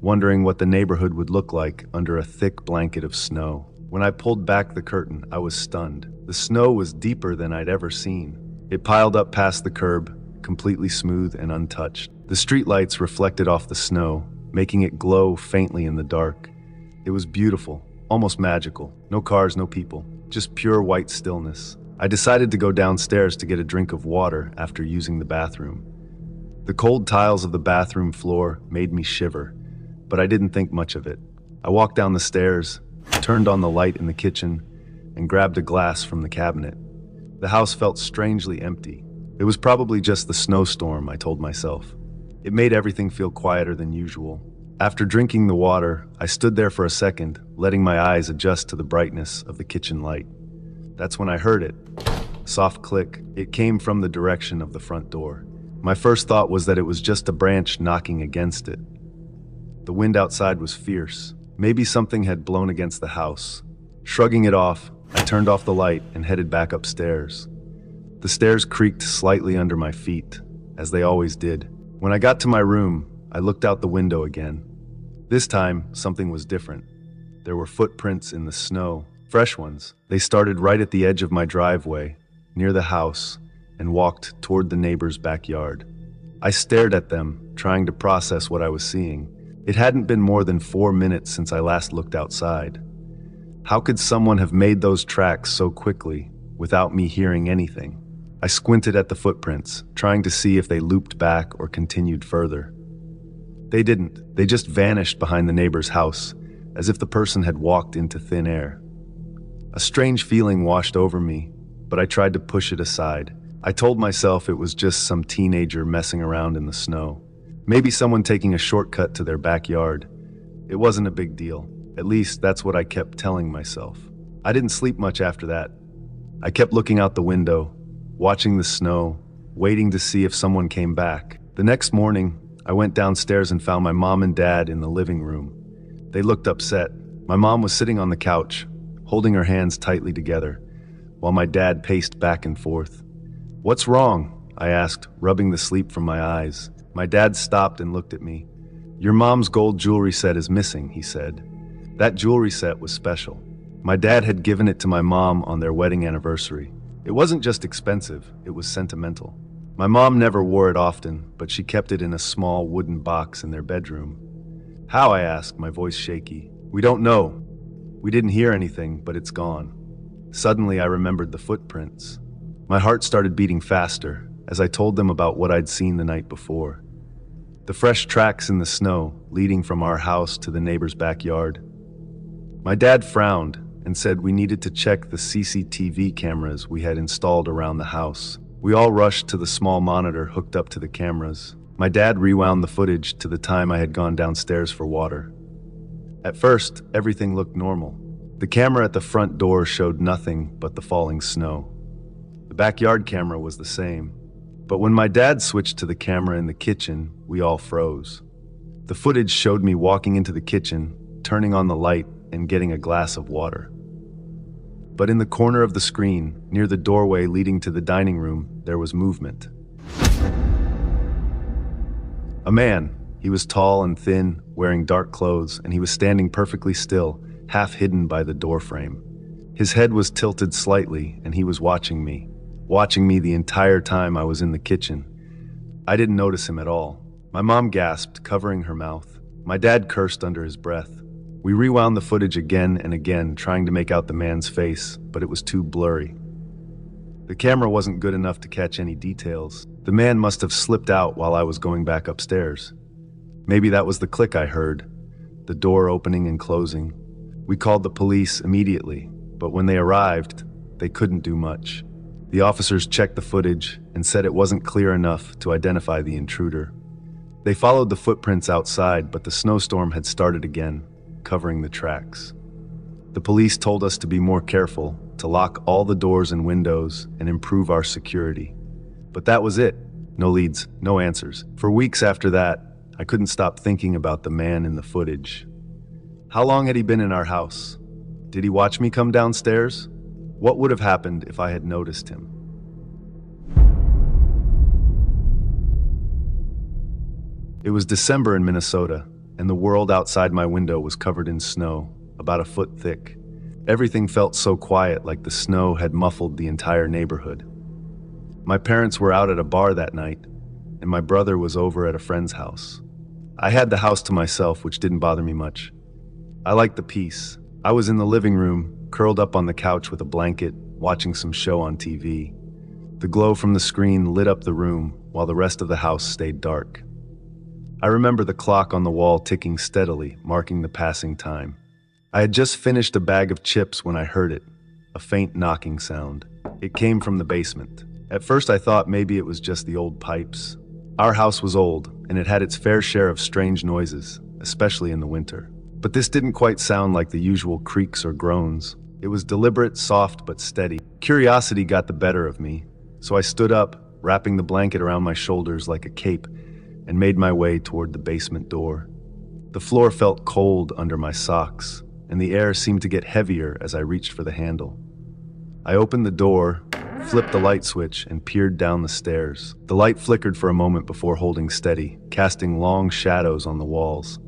wondering what the neighborhood would look like under a thick blanket of snow. When I pulled back the curtain, I was stunned. The snow was deeper than I'd ever seen. It piled up past the curb, completely smooth and untouched. The streetlights reflected off the snow, making it glow faintly in the dark. It was beautiful, almost magical. No cars, no people, just pure white stillness. I decided to go downstairs to get a drink of water after using the bathroom. The cold tiles of the bathroom floor made me shiver, but I didn't think much of it. I walked down the stairs, turned on the light in the kitchen, and grabbed a glass from the cabinet. The house felt strangely empty. It was probably just the snowstorm, I told myself. It made everything feel quieter than usual. After drinking the water, I stood there for a second, letting my eyes adjust to the brightness of the kitchen light. That's when I heard it. A soft click. It came from the direction of the front door. My first thought was that it was just a branch knocking against it. The wind outside was fierce. Maybe something had blown against the house. Shrugging it off, I turned off the light and headed back upstairs. The stairs creaked slightly under my feet, as they always did. When I got to my room, I looked out the window again. This time, something was different. There were footprints in the snow, fresh ones. They started right at the edge of my driveway, near the house, and walked toward the neighbor's backyard. I stared at them, trying to process what I was seeing. It hadn't been more than 4 minutes since I last looked outside. How could someone have made those tracks so quickly, without me hearing anything? I squinted at the footprints, trying to see if they looped back or continued further. They didn't. They just vanished behind the neighbor's house, as if the person had walked into thin air. A strange feeling washed over me, but I tried to push it aside. I told myself it was just some teenager messing around in the snow. Maybe someone taking a shortcut to their backyard. It wasn't a big deal. At least that's what I kept telling myself. I didn't sleep much after that. I kept looking out the window, watching the snow, waiting to see if someone came back. The next morning, I went downstairs and found my mom and dad in the living room. They looked upset. My mom was sitting on the couch, holding her hands tightly together, while my dad paced back and forth. "What's wrong?" I asked, rubbing the sleep from my eyes. My dad stopped and looked at me. "Your mom's gold jewelry set is missing," he said. That jewelry set was special. My dad had given it to my mom on their wedding anniversary. It wasn't just expensive, it was sentimental. My mom never wore it often, but she kept it in a small wooden box in their bedroom. "How?" I asked, my voice shaky. "We don't know. We didn't hear anything, but it's gone." Suddenly, I remembered the footprints. My heart started beating faster as I told them about what I'd seen the night before. The fresh tracks in the snow leading from our house to the neighbor's backyard. My dad frowned and said we needed to check the CCTV cameras we had installed around the house. We all rushed to the small monitor hooked up to the cameras. My dad rewound the footage to the time I had gone downstairs for water. At first, everything looked normal. The camera at the front door showed nothing but the falling snow. The backyard camera was the same. But when my dad switched to the camera in the kitchen, we all froze. The footage showed me walking into the kitchen, turning on the light, and getting a glass of water. But in the corner of the screen, near the doorway leading to the dining room, there was movement. A man. He was tall and thin, wearing dark clothes, and he was standing perfectly still, half hidden by the doorframe. His head was tilted slightly, and he was watching me the entire time I was in the kitchen. I didn't notice him at all. My mom gasped, covering her mouth. My dad cursed under his breath. We rewound the footage again and again, trying to make out the man's face, but it was too blurry. The camera wasn't good enough to catch any details. The man must have slipped out while I was going back upstairs. Maybe that was the click I heard, the door opening and closing. We called the police immediately, but when they arrived, they couldn't do much. The officers checked the footage and said it wasn't clear enough to identify the intruder. They followed the footprints outside, but the snowstorm had started again, covering the tracks. The police told us to be more careful, to lock all the doors and windows, and improve our security. But that was it. No leads, no answers. For weeks after that, I couldn't stop thinking about the man in the footage. How long had he been in our house? Did he watch me come downstairs? What would have happened if I had noticed him? It was December in Minnesota, and the world outside my window was covered in snow, about a foot thick. Everything felt so quiet, like the snow had muffled the entire neighborhood. My parents were out at a bar that night, and my brother was over at a friend's house. I had the house to myself, which didn't bother me much. I liked the peace. I was in the living room, curled up on the couch with a blanket, watching some show on TV. The glow from the screen lit up the room, while the rest of the house stayed dark. I remember the clock on the wall ticking steadily, marking the passing time. I had just finished a bag of chips when I heard it, a faint knocking sound. It came from the basement. At first I thought maybe it was just the old pipes. Our house was old, and it had its fair share of strange noises, especially in the winter. But this didn't quite sound like the usual creaks or groans. It was deliberate, soft, but steady. Curiosity got the better of me, so I stood up, wrapping the blanket around my shoulders like a cape, and made my way toward the basement door. The floor felt cold under my socks, and the air seemed to get heavier as I reached for the handle. I opened the door, flipped the light switch, and peered down the stairs. The light flickered for a moment before holding steady, casting long shadows on the walls.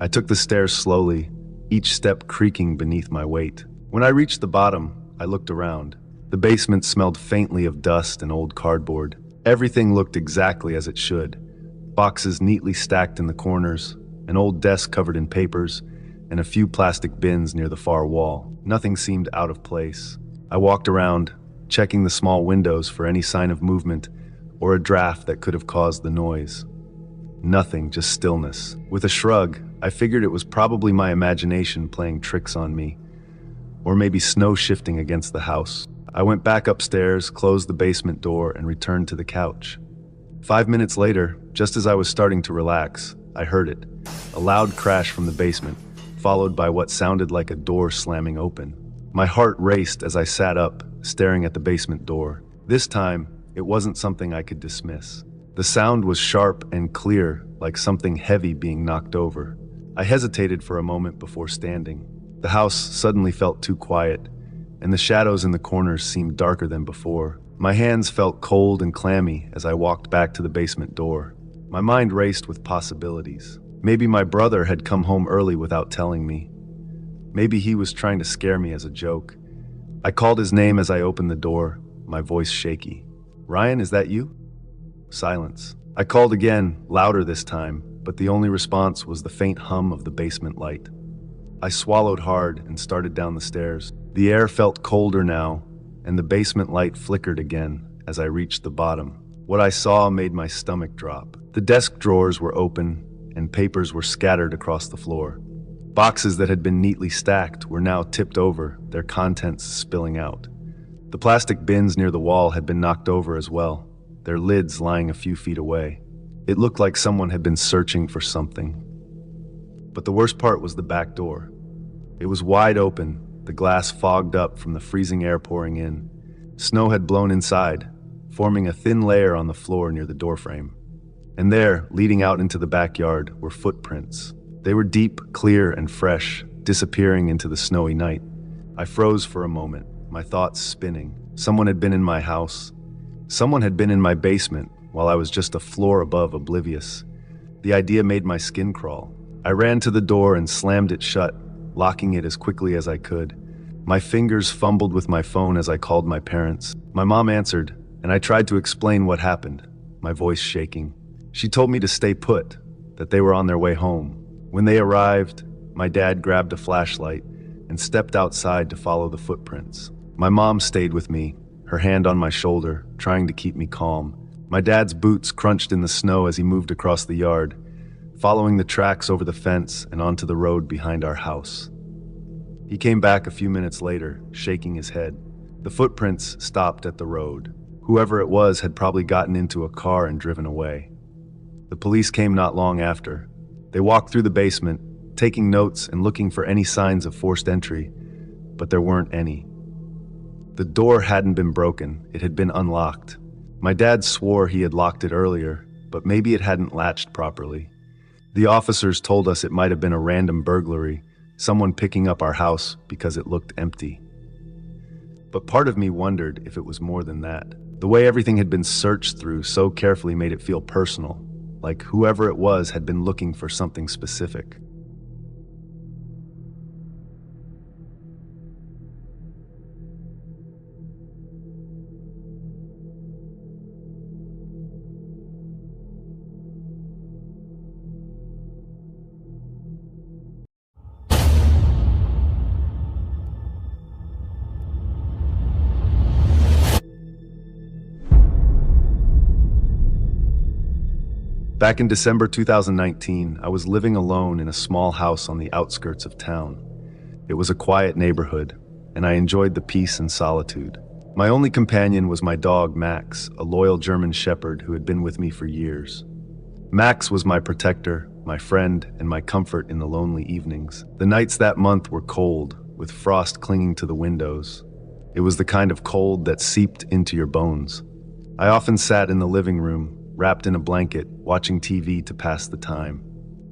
I took the stairs slowly, each step creaking beneath my weight. When I reached the bottom, I looked around. The basement smelled faintly of dust and old cardboard. Everything looked exactly as it should. Boxes neatly stacked in the corners, an old desk covered in papers, and a few plastic bins near the far wall. Nothing seemed out of place. I walked around, checking the small windows for any sign of movement or a draft that could have caused the noise. Nothing, just stillness. With a shrug, I figured it was probably my imagination playing tricks on me, or maybe snow shifting against the house. I went back upstairs, closed the basement door, and returned to the couch. 5 minutes later, just as I was starting to relax, I heard it, a loud crash from the basement, followed by what sounded like a door slamming open. My heart raced as I sat up, staring at the basement door. This time, it wasn't something I could dismiss. The sound was sharp and clear, like something heavy being knocked over. I hesitated for a moment before standing. The house suddenly felt too quiet, and the shadows in the corners seemed darker than before. My hands felt cold and clammy as I walked back to the basement door. My mind raced with possibilities. Maybe my brother had come home early without telling me. Maybe he was trying to scare me as a joke. I called his name as I opened the door, my voice shaky. "Ryan, is that you?" Silence. I called again, louder this time, but the only response was the faint hum of the basement light. I swallowed hard and started down the stairs. The air felt colder now, and the basement light flickered again as I reached the bottom. What I saw made my stomach drop. The desk drawers were open, and papers were scattered across the floor. Boxes that had been neatly stacked were now tipped over, their contents spilling out. The plastic bins near the wall had been knocked over as well, their lids lying a few feet away. It looked like someone had been searching for something. But the worst part was the back door. It was wide open, the glass fogged up from the freezing air pouring in. Snow had blown inside, forming a thin layer on the floor near the doorframe. And there, leading out into the backyard, were footprints. They were deep, clear, and fresh, disappearing into the snowy night. I froze for a moment, my thoughts spinning. Someone had been in my house. Someone had been in my basement, while I was just a floor above, oblivious. The idea made my skin crawl. I ran to the door and slammed it shut, locking it as quickly as I could. My fingers fumbled with my phone as I called my parents. My mom answered, and I tried to explain what happened, my voice shaking. She told me to stay put, that they were on their way home. When they arrived, my dad grabbed a flashlight and stepped outside to follow the footprints. My mom stayed with me, her hand on my shoulder, trying to keep me calm. My dad's boots crunched in the snow as he moved across the yard, following the tracks over the fence and onto the road behind our house. He came back a few minutes later, shaking his head. The footprints stopped at the road. Whoever it was had probably gotten into a car and driven away. The police came not long after. They walked through the basement, taking notes and looking for any signs of forced entry, but there weren't any. The door hadn't been broken, it had been unlocked. My dad swore he had locked it earlier, but maybe it hadn't latched properly. The officers told us it might have been a random burglary, someone picking up our house because it looked empty. But part of me wondered if it was more than that. The way everything had been searched through so carefully made it feel personal, like whoever it was had been looking for something specific. Back in December 2019, I was living alone in a small house on the outskirts of town. It was a quiet neighborhood, and I enjoyed the peace and solitude. My only companion was my dog, Max, a loyal German shepherd who had been with me for years. Max was my protector, my friend, and my comfort in the lonely evenings. The nights that month were cold, with frost clinging to the windows. It was the kind of cold that seeped into your bones. I often sat in the living room, wrapped in a blanket, watching TV to pass the time.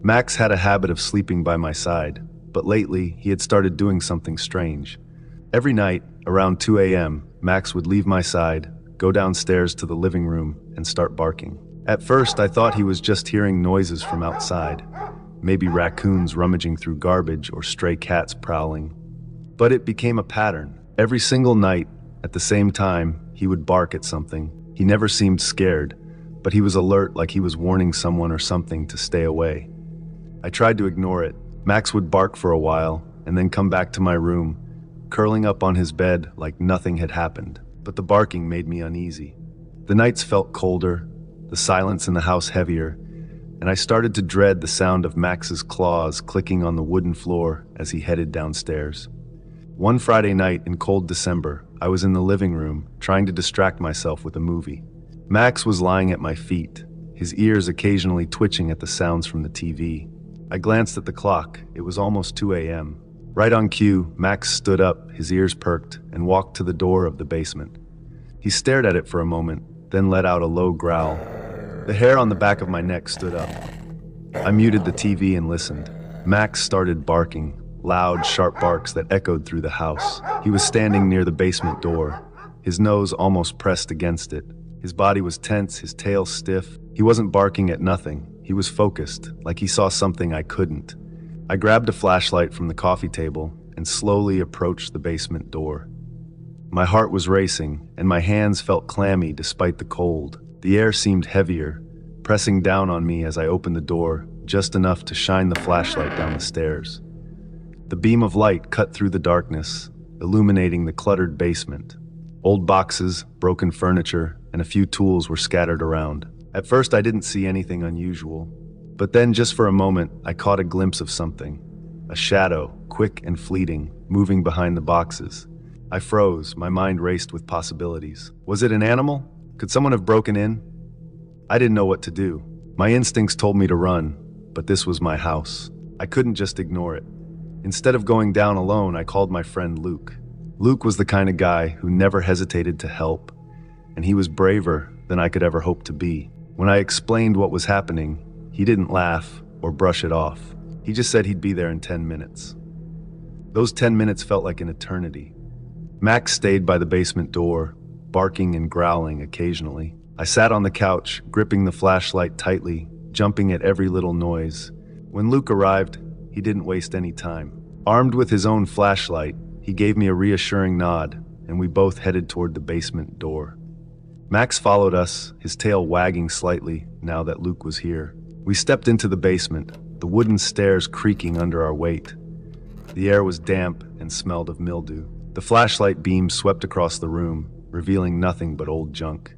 Max had a habit of sleeping by my side, but lately he had started doing something strange. Every night, around 2 a.m., Max would leave my side, go downstairs to the living room, and start barking. At first, I thought he was just hearing noises from outside, maybe raccoons rummaging through garbage or stray cats prowling. But it became a pattern. Every single night, at the same time, he would bark at something. He never seemed scared, but he was alert, like he was warning someone or something to stay away. I tried to ignore it. Max would bark for a while, and then come back to my room, curling up on his bed like nothing had happened. But the barking made me uneasy. The nights felt colder, the silence in the house heavier, and I started to dread the sound of Max's claws clicking on the wooden floor as he headed downstairs. One Friday night in cold December, I was in the living room, trying to distract myself with a movie. Max was lying at my feet, his ears occasionally twitching at the sounds from the TV. I glanced at the clock. It was almost 2 a.m. Right on cue, Max stood up, his ears perked, and walked to the door of the basement. He stared at it for a moment, then let out a low growl. The hair on the back of my neck stood up. I muted the TV and listened. Max started barking, loud, sharp barks that echoed through the house. He was standing near the basement door, his nose almost pressed against it. His body was tense, his tail stiff. He wasn't barking at nothing. He was focused, like he saw something I couldn't. I grabbed a flashlight from the coffee table and slowly approached the basement door. My heart was racing, and my hands felt clammy despite the cold. The air seemed heavier, pressing down on me as I opened the door, just enough to shine the flashlight down the stairs. The beam of light cut through the darkness, illuminating the cluttered basement. Old boxes, broken furniture, and a few tools were scattered around. At first, I didn't see anything unusual, but then just for a moment, I caught a glimpse of something. a shadow, quick and fleeting, moving behind the boxes. I froze, my mind raced with possibilities. Was it an animal? Could someone have broken in? I didn't know what to do. My instincts told me to run, but this was my house. I couldn't just ignore it. Instead of going down alone, I called my friend Luke. Luke was the kind of guy who never hesitated to help, and he was braver than I could ever hope to be. When I explained what was happening, he didn't laugh or brush it off. He just said he'd be there in 10 minutes. Those 10 minutes felt like an eternity. Max stayed by the basement door, barking and growling occasionally. I sat on the couch, gripping the flashlight tightly, jumping at every little noise. When Luke arrived, he didn't waste any time. Armed with his own flashlight, he gave me a reassuring nod, and we both headed toward the basement door. Max followed us, his tail wagging slightly now that Luke was here. We stepped into the basement, the wooden stairs creaking under our weight. The air was damp and smelled of mildew. The flashlight beam swept across the room, revealing nothing but old junk.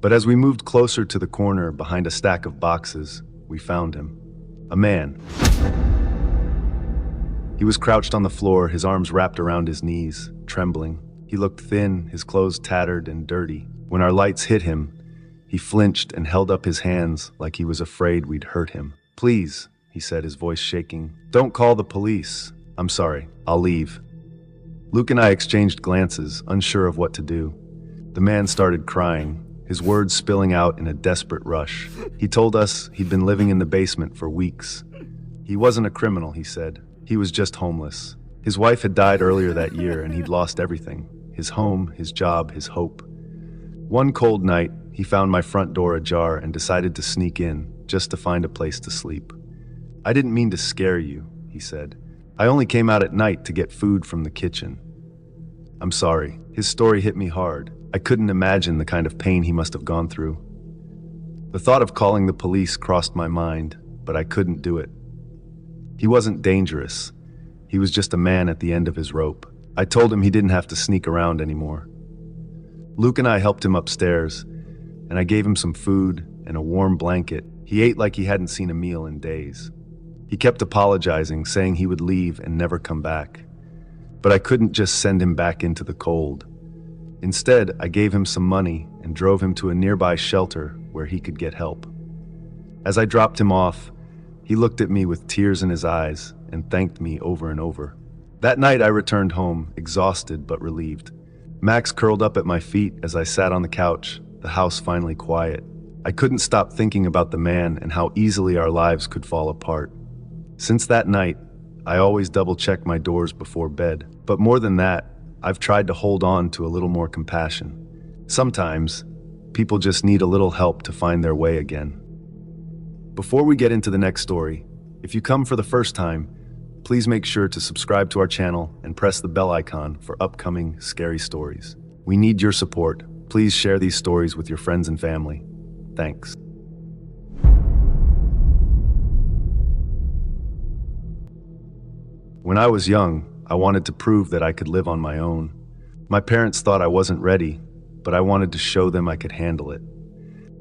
But as we moved closer to the corner behind a stack of boxes, we found him. A man. He was crouched on the floor, his arms wrapped around his knees, trembling. He looked thin, his clothes tattered and dirty. When our lights hit him, he flinched and held up his hands like he was afraid we'd hurt him. "Please," he said, his voice shaking. "Don't call the police. I'm sorry. I'll leave." Luke and I exchanged glances, unsure of what to do. The man started crying, his words spilling out in a desperate rush. He told us he'd been living in the basement for weeks. He wasn't a criminal, he said. He was just homeless. His wife had died earlier that year and he'd lost everything. His home, his job, his hope. One cold night, he found my front door ajar and decided to sneak in, just to find a place to sleep. "I didn't mean to scare you," he said. "I only came out at night to get food from the kitchen." I'm sorry. His story hit me hard. I couldn't imagine the kind of pain he must have gone through. The thought of calling the police crossed my mind, but I couldn't do it. He wasn't dangerous. He was just a man at the end of his rope. I told him he didn't have to sneak around anymore. Luke and I helped him upstairs, and I gave him some food and a warm blanket. He ate like he hadn't seen a meal in days. He kept apologizing, saying he would leave and never come back. But I couldn't just send him back into the cold. Instead, I gave him some money and drove him to a nearby shelter where he could get help. As I dropped him off, he looked at me with tears in his eyes and thanked me over and over. That night I returned home, exhausted but relieved. Max curled up at my feet as I sat on the couch, the house finally quiet. I couldn't stop thinking about the man and how easily our lives could fall apart. Since that night, I always double-check my doors before bed. But more than that, I've tried to hold on to a little more compassion. Sometimes, people just need a little help to find their way again. Before we get into the next story, if you come for the first time, please make sure to subscribe to our channel and press the bell icon for upcoming scary stories. We need your support. Please share these stories with your friends and family. Thanks. When I was young, I wanted to prove that I could live on my own. My parents thought I wasn't ready, but I wanted to show them I could handle it.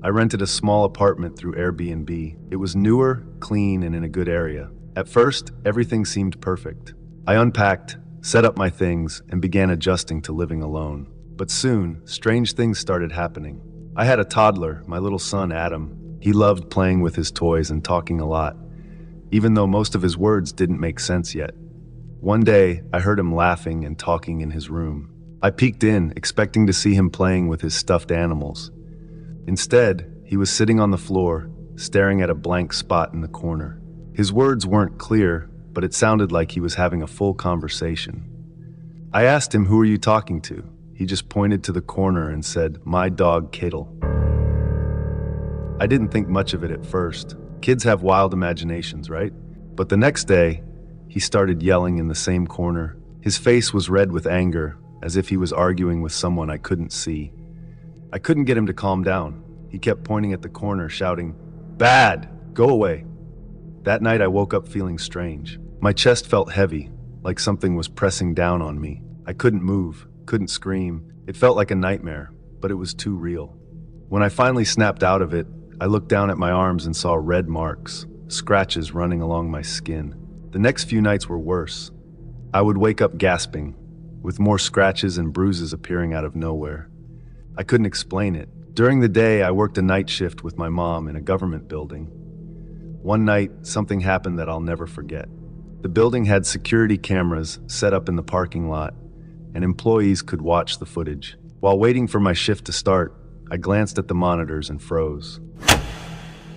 I rented a small apartment through Airbnb. It was newer, clean, and in a good area. At first, everything seemed perfect. I unpacked, set up my things, and began adjusting to living alone. But soon, strange things started happening. I had a toddler, my little son Adam. He loved playing with his toys and talking a lot, even though most of his words didn't make sense yet. One day, I heard him laughing and talking in his room. I peeked in, expecting to see him playing with his stuffed animals. Instead, he was sitting on the floor, staring at a blank spot in the corner. His words weren't clear, but it sounded like he was having a full conversation. I asked him, "Who are you talking to?" He just pointed to the corner and said, "My dog, Kittle." I didn't think much of it at first. Kids have wild imaginations, right? But the next day, he started yelling in the same corner. His face was red with anger, as if he was arguing with someone I couldn't see. I couldn't get him to calm down. He kept pointing at the corner, shouting, "Bad! Go away!" That night I woke up feeling strange. My chest felt heavy, like something was pressing down on me. I couldn't move, couldn't scream. It felt like a nightmare, but it was too real. When I finally snapped out of it, I looked down at my arms and saw red marks, scratches running along my skin. The next few nights were worse. I would wake up gasping, with more scratches and bruises appearing out of nowhere. I couldn't explain it. During the day, I worked a night shift with my mom in a government building. One night, something happened that I'll never forget. The building had security cameras set up in the parking lot, and employees could watch the footage. While waiting for my shift to start, I glanced at the monitors and froze.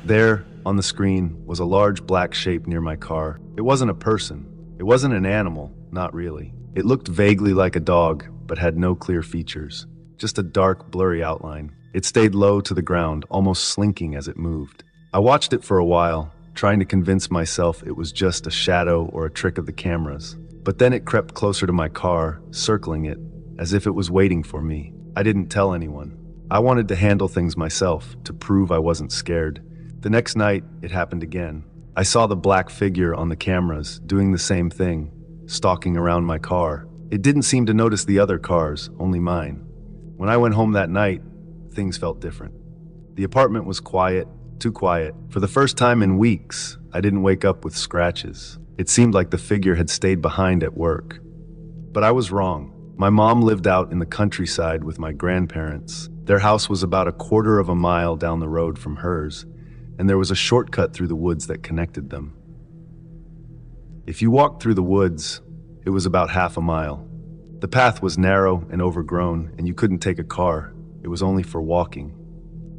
There, on the screen, was a large black shape near my car. It wasn't a person. It wasn't an animal, not really. It looked vaguely like a dog, but had no clear features. Just a dark, blurry outline. It stayed low to the ground, almost slinking as it moved. I watched it for a while, trying to convince myself it was just a shadow or a trick of the cameras. But then it crept closer to my car, circling it, as if it was waiting for me. I didn't tell anyone. I wanted to handle things myself, to prove I wasn't scared. The next night, it happened again. I saw the black figure on the cameras, doing the same thing, stalking around my car. It didn't seem to notice the other cars, only mine. When I went home that night, things felt different. The apartment was quiet, too quiet. For the first time in weeks, I didn't wake up with scratches. It seemed like the figure had stayed behind at work. But I was wrong. My mom lived out in the countryside with my grandparents. Their house was about a quarter of a mile down the road from hers, and there was a shortcut through the woods that connected them. If you walked through the woods, it was about half a mile. The path was narrow and overgrown, and you couldn't take a car. It was only for walking.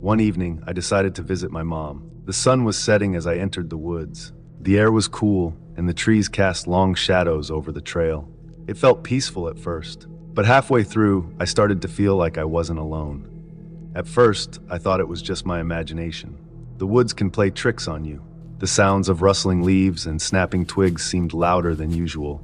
One evening, I decided to visit my mom. The sun was setting as I entered the woods. The air was cool, and the trees cast long shadows over the trail. It felt peaceful at first, but halfway through, I started to feel like I wasn't alone. At first, I thought it was just my imagination. The woods can play tricks on you. The sounds of rustling leaves and snapping twigs seemed louder than usual.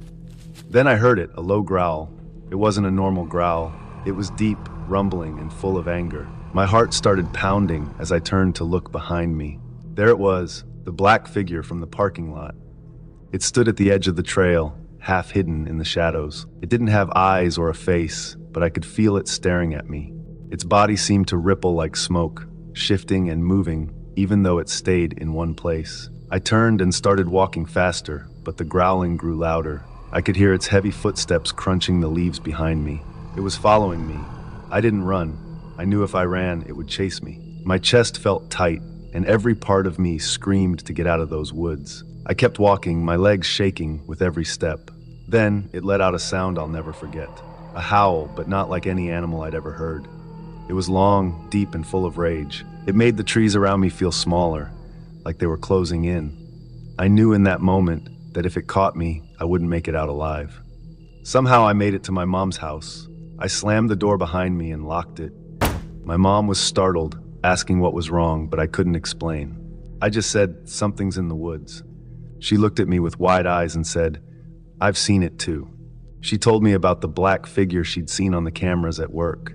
Then I heard it, a low growl. It wasn't a normal growl. It was deep, rumbling, and full of anger. My heart started pounding as I turned to look behind me. There it was, the black figure from the parking lot. It stood at the edge of the trail, half hidden in the shadows. It didn't have eyes or a face, but I could feel it staring at me. Its body seemed to ripple like smoke, shifting and moving, even though it stayed in one place. I turned and started walking faster, but the growling grew louder. I could hear its heavy footsteps crunching the leaves behind me. It was following me. I didn't run. I knew if I ran, it would chase me. My chest felt tight, and every part of me screamed to get out of those woods. I kept walking, my legs shaking with every step. Then, it let out a sound I'll never forget. A howl, but not like any animal I'd ever heard. It was long, deep, and full of rage. It made the trees around me feel smaller, like they were closing in. I knew in that moment that if it caught me, I wouldn't make it out alive. Somehow I made it to my mom's house. I slammed the door behind me and locked it. My mom was startled, asking what was wrong, but I couldn't explain. I just said, "Something's in the woods." She looked at me with wide eyes and said, "I've seen it too." She told me about the black figure she'd seen on the cameras at work.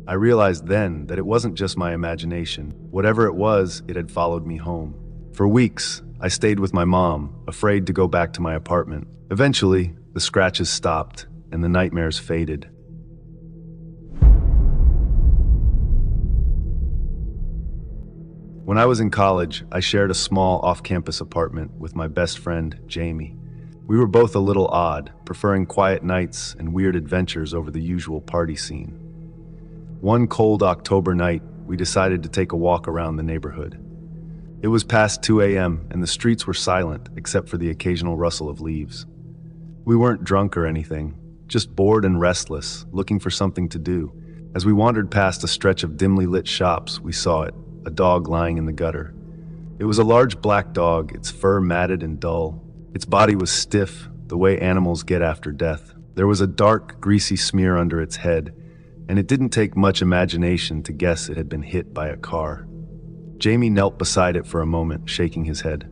I realized then that it wasn't just my imagination. Whatever it was, it had followed me home. For weeks, I stayed with my mom, afraid to go back to my apartment. Eventually, the scratches stopped and the nightmares faded. When I was in college, I shared a small off-campus apartment with my best friend, Jamie. We were both a little odd, preferring quiet nights and weird adventures over the usual party scene. One cold October night, we decided to take a walk around the neighborhood. It was past 2 a.m. and the streets were silent except for the occasional rustle of leaves. We weren't drunk or anything, just bored and restless, looking for something to do. As we wandered past a stretch of dimly lit shops, we saw it, a dog lying in the gutter. It was a large black dog, its fur matted and dull. Its body was stiff, the way animals get after death. There was a dark, greasy smear under its head, and it didn't take much imagination to guess it had been hit by a car. Jamie knelt beside it for a moment, shaking his head.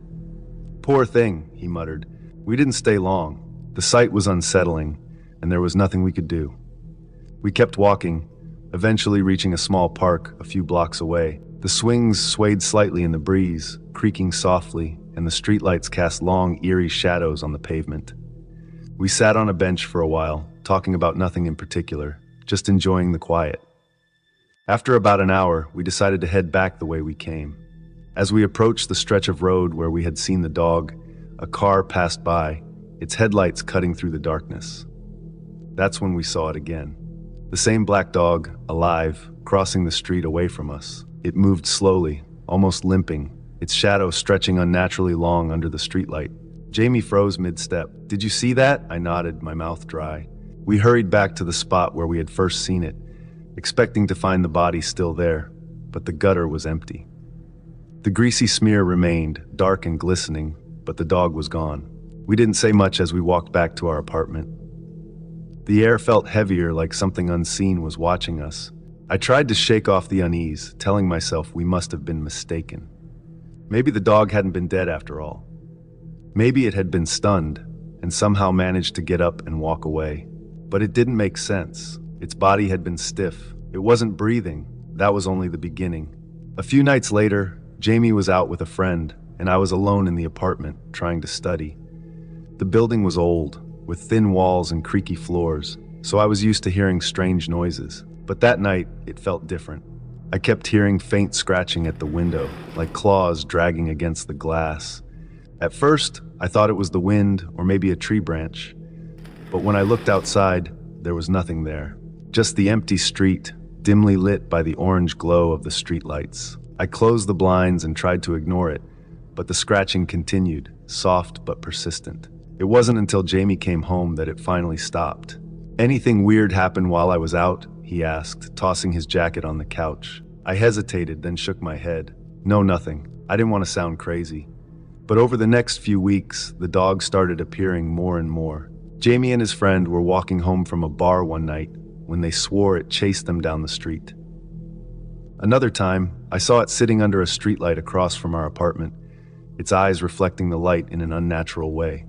"Poor thing," he muttered. We didn't stay long. The sight was unsettling, and there was nothing we could do. We kept walking, eventually reaching a small park a few blocks away. The swings swayed slightly in the breeze, creaking softly, and the streetlights cast long, eerie shadows on the pavement. We sat on a bench for a while, talking about nothing in particular, just enjoying the quiet. After about an hour, we decided to head back the way we came. As we approached the stretch of road where we had seen the dog, a car passed by, its headlights cutting through the darkness. That's when we saw it again. The same black dog, alive, crossing the street away from us. It moved slowly, almost limping, its shadow stretching unnaturally long under the streetlight. Jamie froze mid-step. "Did you see that?" I nodded, my mouth dry. We hurried back to the spot where we had first seen it, expecting to find the body still there, but the gutter was empty. The greasy smear remained, dark and glistening, but the dog was gone. We didn't say much as we walked back to our apartment. The air felt heavier, like something unseen was watching us. I tried to shake off the unease, telling myself we must have been mistaken. Maybe the dog hadn't been dead after all. Maybe it had been stunned and somehow managed to get up and walk away. But it didn't make sense. Its body had been stiff. It wasn't breathing. That was only the beginning. A few nights later, Jamie was out with a friend, and I was alone in the apartment, trying to study. The building was old, with thin walls and creaky floors, so I was used to hearing strange noises. But that night, it felt different. I kept hearing faint scratching at the window, like claws dragging against the glass. At first, I thought it was the wind or maybe a tree branch. But when I looked outside, there was nothing there. Just the empty street, dimly lit by the orange glow of the streetlights. I closed the blinds and tried to ignore it, but the scratching continued, soft but persistent. It wasn't until Jamie came home that it finally stopped. "Anything weird happen while I was out?" he asked, tossing his jacket on the couch. I hesitated, then shook my head. "No, nothing." I didn't want to sound crazy. But over the next few weeks, the dog started appearing more and more. Jamie and his friend were walking home from a bar one night when they swore it chased them down the street. Another time, I saw it sitting under a streetlight across from our apartment, its eyes reflecting the light in an unnatural way.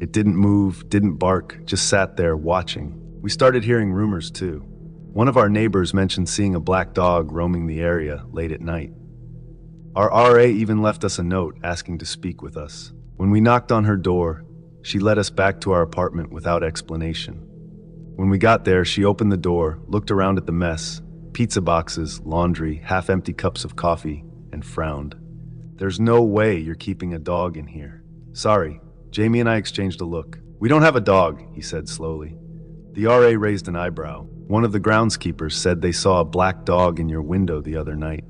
It didn't move, didn't bark, just sat there watching. We started hearing rumors too. One of our neighbors mentioned seeing a black dog roaming the area late at night. Our RA even left us a note asking to speak with us. When we knocked on her door, she led us back to our apartment without explanation. When we got there, she opened the door, looked around at the mess, pizza boxes, laundry, half-empty cups of coffee, and frowned. "There's no way you're keeping a dog in here." "Sorry." Jamie and I exchanged a look. "We don't have a dog," he said slowly. The RA raised an eyebrow. "One of the groundskeepers said they saw a black dog in your window the other night."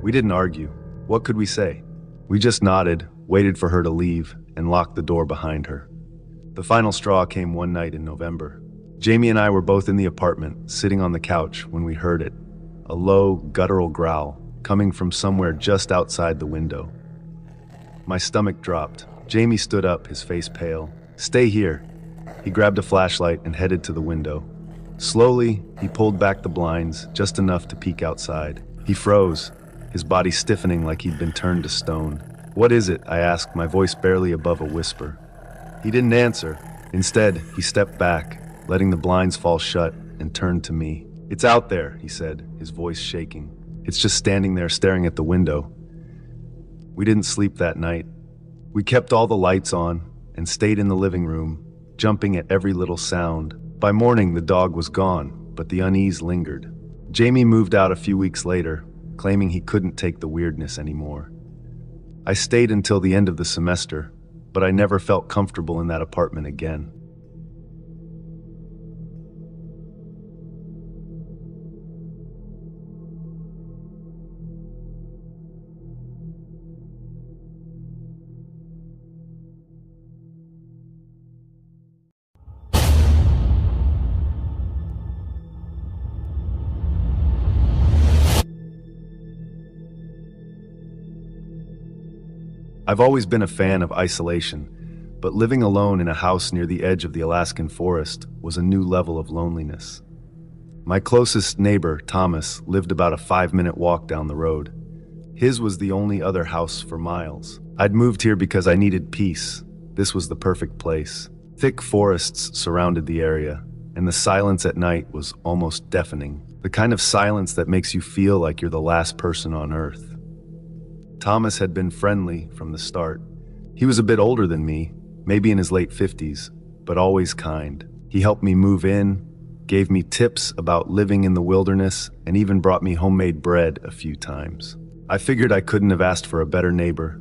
We didn't argue. What could we say? We just nodded, waited for her to leave, and locked the door behind her. The final straw came one night in November. Jamie and I were both in the apartment, sitting on the couch, when we heard it. A low, guttural growl, coming from somewhere just outside the window. My stomach dropped. Jamie stood up, his face pale. "Stay here." He grabbed a flashlight and headed to the window. Slowly, he pulled back the blinds, just enough to peek outside. He froze, his body stiffening like he'd been turned to stone. "What is it?" I asked, my voice barely above a whisper. He didn't answer. Instead, he stepped back, letting the blinds fall shut, and turned to me. "It's out there," he said, his voice shaking. "It's just standing there staring at the window." We didn't sleep that night. We kept all the lights on and stayed in the living room, jumping at every little sound. By morning, the dog was gone, but the unease lingered. Jamie moved out a few weeks later, claiming he couldn't take the weirdness anymore. I stayed until the end of the semester, but I never felt comfortable in that apartment again. I've always been a fan of isolation, but living alone in a house near the edge of the Alaskan forest was a new level of loneliness. My closest neighbor, Thomas, lived about a 5-minute walk down the road. His was the only other house for miles. I'd moved here because I needed peace. This was the perfect place. Thick forests surrounded the area, and the silence at night was almost deafening. The kind of silence that makes you feel like you're the last person on Earth. Thomas had been friendly from the start. He was a bit older than me, maybe in his late 50s, but always kind. He helped me move in, gave me tips about living in the wilderness, and even brought me homemade bread a few times. I figured I couldn't have asked for a better neighbor.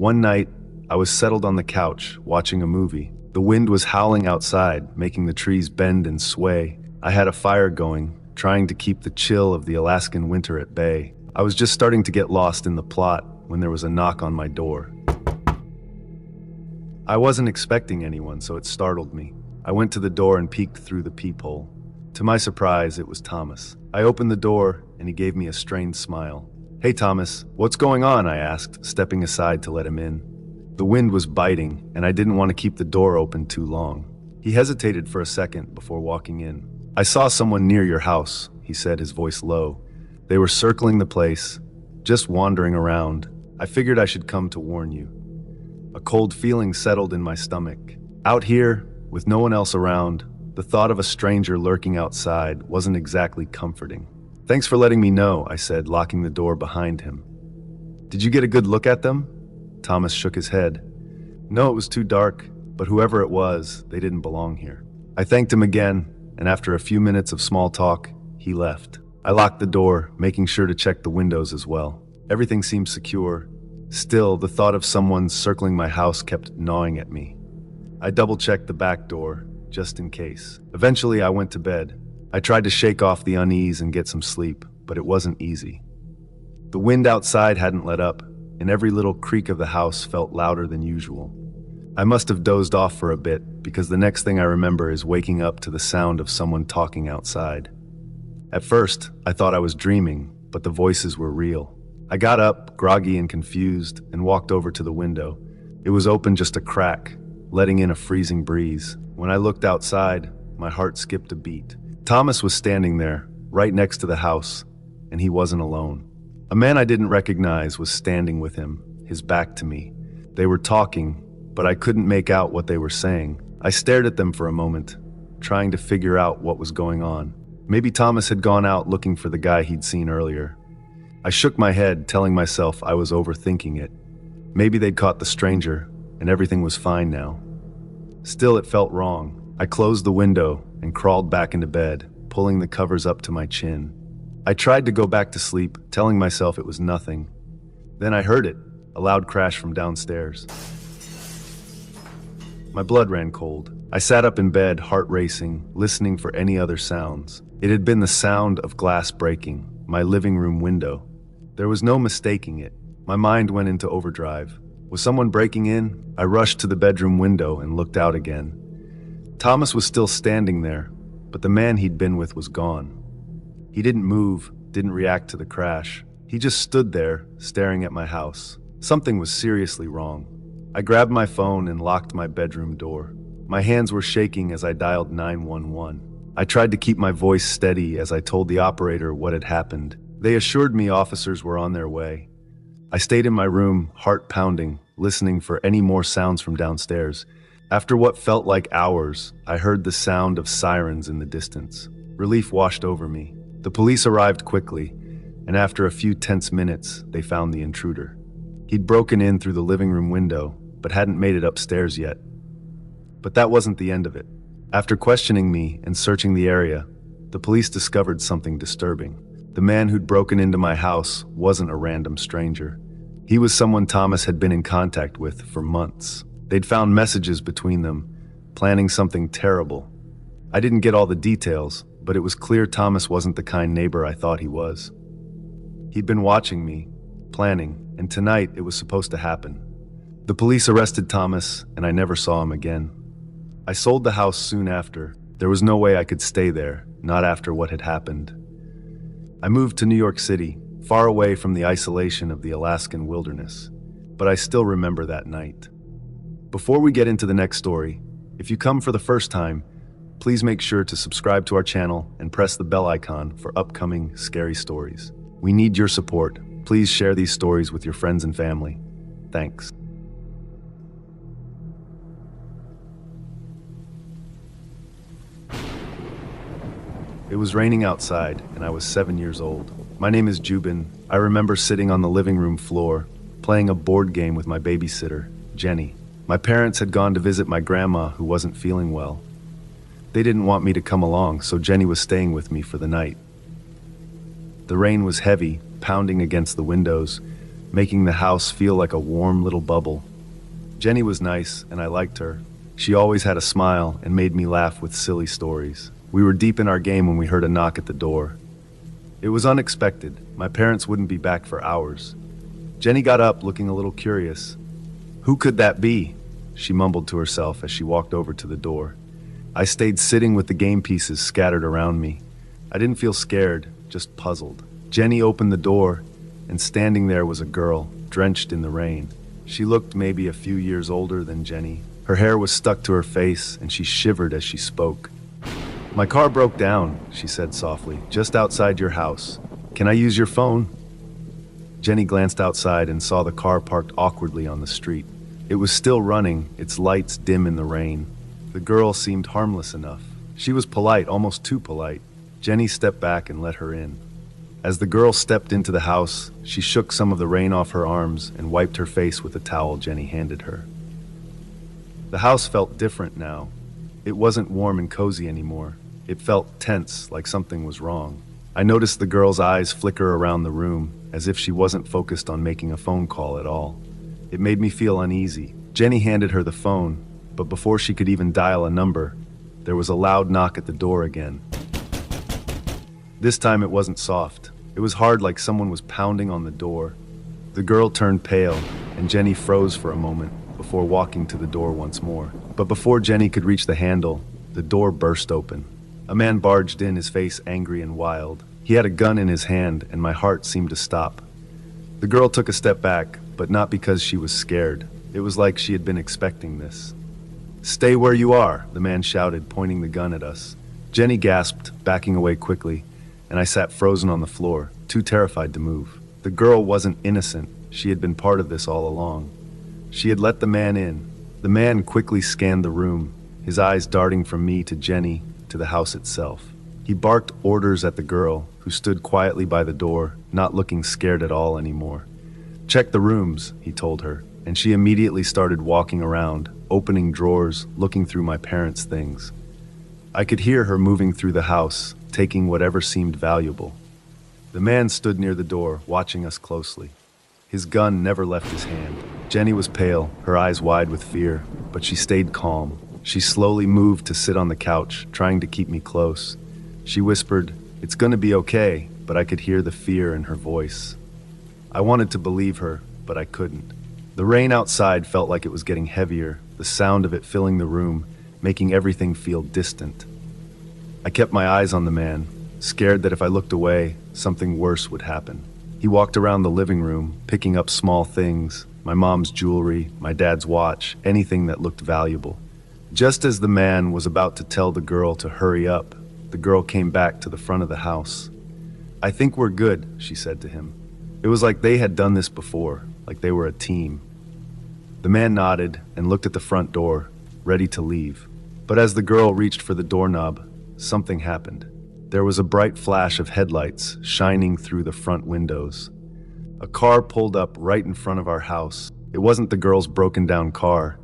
One night, I was settled on the couch, watching a movie. The wind was howling outside, making the trees bend and sway. I had a fire going, trying to keep the chill of the Alaskan winter at bay. I was just starting to get lost in the plot when there was a knock on my door. I wasn't expecting anyone, so it startled me. I went to the door and peeked through the peephole. To my surprise, it was Thomas. I opened the door, and he gave me a strained smile. "Hey, Thomas, what's going on?" I asked, stepping aside to let him in. The wind was biting, and I didn't want to keep the door open too long. He hesitated for a second before walking in. "I saw someone near your house," he said, his voice low. "They were circling the place, just wandering around. I figured I should come to warn you." A cold feeling settled in my stomach. Out here, with no one else around, the thought of a stranger lurking outside wasn't exactly comforting. "Thanks for letting me know," I said, locking the door behind him. "Did you get a good look at them?" Thomas shook his head. "No, it was too dark, but whoever it was, they didn't belong here." I thanked him again, and after a few minutes of small talk, he left. I locked the door, making sure to check the windows as well. Everything seemed secure. Still, the thought of someone circling my house kept gnawing at me. I double-checked the back door, just in case. Eventually, I went to bed. I tried to shake off the unease and get some sleep, but it wasn't easy. The wind outside hadn't let up, and every little creak of the house felt louder than usual. I must have dozed off for a bit, because the next thing I remember is waking up to the sound of someone talking outside. At first, I thought I was dreaming, but the voices were real. I got up, groggy and confused, and walked over to the window. It was open just a crack, letting in a freezing breeze. When I looked outside, my heart skipped a beat. Thomas was standing there, right next to the house, and he wasn't alone. A man I didn't recognize was standing with him, his back to me. They were talking, but I couldn't make out what they were saying. I stared at them for a moment, trying to figure out what was going on. Maybe Thomas had gone out looking for the guy he'd seen earlier. I shook my head, telling myself I was overthinking it. Maybe they'd caught the stranger, and everything was fine now. Still, it felt wrong. I closed the window and crawled back into bed, pulling the covers up to my chin. I tried to go back to sleep, telling myself it was nothing. Then I heard it, a loud crash from downstairs. My blood ran cold. I sat up in bed, heart racing, listening for any other sounds. It had been the sound of glass breaking, my living room window. There was no mistaking it. My mind went into overdrive. Was someone breaking in? I rushed to the bedroom window and looked out again. Thomas was still standing there, but the man he'd been with was gone. He didn't move, didn't react to the crash. He just stood there, staring at my house. Something was seriously wrong. I grabbed my phone and locked my bedroom door. My hands were shaking as I dialed 911. I tried to keep my voice steady as I told the operator what had happened. They assured me officers were on their way. I stayed in my room, heart pounding, listening for any more sounds from downstairs. After what felt like hours, I heard the sound of sirens in the distance. Relief washed over me. The police arrived quickly, and after a few tense minutes, they found the intruder. He'd broken in through the living room window, but hadn't made it upstairs yet. But that wasn't the end of it. After questioning me and searching the area, the police discovered something disturbing. The man who'd broken into my house wasn't a random stranger. He was someone Thomas had been in contact with for months. They'd found messages between them, planning something terrible. I didn't get all the details, but it was clear Thomas wasn't the kind neighbor I thought he was. He'd been watching me, planning, and tonight it was supposed to happen. The police arrested Thomas, and I never saw him again. I sold the house soon after. There was no way I could stay there, not after what had happened. I moved to New York City, far away from the isolation of the Alaskan wilderness, but I still remember that night. Before we get into the next story, if you come for the first time, please make sure to subscribe to our channel and press the bell icon for upcoming scary stories. We need your support. Please share these stories with your friends and family. Thanks. It was raining outside, and I was 7 years old. My name is Jubin. I remember sitting on the living room floor, playing a board game with my babysitter, Jenny. My parents had gone to visit my grandma, who wasn't feeling well. They didn't want me to come along, so Jenny was staying with me for the night. The rain was heavy, pounding against the windows, making the house feel like a warm little bubble. Jenny was nice, and I liked her. She always had a smile and made me laugh with silly stories. We were deep in our game when we heard a knock at the door. It was unexpected. My parents wouldn't be back for hours. Jenny got up, looking a little curious. "Who could that be?" she mumbled to herself as she walked over to the door. I stayed sitting with the game pieces scattered around me. I didn't feel scared, just puzzled. Jenny opened the door, and standing there was a girl, drenched in the rain. She looked maybe a few years older than Jenny. Her hair was stuck to her face, and she shivered as she spoke. "My car broke down," she said softly, "just outside your house. Can I use your phone?" Jenny glanced outside and saw the car parked awkwardly on the street. It was still running, its lights dim in the rain. The girl seemed harmless enough. She was polite, almost too polite. Jenny stepped back and let her in. As the girl stepped into the house, she shook some of the rain off her arms and wiped her face with the towel Jenny handed her. The house felt different now. It wasn't warm and cozy anymore. It felt tense, like something was wrong. I noticed the girl's eyes flicker around the room, as if she wasn't focused on making a phone call at all. It made me feel uneasy. Jenny handed her the phone, but before she could even dial a number, there was a loud knock at the door again. This time it wasn't soft. It was hard, like someone was pounding on the door. The girl turned pale, and Jenny froze for a moment before walking to the door once more. But before Jenny could reach the handle, the door burst open. A man barged in, his face angry and wild. He had a gun in his hand, and my heart seemed to stop. The girl took a step back, but not because she was scared. It was like she had been expecting this. "Stay where you are," the man shouted, pointing the gun at us. Jenny gasped, backing away quickly, and I sat frozen on the floor, too terrified to move. The girl wasn't innocent. She had been part of this all along. She had let the man in. The man quickly scanned the room, his eyes darting from me to Jenny to the house itself. He barked orders at the girl, who stood quietly by the door, not looking scared at all anymore. "Check the rooms," he told her, and she immediately started walking around, opening drawers, looking through my parents' things. I could hear her moving through the house, taking whatever seemed valuable. The man stood near the door, watching us closely. His gun never left his hand. Jenny was pale, her eyes wide with fear, but she stayed calm. She slowly moved to sit on the couch, trying to keep me close. She whispered, "It's gonna be okay," but I could hear the fear in her voice. I wanted to believe her, but I couldn't. The rain outside felt like it was getting heavier, the sound of it filling the room, making everything feel distant. I kept my eyes on the man, scared that if I looked away, something worse would happen. He walked around the living room, picking up small things, my mom's jewelry, my dad's watch, anything that looked valuable. Just as the man was about to tell the girl to hurry up, the girl came back to the front of the house. "I think we're good," she said to him. It was like they had done this before, like they were a team. The man nodded and looked at the front door, ready to leave. But as the girl reached for the doorknob, something happened. There was a bright flash of headlights shining through the front windows. A car pulled up right in front of our house. It wasn't the girl's broken down car.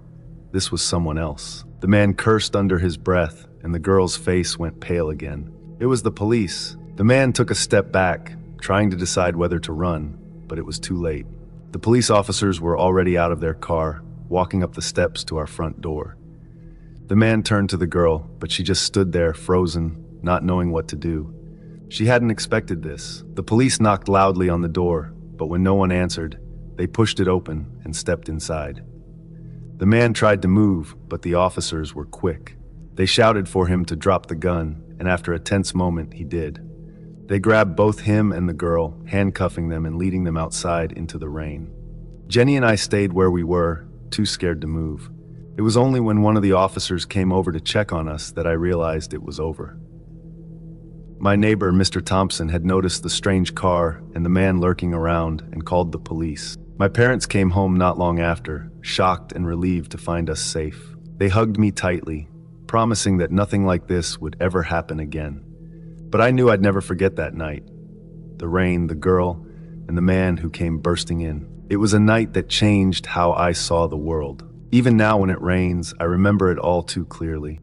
This was someone else. The man cursed under his breath, and the girl's face went pale again. It was the police. The man took a step back, trying to decide whether to run, but it was too late. The police officers were already out of their car, walking up the steps to our front door. The man turned to the girl, but she just stood there, frozen, not knowing what to do. She hadn't expected this. The police knocked loudly on the door, but when no one answered, they pushed it open and stepped inside. The man tried to move, but the officers were quick. They shouted for him to drop the gun, and after a tense moment, he did. They grabbed both him and the girl, handcuffing them and leading them outside into the rain. Jenny and I stayed where we were, too scared to move. It was only when one of the officers came over to check on us that I realized it was over. My neighbor, Mr. Thompson, had noticed the strange car and the man lurking around and called the police. My parents came home not long after, shocked and relieved to find us safe. They hugged me tightly, promising that nothing like this would ever happen again. But I knew I'd never forget that night. The rain, the girl, and the man who came bursting in. It was a night that changed how I saw the world. Even now when it rains, I remember it all too clearly.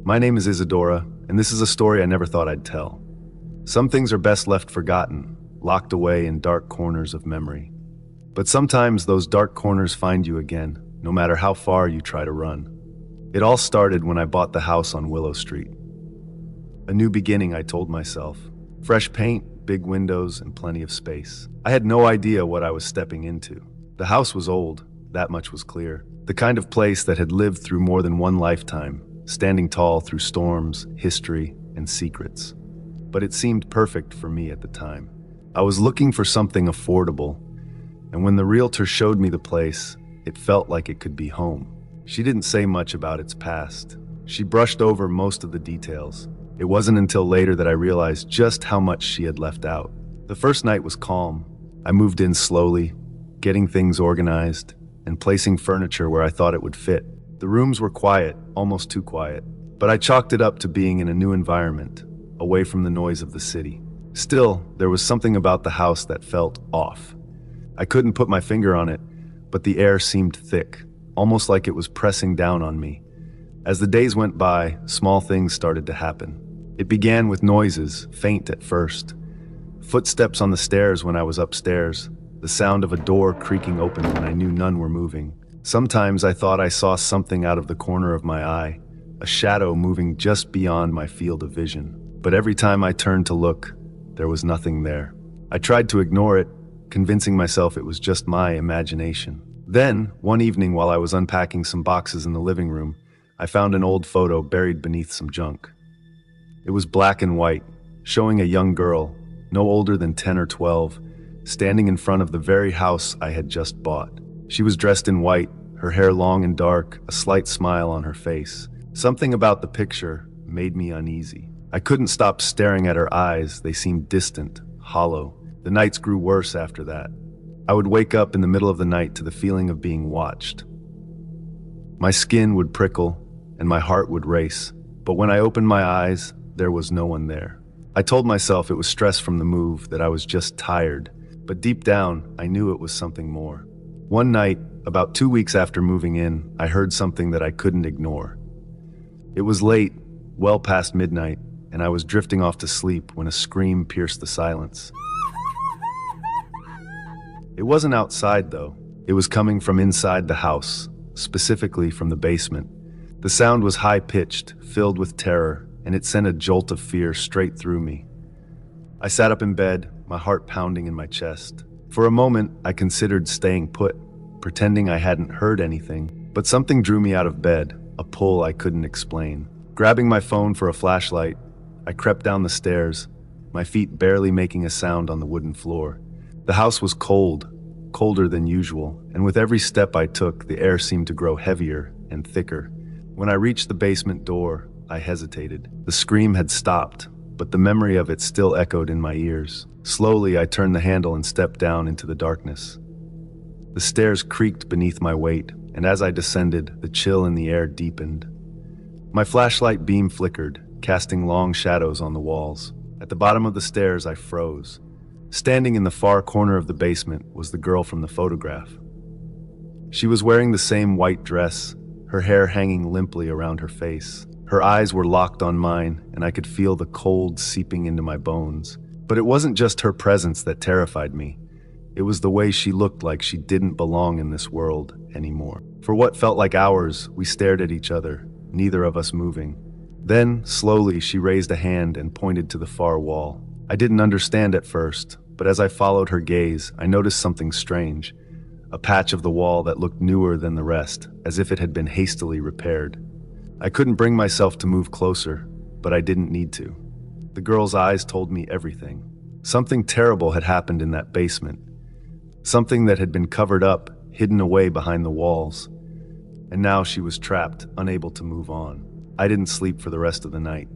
My name is Isadora, and this is a story I never thought I'd tell. Some things are best left forgotten, locked away in dark corners of memory. But sometimes those dark corners find you again, no matter how far you try to run. It all started when I bought the house on Willow Street. A new beginning, I told myself. Fresh paint, big windows, and plenty of space. I had no idea what I was stepping into. The house was old, that much was clear. The kind of place that had lived through more than one lifetime, standing tall through storms, history, and secrets. But it seemed perfect for me at the time. I was looking for something affordable, and when the realtor showed me the place, it felt like it could be home. She didn't say much about its past. She brushed over most of the details. It wasn't until later that I realized just how much she had left out. The first night was calm. I moved in slowly, getting things organized, and placing furniture where I thought it would fit. The rooms were quiet, almost too quiet, but I chalked it up to being in a new environment, away from the noise of the city. Still, there was something about the house that felt off. I couldn't put my finger on it, but the air seemed thick, almost like it was pressing down on me. As the days went by, small things started to happen. It began with noises, faint at first. Footsteps on the stairs when I was upstairs, the sound of a door creaking open when I knew none were moving. Sometimes I thought I saw something out of the corner of my eye, a shadow moving just beyond my field of vision. But every time I turned to look, there was nothing there. I tried to ignore it, convincing myself it was just my imagination. Then, one evening while I was unpacking some boxes in the living room, I found an old photo buried beneath some junk. It was black and white, showing a young girl, no older than 10 or 12, standing in front of the very house I had just bought. She was dressed in white, her hair long and dark, a slight smile on her face. Something about the picture made me uneasy. I couldn't stop staring at her eyes. They seemed distant, hollow. The nights grew worse after that. I would wake up in the middle of the night to the feeling of being watched. My skin would prickle and my heart would race, but when I opened my eyes, there was no one there. I told myself it was stress from the move, that I was just tired, but deep down, I knew it was something more. One night, about 2 weeks after moving in, I heard something that I couldn't ignore. It was late, well past midnight, and I was drifting off to sleep when a scream pierced the silence. It wasn't outside, though. It was coming from inside the house, specifically from the basement. The sound was high-pitched, filled with terror, and it sent a jolt of fear straight through me. I sat up in bed, my heart pounding in my chest. For a moment, I considered staying put, pretending I hadn't heard anything, but something drew me out of bed, a pull I couldn't explain. Grabbing my phone for a flashlight, I crept down the stairs, my feet barely making a sound on the wooden floor. The house was cold, colder than usual, and with every step I took, the air seemed to grow heavier and thicker. When I reached the basement door, I hesitated. The scream had stopped, but the memory of it still echoed in my ears. Slowly, I turned the handle and stepped down into the darkness. The stairs creaked beneath my weight, and as I descended, the chill in the air deepened. My flashlight beam flickered, casting long shadows on the walls. At the bottom of the stairs, I froze. Standing in the far corner of the basement was the girl from the photograph. She was wearing the same white dress, her hair hanging limply around her face. Her eyes were locked on mine, and I could feel the cold seeping into my bones. But it wasn't just her presence that terrified me. It was the way she looked like she didn't belong in this world anymore. For what felt like hours, we stared at each other, neither of us moving. Then, slowly, she raised a hand and pointed to the far wall. I didn't understand at first, but as I followed her gaze, I noticed something strange. A patch of the wall that looked newer than the rest, as if it had been hastily repaired. I couldn't bring myself to move closer, but I didn't need to. The girl's eyes told me everything. Something terrible had happened in that basement. Something that had been covered up, hidden away behind the walls. And now she was trapped, unable to move on. I didn't sleep for the rest of the night.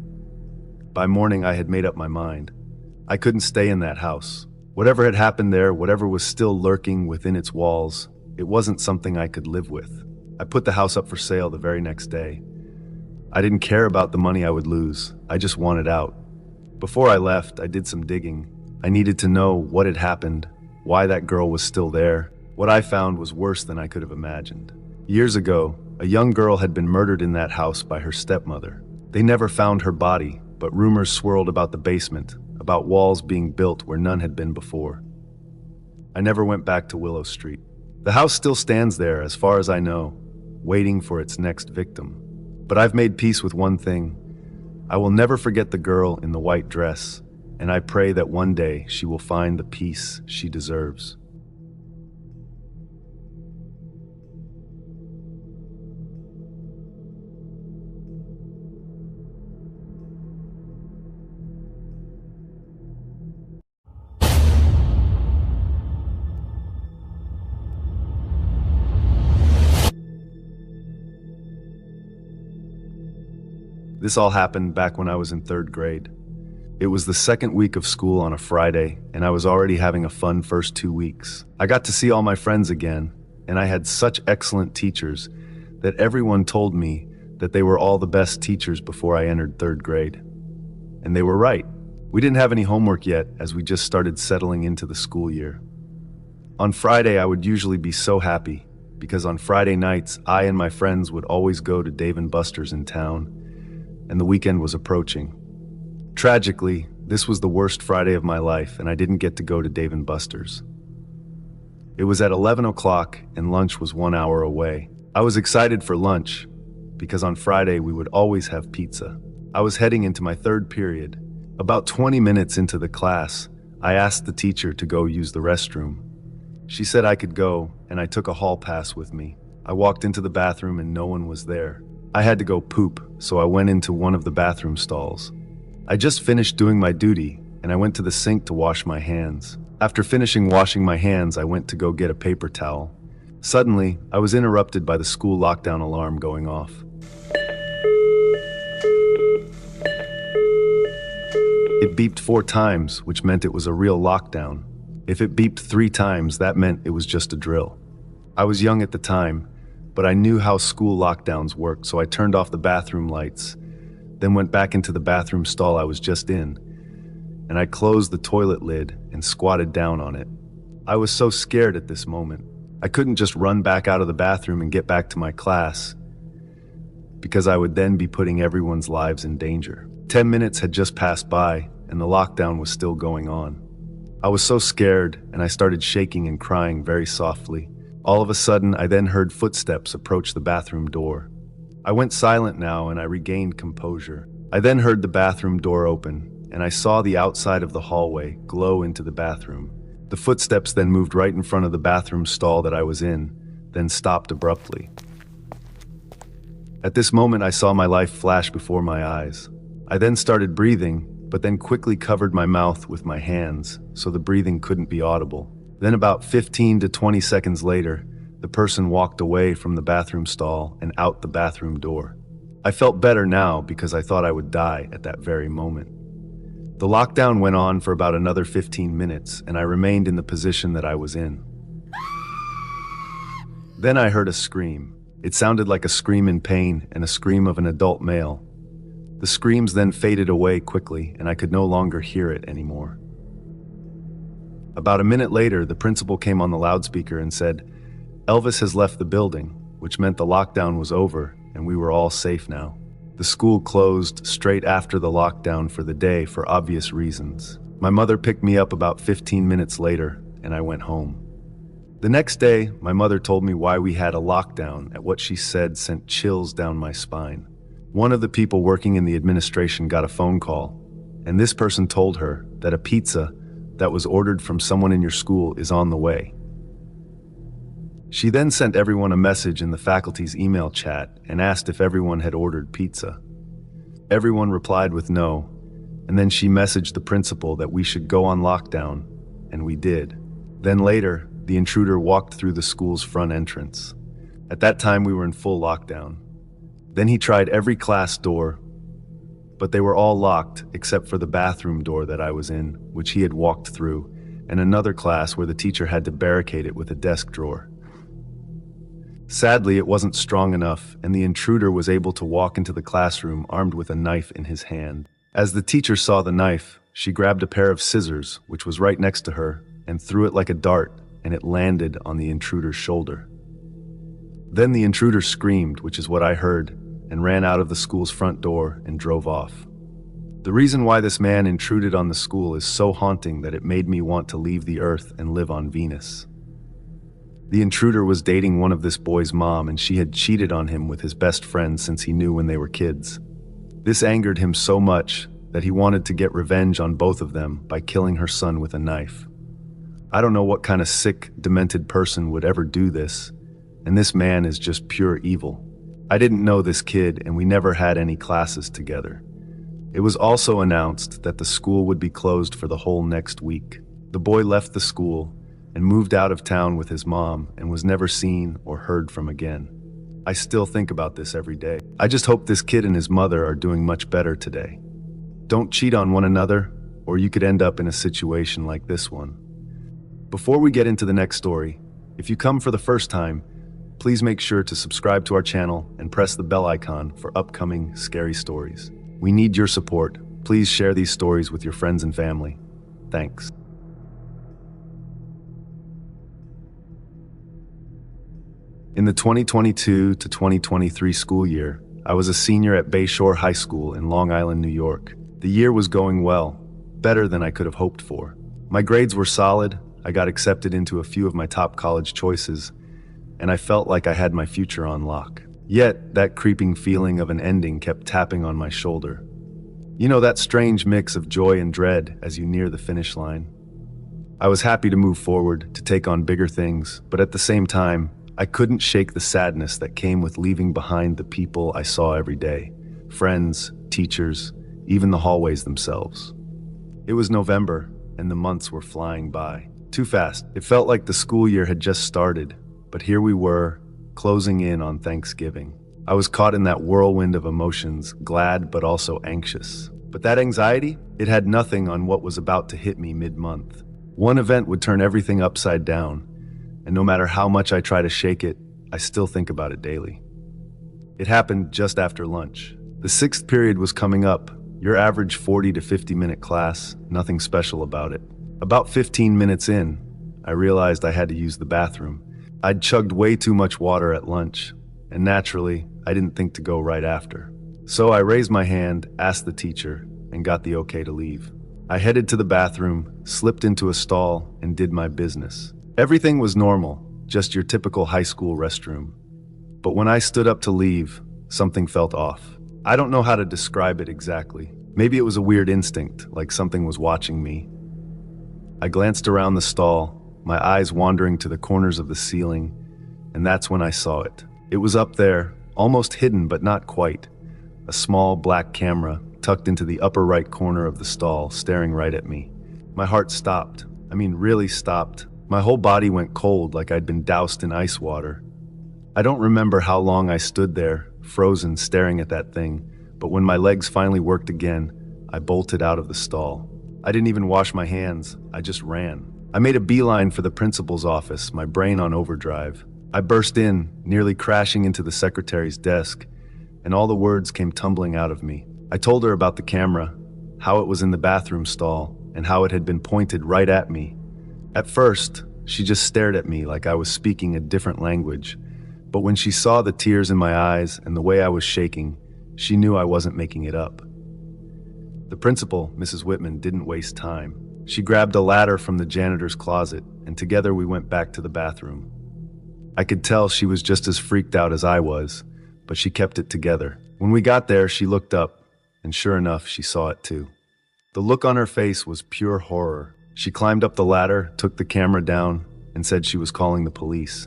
By morning, I had made up my mind. I couldn't stay in that house. Whatever had happened there, whatever was still lurking within its walls, it wasn't something I could live with. I put the house up for sale the very next day. I didn't care about the money I would lose. I just wanted out. Before I left, I did some digging. I needed to know what had happened, why that girl was still there. What I found was worse than I could have imagined. Years ago, a young girl had been murdered in that house by her stepmother. They never found her body, but rumors swirled about the basement, about walls being built where none had been before. I never went back to Willow Street. The house still stands there, as far as I know, waiting for its next victim. But I've made peace with one thing. I will never forget the girl in the white dress, and I pray that one day she will find the peace she deserves. This all happened back when I was in 3rd grade. It was the second week of school on a Friday, and I was already having a fun first 2 weeks. I got to see all my friends again, and I had such excellent teachers that everyone told me that they were all the best teachers before I entered 3rd grade. And they were right. We didn't have any homework yet, as we just started settling into the school year. On Friday, I would usually be so happy, because on Friday nights, I and my friends would always go to Dave & Buster's in town, and the weekend was approaching. Tragically, this was the worst Friday of my life, and I didn't get to go to Dave & Buster's. It was at 11 o'clock, and lunch was 1 hour away. I was excited for lunch, because on Friday we would always have pizza. I was heading into my 3rd period. About 20 minutes into the class, I asked the teacher to go use the restroom. She said I could go, and I took a hall pass with me. I walked into the bathroom and no one was there. I had to go poop, so I went into one of the bathroom stalls. I just finished doing my duty, and I went to the sink to wash my hands. After finishing washing my hands, I went to go get a paper towel. Suddenly, I was interrupted by the school lockdown alarm going off. It beeped 4 times, which meant it was a real lockdown. If it beeped 3 times, that meant it was just a drill. I was young at the time, but I knew how school lockdowns worked, so I turned off the bathroom lights, then went back into the bathroom stall I was just in, and I closed the toilet lid and squatted down on it. I was so scared at this moment. I couldn't just run back out of the bathroom and get back to my class, because I would then be putting everyone's lives in danger. 10 minutes had just passed by, and the lockdown was still going on. I was so scared, and I started shaking and crying very softly. All of a sudden, I then heard footsteps approach the bathroom door. I went silent now, and I regained composure. I then heard the bathroom door open, and I saw the outside of the hallway glow into the bathroom. The footsteps then moved right in front of the bathroom stall that I was in, then stopped abruptly. At this moment, I saw my life flash before my eyes. I then started breathing, but then quickly covered my mouth with my hands, so the breathing couldn't be audible. Then about 15 to 20 seconds later, the person walked away from the bathroom stall and out the bathroom door. I felt better now because I thought I would die at that very moment. The lockdown went on for about another 15 minutes, and I remained in the position that I was in. Then I heard a scream. It sounded like a scream in pain and a scream of an adult male. The screams then faded away quickly, and I could no longer hear it anymore. About a minute later, the principal came on the loudspeaker and said, "Elvis has left the building," which meant the lockdown was over and we were all safe now. The school closed straight after the lockdown for the day for obvious reasons. My mother picked me up about 15 minutes later and I went home. The next day, my mother told me why we had a lockdown at what she said sent chills down my spine. One of the people working in the administration got a phone call, and this person told her that a pizza that was ordered from someone in your school is on the way. She then sent everyone a message in the faculty's email chat and asked if everyone had ordered pizza. Everyone replied with no, and then she messaged the principal that we should go on lockdown, and we did. Then later, the intruder walked through the school's front entrance. At that time, we were in full lockdown. Then he tried every class door, but they were all locked except for the bathroom door that I was in, which he had walked through, and another class where the teacher had to barricade it with a desk drawer. Sadly, it wasn't strong enough, and the intruder was able to walk into the classroom armed with a knife in his hand. As the teacher saw the knife, she grabbed a pair of scissors, which was right next to her, and threw it like a dart, and it landed on the intruder's shoulder. Then the intruder screamed, which is what I heard, and ran out of the school's front door and drove off. The reason why this man intruded on the school is so haunting that it made me want to leave the Earth and live on Venus. The intruder was dating one of this boy's mom, and she had cheated on him with his best friend since he knew when they were kids. This angered him so much that he wanted to get revenge on both of them by killing her son with a knife. I don't know what kind of sick, demented person would ever do this, and this man is just pure evil. I didn't know this kid, and we never had any classes together. It was also announced that the school would be closed for the whole next week. The boy left the school and moved out of town with his mom and was never seen or heard from again. I still think about this every day. I just hope this kid and his mother are doing much better today. Don't cheat on one another, or you could end up in a situation like this one. Before we get into the next story, if you come for the first time, please make sure to subscribe to our channel and press the bell icon for upcoming scary stories. We need your support. Please share these stories with your friends and family. Thanks. In the 2022 to 2023 school year, I was a senior at Bayshore High School in Long Island, New York. The year was going well, better than I could have hoped for. My grades were solid, I got accepted into a few of my top college choices, and I felt like I had my future on lock. Yet, that creeping feeling of an ending kept tapping on my shoulder. You know, that strange mix of joy and dread as you near the finish line. I was happy to move forward, to take on bigger things, but at the same time, I couldn't shake the sadness that came with leaving behind the people I saw every day. Friends, teachers, even the hallways themselves. It was November, and the months were flying by. Too fast. It felt like the school year had just started, but here we were, closing in on Thanksgiving. I was caught in that whirlwind of emotions, glad but also anxious. But that anxiety, it had nothing on what was about to hit me mid-month. One event would turn everything upside down, and no matter how much I try to shake it, I still think about it daily. It happened just after lunch. The 6th period was coming up, your average 40 to 50-minute class, nothing special about it. About 15 minutes in, I realized I had to use the bathroom. I'd chugged way too much water at lunch, and naturally, I didn't think to go right after. So I raised my hand, asked the teacher, and got the okay to leave. I headed to the bathroom, slipped into a stall, and did my business. Everything was normal, just your typical high school restroom. But when I stood up to leave, something felt off. I don't know how to describe it exactly. Maybe it was a weird instinct, like something was watching me. I glanced around the stall, my eyes wandering to the corners of the ceiling, and that's when I saw it. It was up there, almost hidden but not quite. A small black camera tucked into the upper right corner of the stall, staring right at me. My heart stopped. I mean, really stopped. My whole body went cold like I'd been doused in ice water. I don't remember how long I stood there, frozen, staring at that thing, but when my legs finally worked again, I bolted out of the stall. I didn't even wash my hands, I just ran. I made a beeline for the principal's office, my brain on overdrive. I burst in, nearly crashing into the secretary's desk, and all the words came tumbling out of me. I told her about the camera, how it was in the bathroom stall, and how it had been pointed right at me. At first, she just stared at me like I was speaking a different language, but when she saw the tears in my eyes and the way I was shaking, she knew I wasn't making it up. The principal, Mrs. Whitman, didn't waste time. She grabbed a ladder from the janitor's closet, and together we went back to the bathroom. I could tell she was just as freaked out as I was, but she kept it together. When we got there, she looked up, and sure enough, she saw it too. The look on her face was pure horror. She climbed up the ladder, took the camera down, and said she was calling the police.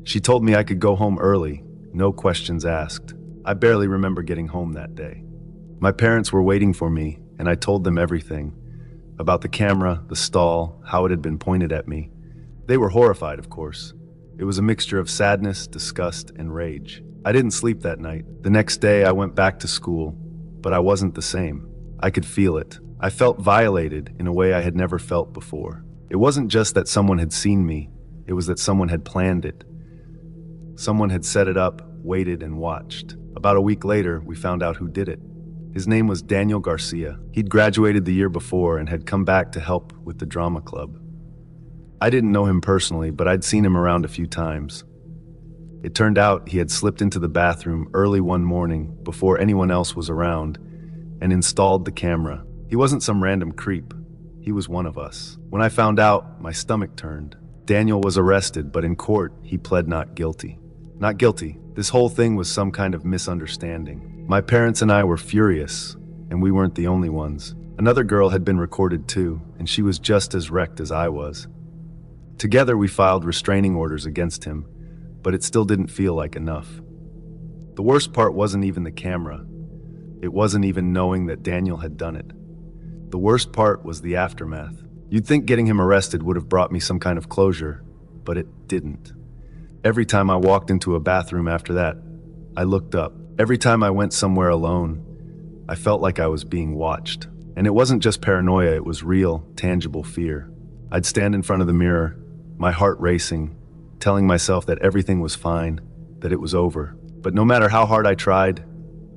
She told me I could go home early, no questions asked. I barely remember getting home that day. My parents were waiting for me, and I told them everything. About the camera, the stall, how it had been pointed at me. They were horrified, of course. It was a mixture of sadness, disgust, and rage. I didn't sleep that night. The next day, I went back to school, but I wasn't the same. I could feel it. I felt violated in a way I had never felt before. It wasn't just that someone had seen me, it was that someone had planned it. Someone had set it up, waited, and watched. About a week later, we found out who did it. His name was Daniel Garcia. He'd graduated the year before and had come back to help with the drama club. I didn't know him personally, but I'd seen him around a few times. It turned out he had slipped into the bathroom early one morning before anyone else was around and installed the camera. He wasn't some random creep. He was one of us. When I found out, my stomach turned. Daniel was arrested, but in court, he pled not guilty. Not guilty. This whole thing was some kind of misunderstanding. My parents and I were furious, and we weren't the only ones. Another girl had been recorded too, and she was just as wrecked as I was. Together, we filed restraining orders against him, but it still didn't feel like enough. The worst part wasn't even the camera. It wasn't even knowing that Daniel had done it. The worst part was the aftermath. You'd think getting him arrested would have brought me some kind of closure, but it didn't. Every time I walked into a bathroom after that, I looked up. Every time I went somewhere alone, I felt like I was being watched. And it wasn't just paranoia, it was real, tangible fear. I'd stand in front of the mirror, my heart racing, telling myself that everything was fine, that it was over. But no matter how hard I tried,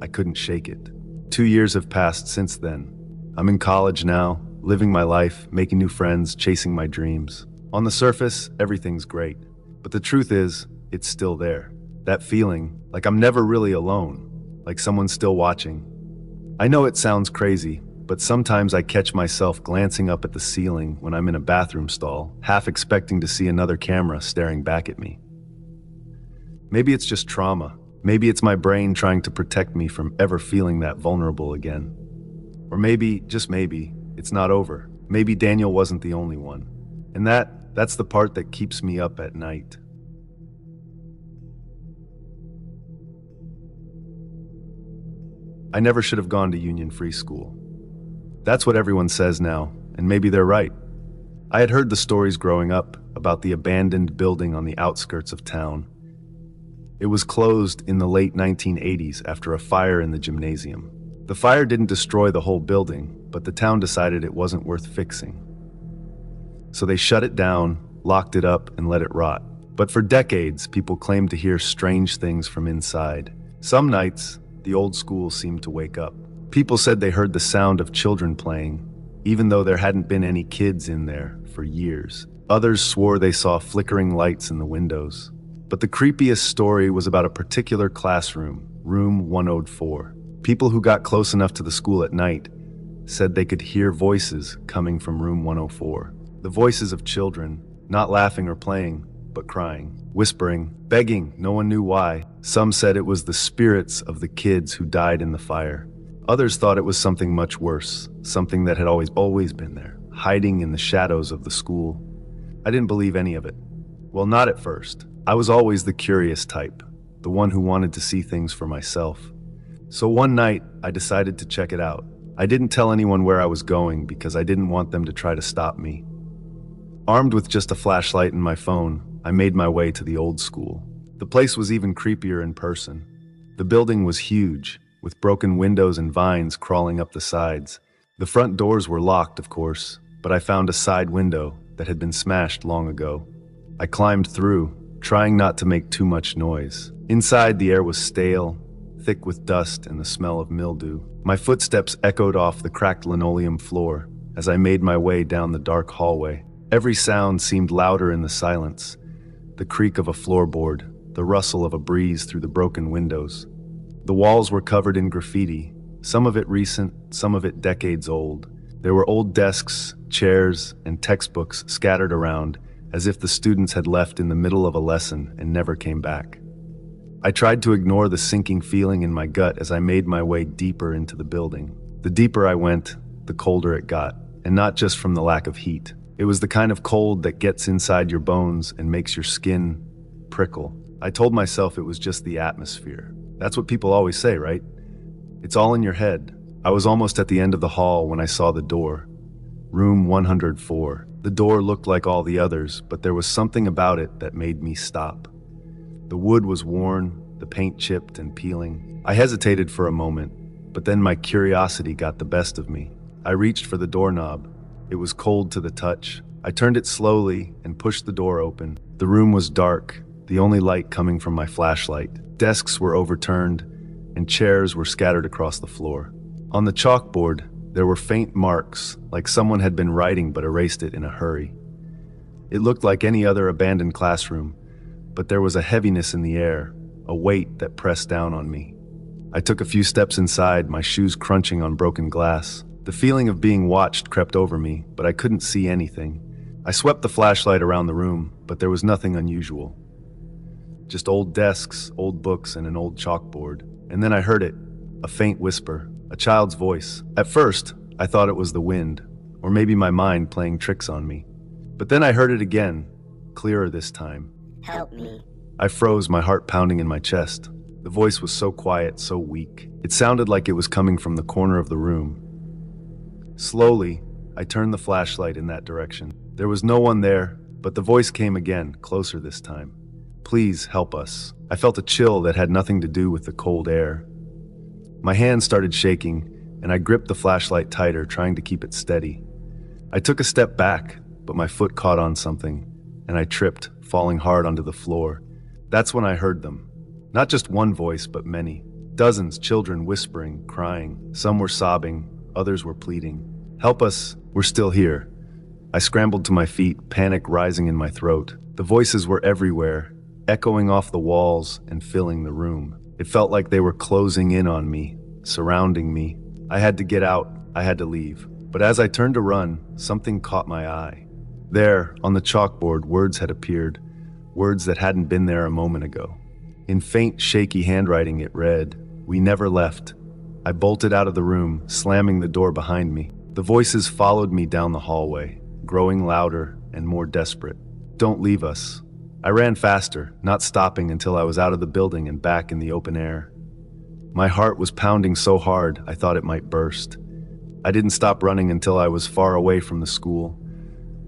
I couldn't shake it. 2 years have passed since then. I'm in college now, living my life, making new friends, chasing my dreams. On the surface, everything's great. But the truth is, it's still there. That feeling, like I'm never really alone, like someone's still watching. I know it sounds crazy, but sometimes I catch myself glancing up at the ceiling when I'm in a bathroom stall, half expecting to see another camera staring back at me. Maybe it's just trauma. Maybe it's my brain trying to protect me from ever feeling that vulnerable again. Or maybe, just maybe, it's not over. Maybe Daniel wasn't the only one. And that's the part that keeps me up at night. I never should have gone to Union Free School. That's what everyone says now, and maybe they're right. I had heard the stories growing up about the abandoned building on the outskirts of town. It was closed in the late 1980s after a fire in the gymnasium. The fire didn't destroy the whole building, but the town decided it wasn't worth fixing. So they shut it down, locked it up, and let it rot. But for decades, people claimed to hear strange things from inside. Some nights, the old school seemed to wake up. People said they heard the sound of children playing, even though there hadn't been any kids in there for years. Others swore they saw flickering lights in the windows. But the creepiest story was about a particular classroom, room 104. People who got close enough to the school at night said they could hear voices coming from room 104. The voices of children, not laughing or playing, but crying, whispering, begging, no one knew why. Some said it was the spirits of the kids who died in the fire. Others thought it was something much worse, something that had always been there, hiding in the shadows of the school. I didn't believe any of it. Well, not at first. I was always the curious type, the one who wanted to see things for myself. So one night, I decided to check it out. I didn't tell anyone where I was going because I didn't want them to try to stop me. Armed with just a flashlight and my phone, I made my way to the old school. The place was even creepier in person. The building was huge, with broken windows and vines crawling up the sides. The front doors were locked, of course, but I found a side window that had been smashed long ago. I climbed through, trying not to make too much noise. Inside, the air was stale, thick with dust and the smell of mildew. My footsteps echoed off the cracked linoleum floor as I made my way down the dark hallway. Every sound seemed louder in the silence. The creak of a floorboard, the rustle of a breeze through the broken windows. The walls were covered in graffiti, some of it recent, some of it decades old. There were old desks, chairs, and textbooks scattered around, as if the students had left in the middle of a lesson and never came back. I tried to ignore the sinking feeling in my gut as I made my way deeper into the building. The deeper I went, the colder it got, and not just from the lack of heat. It was the kind of cold that gets inside your bones and makes your skin prickle. I told myself it was just the atmosphere. That's what people always say, right? It's all in your head. I was almost at the end of the hall when I saw the door. Room 104. The door looked like all the others, but there was something about it that made me stop. The wood was worn, the paint chipped and peeling. I hesitated for a moment, but then my curiosity got the best of me. I reached for the doorknob. It was cold to the touch. I turned it slowly and pushed the door open. The room was dark, the only light coming from my flashlight. Desks were overturned, and chairs were scattered across the floor. On the chalkboard, there were faint marks, like someone had been writing but erased it in a hurry. It looked like any other abandoned classroom, but there was a heaviness in the air, a weight that pressed down on me. I took a few steps inside, my shoes crunching on broken glass. The feeling of being watched crept over me, but I couldn't see anything. I swept the flashlight around the room, but there was nothing unusual. Just old desks, old books, and an old chalkboard. And then I heard it, a faint whisper, a child's voice. At first, I thought it was the wind, or maybe my mind playing tricks on me. But then I heard it again, clearer this time.
Help me.
I froze, my heart pounding in my chest. The voice was so quiet, so weak. It sounded like it was coming from the corner of the room. Slowly, I turned the flashlight in that direction. There was no one there, but the voice came again, closer this time. Please help us. I felt a chill that had nothing to do with the cold air. My hand started shaking, and I gripped the flashlight tighter, trying to keep it steady. I took a step back, but my foot caught on something, and I tripped, falling hard onto the floor. That's when I heard them. Not just one voice, but many. Dozens, children whispering, crying. Some were sobbing, others were pleading. Help us, we're still here. I scrambled to my feet, panic rising in my throat. The voices were everywhere, echoing off the walls and filling the room. It felt like they were closing in on me, surrounding me. I had to get out, I had to leave. But as I turned to run, something caught my eye. There, on the chalkboard, words had appeared, words that hadn't been there a moment ago. In faint, shaky handwriting, it read, "We never left." I bolted out of the room, slamming the door behind me. The voices followed me down the hallway, growing louder and more desperate. "Don't leave us." I ran faster, not stopping until I was out of the building and back in the open air. My heart was pounding so hard, I thought it might burst. I didn't stop running until I was far away from the school,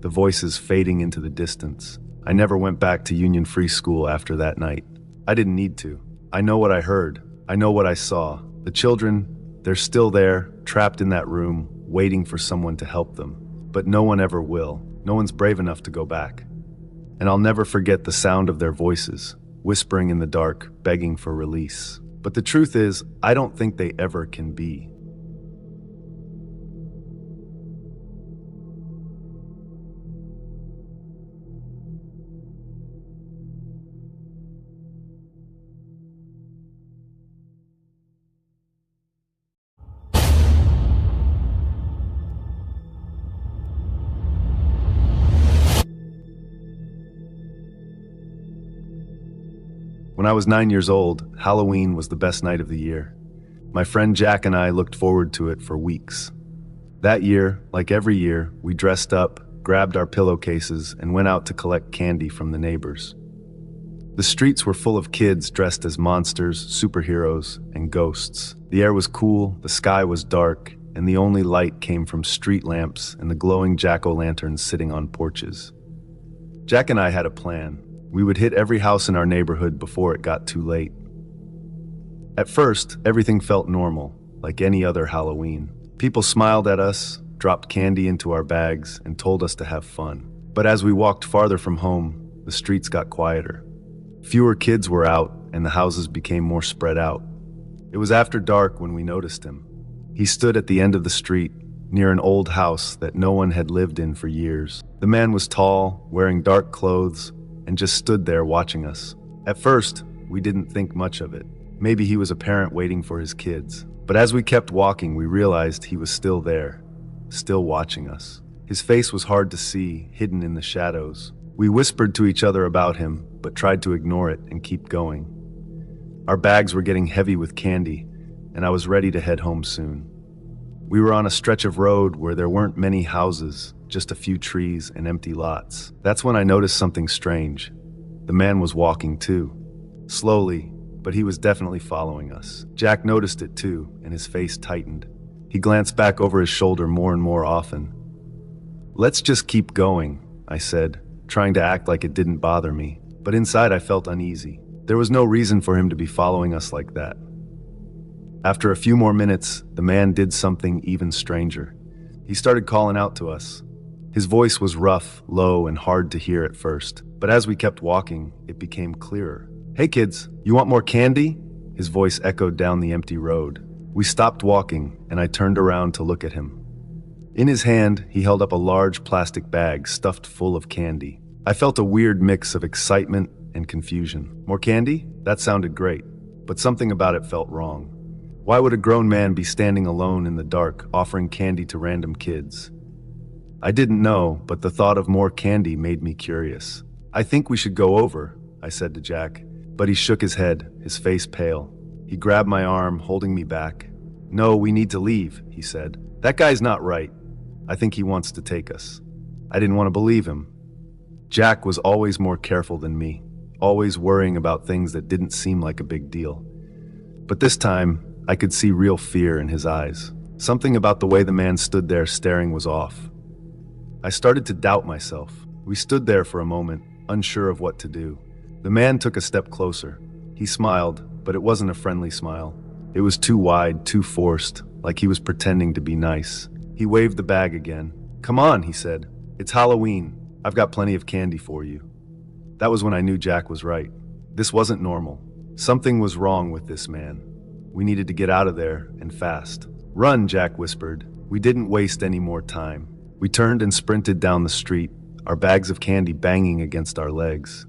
the voices fading into the distance. I never went back to Union Free School after that night. I didn't need to. I know what I heard. I know what I saw. The children, they're still there, trapped in that room, waiting for someone to help them. But no one ever will. No one's brave enough to go back. And I'll never forget the sound of their voices, whispering in the dark, begging for release. But the truth is, I don't think they ever can be. When I was 9 years old, Halloween was the best night of the year. My friend Jack and I looked forward to it for weeks. That year, like every year, we dressed up, grabbed our pillowcases, and went out to collect candy from the neighbors. The streets were full of kids dressed as monsters, superheroes, and ghosts. The air was cool, the sky was dark, and the only light came from street lamps and the glowing jack-o'-lanterns sitting on porches. Jack and I had a plan. We would hit every house in our neighborhood before it got too late. At first, everything felt normal, like any other Halloween. People smiled at us, dropped candy into our bags, and told us to have fun. But as we walked farther from home, the streets got quieter. Fewer kids were out, and the houses became more spread out. It was after dark when we noticed him. He stood at the end of the street, near an old house that no one had lived in for years. The man was tall, wearing dark clothes, and just stood there watching us. At first, we didn't think much of it. Maybe he was a parent waiting for his kids. But as we kept walking, we realized he was still there, still watching us. His face was hard to see, hidden in the shadows. We whispered to each other about him, but tried to ignore it and keep going. Our bags were getting heavy with candy, and I was ready to head home soon. We were on a stretch of road where there weren't many houses, just a few trees and empty lots. That's when I noticed something strange. The man was walking too. Slowly, but he was definitely following us. Jack noticed it too, and his face tightened. He glanced back over his shoulder more and more often. "Let's just keep going," I said, trying to act like it didn't bother me. But inside I felt uneasy. There was no reason for him to be following us like that. After a few more minutes, the man did something even stranger. He started calling out to us. His voice was rough, low, and hard to hear at first. But as we kept walking, it became clearer. "Hey kids, you want more candy?" His voice echoed down the empty road. We stopped walking, and I turned around to look at him. In his hand, he held up a large plastic bag stuffed full of candy. I felt a weird mix of excitement and confusion. More candy? That sounded great, but something about it felt wrong. Why would a grown man be standing alone in the dark, offering candy to random kids? I didn't know, but the thought of more candy made me curious. "I think we should go over," I said to Jack, but he shook his head, his face pale. He grabbed my arm, holding me back. "No, we need to leave," he said. "That guy's not right. I think he wants to take us." I didn't want to believe him. Jack was always more careful than me, always worrying about things that didn't seem like a big deal. But this time, I could see real fear in his eyes. Something about the way the man stood there staring was off. I started to doubt myself. We stood there for a moment, unsure of what to do. The man took a step closer. He smiled, but it wasn't a friendly smile. It was too wide, too forced, like he was pretending to be nice. He waved the bag again. "Come on," he said. "It's Halloween. I've got plenty of candy for you." That was when I knew Jack was right. This wasn't normal. Something was wrong with this man. We needed to get out of there, and fast. "Run," Jack whispered. We didn't waste any more time. We turned and sprinted down the street, our bags of candy banging against our legs.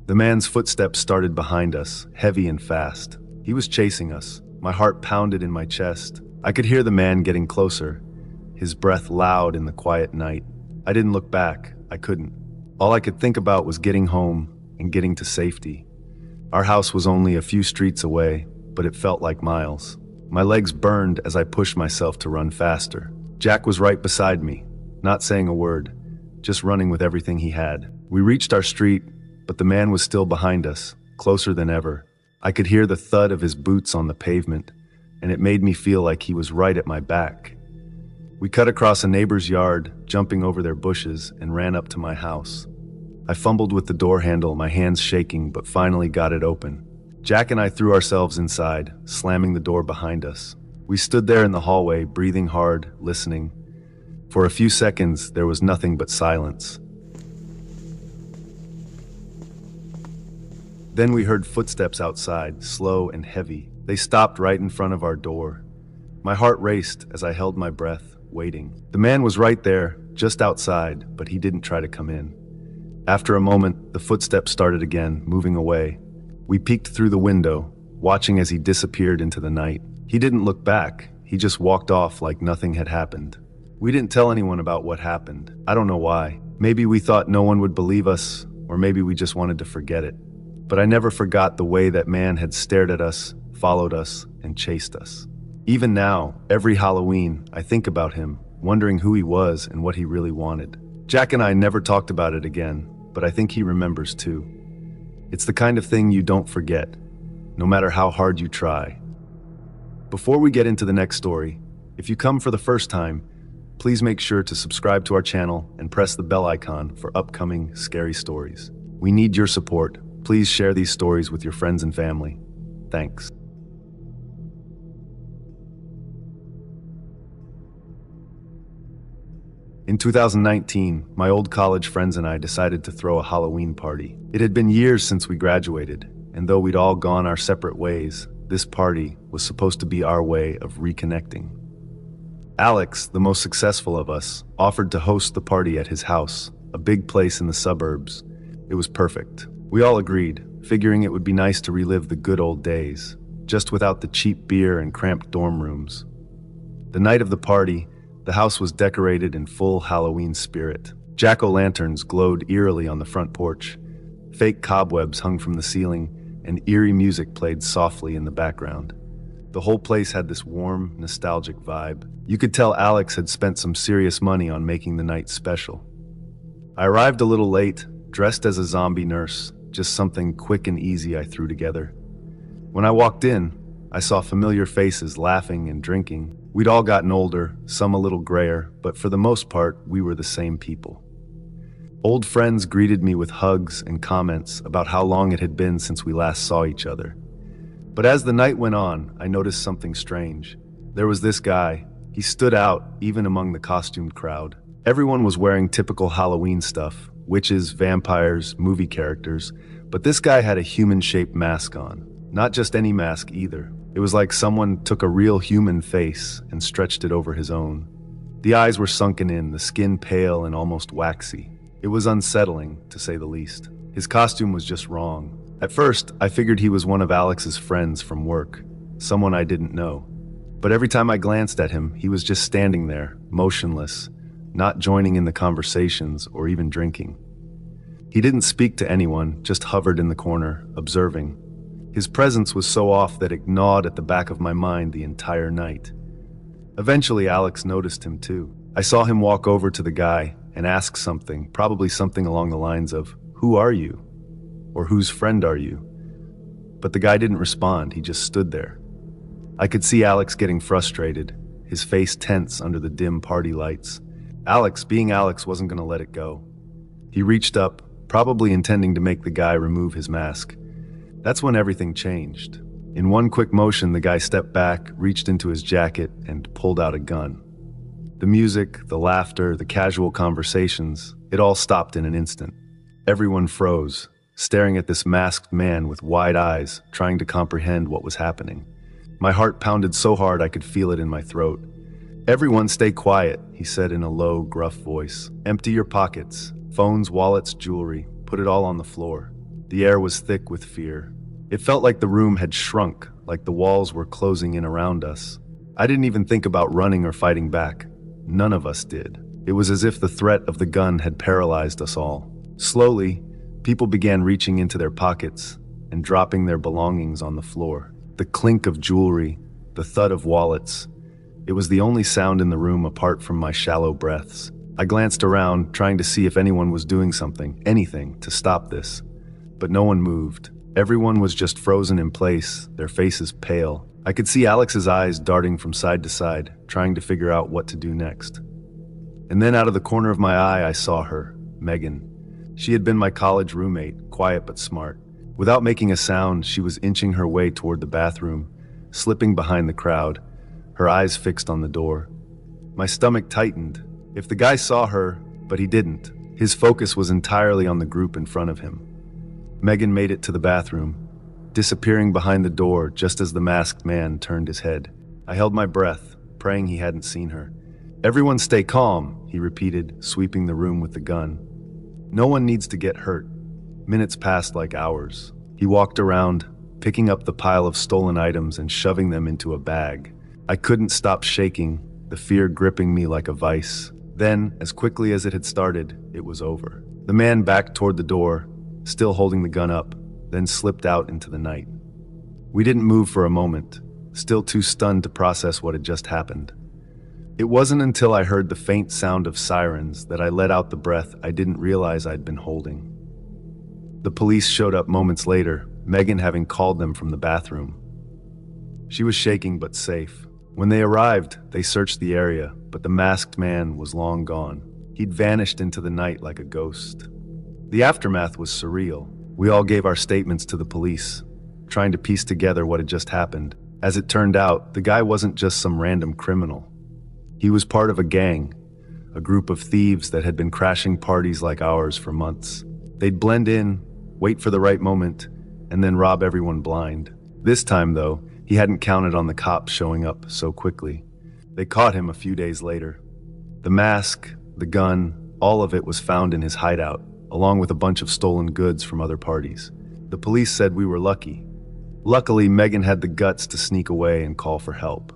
The man's footsteps started behind us, heavy and fast. He was chasing us. My heart pounded in my chest. I could hear the man getting closer, his breath loud in the quiet night. I didn't look back. I couldn't. All I could think about was getting home and getting to safety. Our house was only a few streets away, but it felt like miles. My legs burned as I pushed myself to run faster. Jack was right beside me, not saying a word, just running with everything he had. We reached our street, but the man was still behind us, closer than ever. I could hear the thud of his boots on the pavement, and it made me feel like he was right at my back. We cut across a neighbor's yard, jumping over their bushes, and ran up to my house. I fumbled with the door handle, my hands shaking, but finally got it open. Jack and I threw ourselves inside, slamming the door behind us. We stood there in the hallway, breathing hard, listening. For a few seconds, there was nothing but silence. Then we heard footsteps outside, slow and heavy. They stopped right in front of our door. My heart raced as I held my breath, waiting. The man was right there, just outside, but he didn't try to come in. After a moment, the footsteps started again, moving away. We peeked through the window, watching as he disappeared into the night. He didn't look back. He just walked off like nothing had happened. We didn't tell anyone about what happened. I don't know why. Maybe we thought no one would believe us, or maybe we just wanted to forget it. But I never forgot the way that man had stared at us, followed us, and chased us. Even now, every Halloween, I think about him, wondering who he was and what he really wanted. Jack and I never talked about it again, but I think he remembers too. It's the kind of thing you don't forget, no matter how hard you try. Before we get into the next story, if you come for the first time, please make sure to subscribe to our channel and press the bell icon for upcoming scary stories. We need your support. Please share these stories with your friends and family. Thanks. In 2019, my old college friends and I decided to throw a Halloween party. It had been years since we graduated, and though we'd all gone our separate ways, this party was supposed to be our way of reconnecting. Alex, the most successful of us, offered to host the party at his house, a big place in the suburbs. It was perfect. We all agreed, figuring it would be nice to relive the good old days, just without the cheap beer and cramped dorm rooms. The night of the party, the house was decorated in full Halloween spirit. Jack-o'-lanterns glowed eerily on the front porch. Fake cobwebs hung from the ceiling, and eerie music played softly in the background. The whole place had this warm, nostalgic vibe. You could tell Alex had spent some serious money on making the night special. I arrived a little late, dressed as a zombie nurse, just something quick and easy I threw together. When I walked in, I saw familiar faces laughing and drinking. We'd all gotten older, some a little grayer, but for the most part, we were the same people. Old friends greeted me with hugs and comments about how long it had been since we last saw each other. But as the night went on, I noticed something strange. There was this guy. He stood out, even among the costumed crowd. Everyone was wearing typical Halloween stuff, witches, vampires, movie characters, but this guy had a human-shaped mask on. Not just any mask either. It was like someone took a real human face and stretched it over his own. The eyes were sunken in, the skin pale and almost waxy. It was unsettling, to say the least. His costume was just wrong. At first, I figured he was one of Alex's friends from work. someone I didn't know. But every time I glanced at him, he was just standing there, motionless, not joining in the conversations or even drinking. He didn't speak to anyone, just hovered in the corner, observing. His presence was so off that it gnawed at the back of my mind the entire night. Eventually, Alex noticed him too. I saw him walk over to the guy and ask something, probably something along the lines of, "Who are you?" or "Whose friend are you?" But the guy didn't respond, he just stood there. I could see Alex getting frustrated, his face tense under the dim party lights. Alex, being Alex, wasn't going to let it go. He reached up, probably intending to make the guy remove his mask. That's when everything changed. In one quick motion, the guy stepped back, reached into his jacket, and pulled out a gun. The music, the laughter, the casual conversations, it all stopped in an instant. Everyone froze, staring at this masked man with wide eyes, trying to comprehend what was happening. My heart pounded so hard I could feel it in my throat. "Everyone stay quiet," he said in a low, gruff voice. "Empty your pockets. Phones, wallets, jewelry. Put it all on the floor." The air was thick with fear. It felt like the room had shrunk, like the walls were closing in around us. I didn't even think about running or fighting back. None of us did. It was as if the threat of the gun had paralyzed us all. Slowly, people began reaching into their pockets and dropping their belongings on the floor. The clink of jewelry, the thud of wallets. It was the only sound in the room apart from my shallow breaths. I glanced around, trying to see if anyone was doing something, anything, to stop this. But no one moved. Everyone was just frozen in place, their faces pale. I could see Alex's eyes darting from side to side, trying to figure out what to do next. And then out of the corner of my eye, I saw her, Megan. She had been my college roommate, quiet but smart. Without making a sound, she was inching her way toward the bathroom, slipping behind the crowd, her eyes fixed on the door. My stomach tightened. If the guy saw her, but he didn't, his focus was entirely on the group in front of him. Megan made it to the bathroom, disappearing behind the door just as the masked man turned his head. I held my breath, praying he hadn't seen her. "Everyone stay calm," he repeated, sweeping the room with the gun. "No one needs to get hurt." Minutes passed like hours. He walked around, picking up the pile of stolen items and shoving them into a bag. I couldn't stop shaking, the fear gripping me like a vice. Then, as quickly as it had started, it was over. The man backed toward the door, still holding the gun up, then slipped out into the night. We didn't move for a moment, still too stunned to process what had just happened. It wasn't until I heard the faint sound of sirens that I let out the breath I didn't realize I'd been holding. The police showed up moments later, Megan having called them from the bathroom. She was shaking but safe. When they arrived, they searched the area, but the masked man was long gone. He'd vanished into the night like a ghost. The aftermath was surreal. We all gave our statements to the police, trying to piece together what had just happened. As it turned out, the guy wasn't just some random criminal. He was part of a gang, a group of thieves that had been crashing parties like ours for months. They'd blend in, wait for the right moment, and then rob everyone blind. This time, though, he hadn't counted on the cops showing up so quickly. They caught him a few days later. The mask, the gun, all of it was found in his hideout, along with a bunch of stolen goods from other parties. The police said we were lucky. Luckily, Megan had the guts to sneak away and call for help.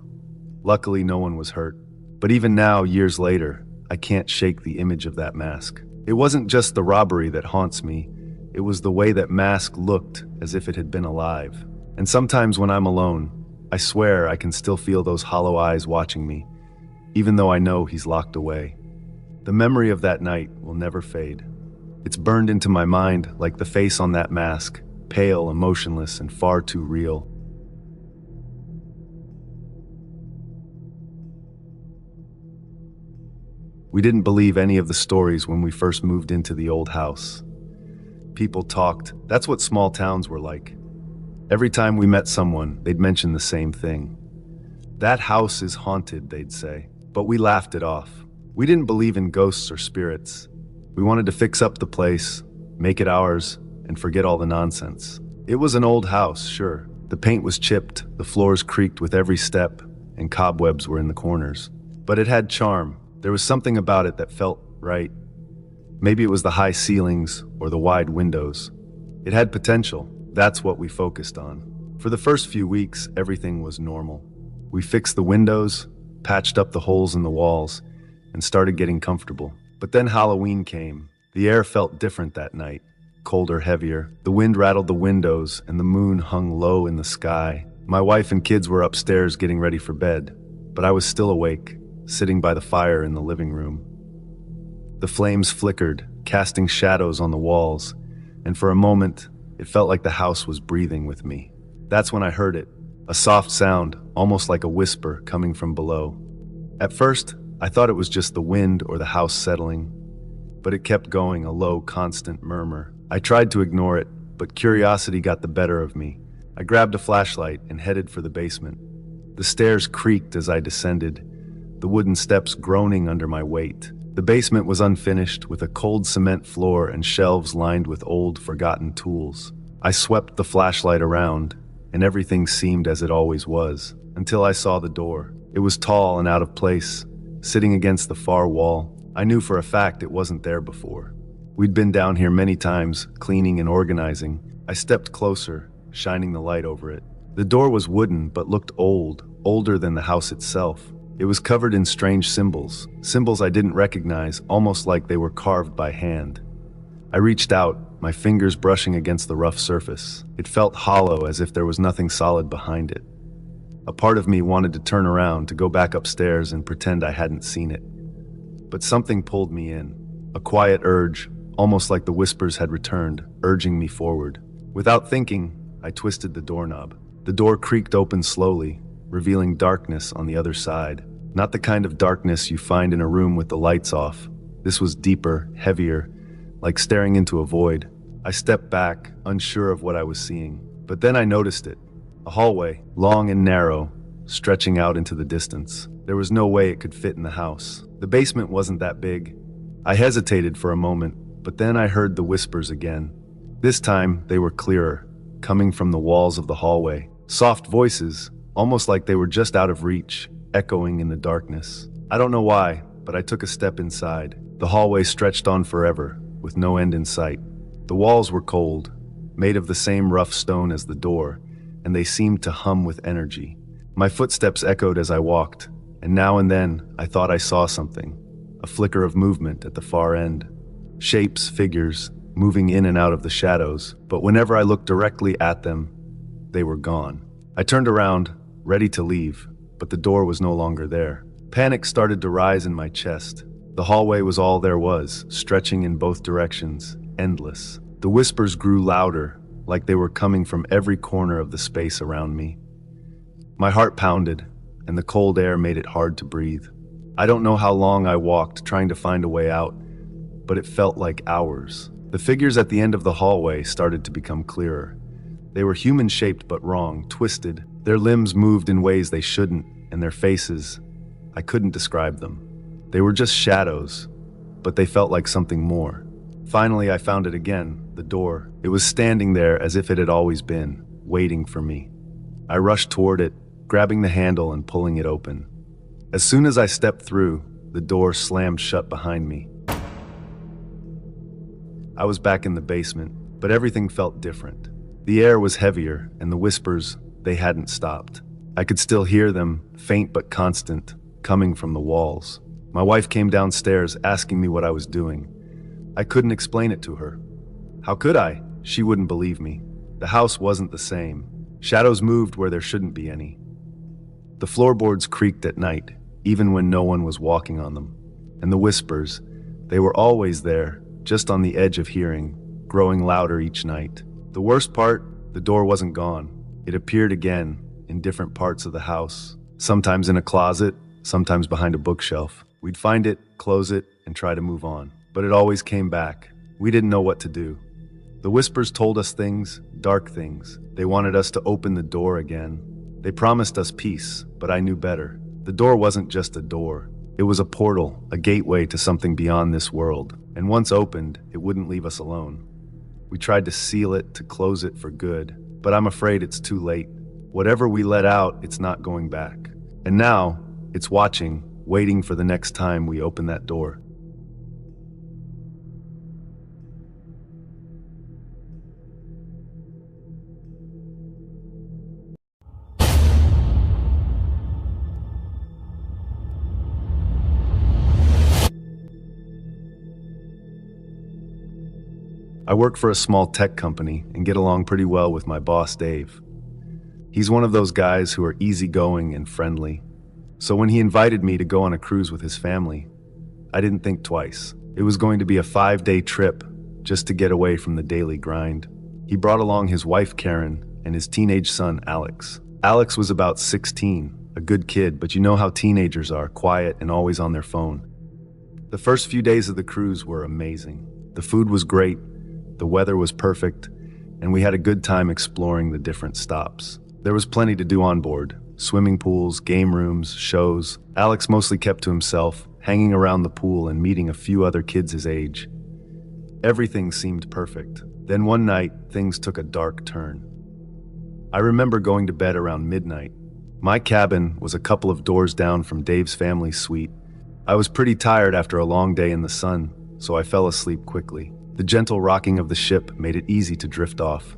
Luckily, no one was hurt. But even now, years later, I can't shake the image of that mask. It wasn't just the robbery that haunts me. It was the way that mask looked as if it had been alive. And sometimes when I'm alone, I swear I can still feel those hollow eyes watching me, even though I know he's locked away. The memory of that night will never fade. It's burned into my mind like the face on that mask, pale, emotionless, and far too real. We didn't believe any of the stories when we first moved into the old house. People talked. That's what small towns were like. Every time we met someone, they'd mention the same thing. "That house is haunted," they'd say. But we laughed it off. We didn't believe in ghosts or spirits. We wanted to fix up the place, make it ours, and forget all the nonsense. It was an old house, sure. The paint was chipped, the floors creaked with every step, and cobwebs were in the corners. But it had charm. There was something about it that felt right. Maybe it was the high ceilings or the wide windows. It had potential. That's what we focused on. For the first few weeks, everything was normal. We fixed the windows, patched up the holes in the walls, and started getting comfortable. But then Halloween came. The air felt different that night, colder, heavier. The wind rattled the windows, and the moon hung low in the sky. My wife and kids were upstairs getting ready for bed, but I was still awake, sitting by the fire in the living room. The flames flickered, casting shadows on the walls, and for a moment, it felt like the house was breathing with me. That's when I heard it, a soft sound, almost like a whisper coming from below. At first, I thought it was just the wind or the house settling, but it kept going, a low, constant murmur. I tried to ignore it, but curiosity got the better of me. I grabbed a flashlight and headed for the basement. The stairs creaked as I descended, the wooden steps groaning under my weight. The basement was unfinished, with a cold cement floor and shelves lined with old, forgotten tools. I swept the flashlight around, and everything seemed as it always was, until I saw the door. It was tall and out of place, sitting against the far wall. I knew for a fact it wasn't there before. We'd been down here many times, cleaning and organizing. I stepped closer, shining the light over it. The door was wooden, but looked old, older than the house itself. It was covered in strange symbols I didn't recognize, almost like they were carved by hand. I reached out, my fingers brushing against the rough surface. It felt hollow, as if there was nothing solid behind it. A part of me wanted to turn around, to go back upstairs and pretend I hadn't seen it. But something pulled me in, a quiet urge, almost like the whispers had returned, urging me forward. Without thinking, I twisted the doorknob. The door creaked open slowly, revealing darkness on the other side. Not the kind of darkness you find in a room with the lights off. This was deeper, heavier, like staring into a void. I stepped back, unsure of what I was seeing. But then I noticed it. A hallway, long and narrow, stretching out into the distance. There was no way it could fit in the house. The basement wasn't that big. I hesitated for a moment, but then I heard the whispers again. This time, they were clearer, coming from the walls of the hallway. Soft voices, almost like they were just out of reach, echoing in the darkness. I don't know why, but I took a step inside. The hallway stretched on forever, with no end in sight. The walls were cold, made of the same rough stone as the door, and they seemed to hum with energy. My footsteps echoed as I walked, and now and then I thought I saw something, a flicker of movement at the far end. Shapes, figures, moving in and out of the shadows, but whenever I looked directly at them, they were gone. I turned around, ready to leave, but the door was no longer there. Panic started to rise in my chest. The hallway was all there was, stretching in both directions, endless. The whispers grew louder, like they were coming from every corner of the space around me. My heart pounded, and the cold air made it hard to breathe. I don't know how long I walked, trying to find a way out, but it felt like hours. The figures at the end of the hallway started to become clearer. They were human-shaped but wrong, twisted. Their limbs moved in ways they shouldn't, and their faces, I couldn't describe them. They were just shadows, but they felt like something more. Finally, I found it again, the door. It was standing there as if it had always been, waiting for me. I rushed toward it, grabbing the handle and pulling it open. As soon as I stepped through, the door slammed shut behind me. I was back in the basement, but everything felt different. The air was heavier, and the whispers, they hadn't stopped. I could still hear them, faint but constant, coming from the walls. My wife came downstairs asking me what I was doing. I couldn't explain it to her. How could I? She wouldn't believe me. The house wasn't the same. Shadows moved where there shouldn't be any. The floorboards creaked at night, even when no one was walking on them. And the whispers, they were always there, just on the edge of hearing, growing louder each night. The worst part, the door wasn't gone. It appeared again, in different parts of the house. Sometimes in a closet, sometimes behind a bookshelf. We'd find it, close it, and try to move on. But it always came back. We didn't know what to do. The whispers told us things, dark things. They wanted us to open the door again. They promised us peace, but I knew better. The door wasn't just a door. It was a portal, a gateway to something beyond this world. And once opened, it wouldn't leave us alone. We tried to seal it, to close it for good, but I'm afraid it's too late. Whatever we let out, it's not going back. And now, it's watching, waiting for the next time we open that door. I work for a small tech company and get along pretty well with my boss, Dave. He's one of those guys who are easygoing and friendly. So when he invited me to go on a cruise with his family, I didn't think twice. It was going to be a 5-day trip just to get away from the daily grind. He brought along his wife, Karen, and his teenage son, Alex. Alex was about 16, a good kid, but you know how teenagers are, quiet and always on their phone. The first few days of the cruise were amazing. The food was great, the weather was perfect, and we had a good time exploring the different stops. There was plenty to do on board: swimming pools, game rooms, shows. Alex mostly kept to himself, hanging around the pool and meeting a few other kids his age. Everything seemed perfect. Then one night, things took a dark turn. I remember going to bed around midnight. My cabin was a couple of doors down from Dave's family suite. I was pretty tired after a long day in the sun, so I fell asleep quickly. The gentle rocking of the ship made it easy to drift off.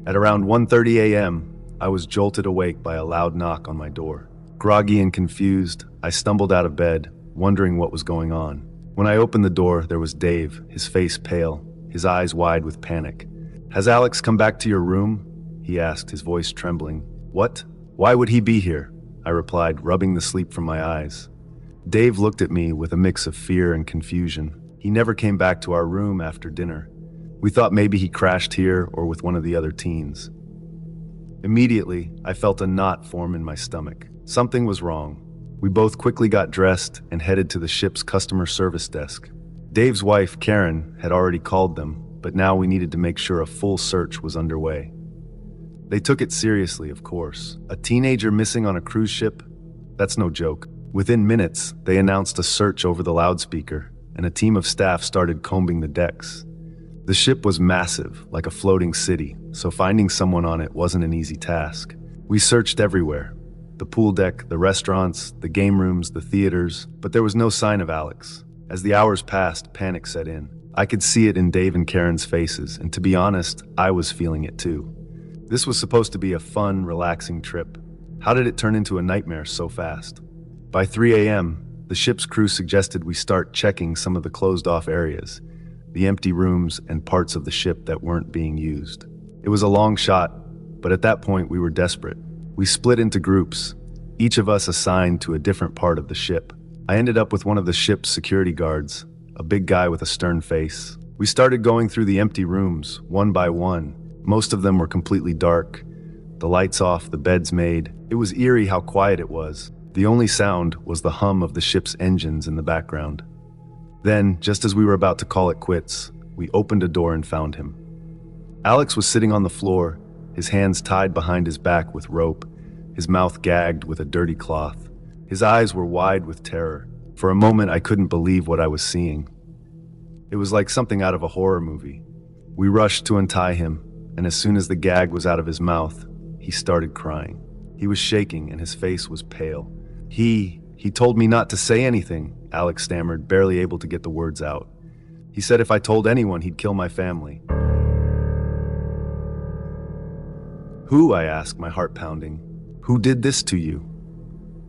At around 1:30 a.m., I was jolted awake by a loud knock on my door. Groggy and confused, I stumbled out of bed, wondering what was going on. When I opened the door, there was Dave, his face pale, his eyes wide with panic. "Has Alex come back to your room?" he asked, his voice trembling. "What? Why would he be here?" I replied, rubbing the sleep from my eyes. Dave looked at me with a mix of fear and confusion. He never came back to our room after dinner. We thought maybe he crashed here or with one of the other teens. Immediately, I felt a knot form in my stomach. Something was wrong. We both quickly got dressed and headed to the ship's customer service desk. Dave's wife, Karen, had already called them, but now we needed to make sure a full search was underway. They took it seriously, of course. A teenager missing on a cruise ship? That's no joke. Within minutes, they announced a search over the loudspeaker, and a team of staff started combing the decks. The ship was massive, like a floating city, so finding someone on it wasn't an easy task. We searched everywhere: the pool deck, the restaurants, the game rooms, the theaters, but there was no sign of Alex. As the hours passed, panic set in. I could see it in Dave and Karen's faces, and to be honest, I was feeling it too. This was supposed to be a fun, relaxing trip. How did it turn into a nightmare so fast? By 3 a.m., the ship's crew suggested we start checking some of the closed-off areas, the empty rooms and parts of the ship that weren't being used. It was a long shot, but at that point we were desperate. We split into groups, each of us assigned to a different part of the ship. I ended up with one of the ship's security guards, a big guy with a stern face. We started going through the empty rooms, one by one. Most of them were completely dark, the lights off, the beds made. It was eerie how quiet it was. The only sound was the hum of the ship's engines in the background. Then, just as we were about to call it quits, we opened a door and found him. Alex was sitting on the floor, his hands tied behind his back with rope, his mouth gagged with a dirty cloth. His eyes were wide with terror. For a moment, I couldn't believe what I was seeing. It was like something out of a horror movie. We rushed to untie him, and as soon as the gag was out of his mouth, he started crying. He was shaking and his face was pale. He told me not to say anything, Alex stammered, barely able to get the words out. He said if I told anyone, he'd kill my family. Who? I asked, my heart pounding. Who did this to you?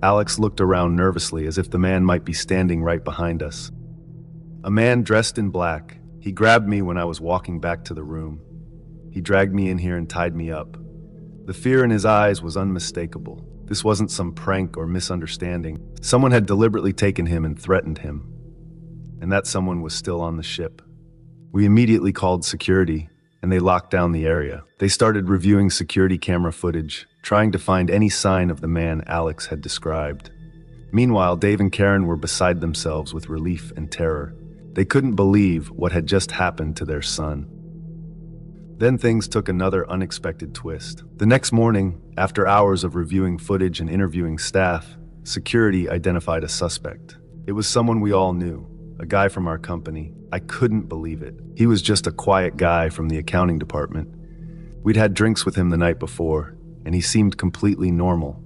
Alex looked around nervously as if the man might be standing right behind us. A man dressed in black. He grabbed me when I was walking back to the room. He dragged me in here and tied me up. The fear in his eyes was unmistakable. This wasn't some prank or misunderstanding. Someone had deliberately taken him and threatened him. And that someone was still on the ship. We immediately called security, and they locked down the area. They started reviewing security camera footage, trying to find any sign of the man Alex had described. Meanwhile, Dave and Karen were beside themselves with relief and terror. They couldn't believe what had just happened to their son. Then things took another unexpected twist. The next morning, after hours of reviewing footage and interviewing staff, security identified a suspect. It was someone we all knew, a guy from our company. I couldn't believe it. He was just a quiet guy from the accounting department. We'd had drinks with him the night before, and he seemed completely normal.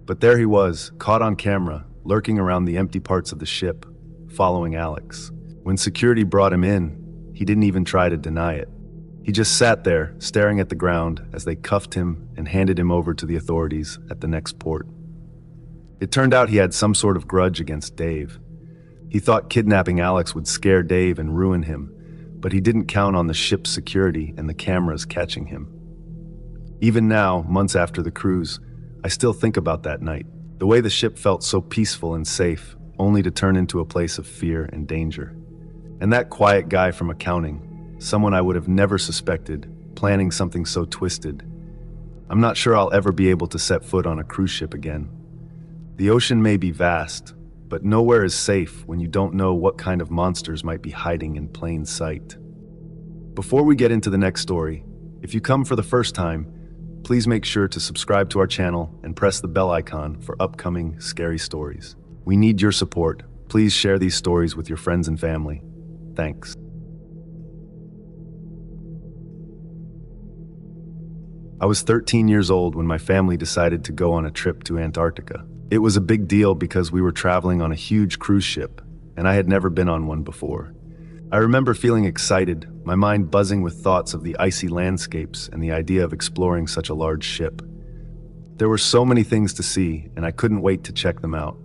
But there he was, caught on camera, lurking around the empty parts of the ship, following Alex. When security brought him in, he didn't even try to deny it. He just sat there, staring at the ground as they cuffed him and handed him over to the authorities at the next port. It turned out he had some sort of grudge against Dave. He thought kidnapping Alex would scare Dave and ruin him, but he didn't count on the ship's security and the cameras catching him. Even now, months after the cruise, I still think about that night. The way the ship felt so peaceful and safe, only to turn into a place of fear and danger. And that quiet guy from accounting, someone I would have never suspected, planning something so twisted. I'm not sure I'll ever be able to set foot on a cruise ship again. The ocean may be vast, but nowhere is safe when you don't know what kind of monsters might be hiding in plain sight. Before we get into the next story, if you come for the first time, please make sure to subscribe to our channel and press the bell icon for upcoming scary stories. We need your support. Please share these stories with your friends and family. Thanks. I was 13 years old when my family decided to go on a trip to Antarctica. It was a big deal because we were traveling on a huge cruise ship, and I had never been on one before. I remember feeling excited, my mind buzzing with thoughts of the icy landscapes and the idea of exploring such a large ship. There were so many things to see, and I couldn't wait to check them out.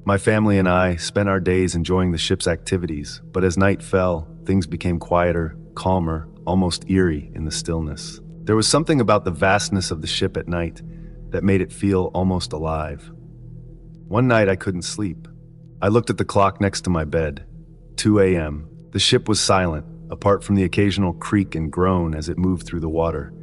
My family and I spent our days enjoying the ship's activities, but as night fell, things became quieter, calmer, almost eerie in the stillness. There was something about the vastness of the ship at night that made it feel almost alive. One night I couldn't sleep. I looked at the clock next to my bed. 2 a.m. The ship was silent, apart from the occasional creak and groan as it moved through the water.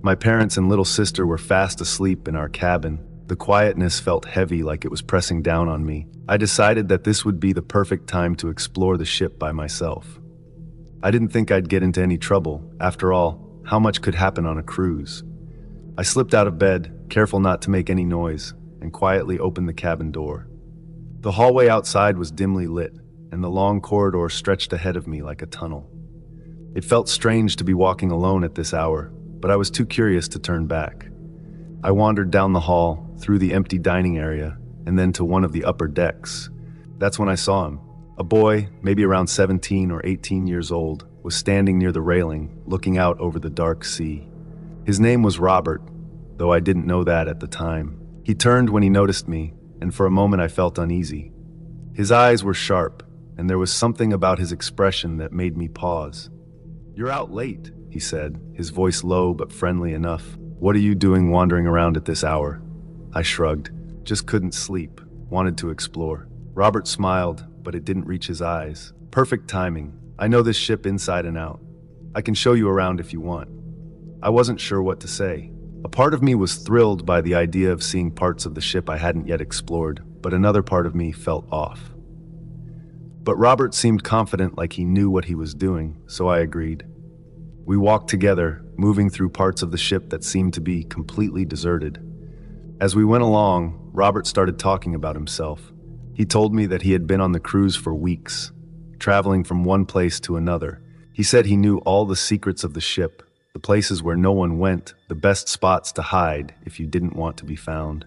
My parents and little sister were fast asleep in our cabin. The quietness felt heavy, like it was pressing down on me. I decided that this would be the perfect time to explore the ship by myself. I didn't think I'd get into any trouble. After all, how much could happen on a cruise? I slipped out of bed, careful not to make any noise, and quietly opened the cabin door. The hallway outside was dimly lit, and the long corridor stretched ahead of me like a tunnel. It felt strange to be walking alone at this hour, but I was too curious to turn back. I wandered down the hall, through the empty dining area, and then to one of the upper decks. That's when I saw him. A boy, maybe around 17 or 18 years old, was standing near the railing, looking out over the dark sea. His name was Robert, though I didn't know that at the time. He turned when he noticed me, and for a moment I felt uneasy. His eyes were sharp, and there was something about his expression that made me pause. "You're out late," he said, his voice low but friendly enough. "What are you doing wandering around at this hour?" I shrugged. Just couldn't sleep. Wanted to explore. Robert smiled, but it didn't reach his eyes. "Perfect timing. I know this ship inside and out. I can show you around if you want." I wasn't sure what to say. A part of me was thrilled by the idea of seeing parts of the ship I hadn't yet explored, but another part of me felt off. But Robert seemed confident, like he knew what he was doing, so I agreed. We walked together, moving through parts of the ship that seemed to be completely deserted. As we went along, Robert started talking about himself. He told me that he had been on the cruise for weeks, traveling from one place to another. He said he knew all the secrets of the ship, the places where no one went, the best spots to hide if you didn't want to be found.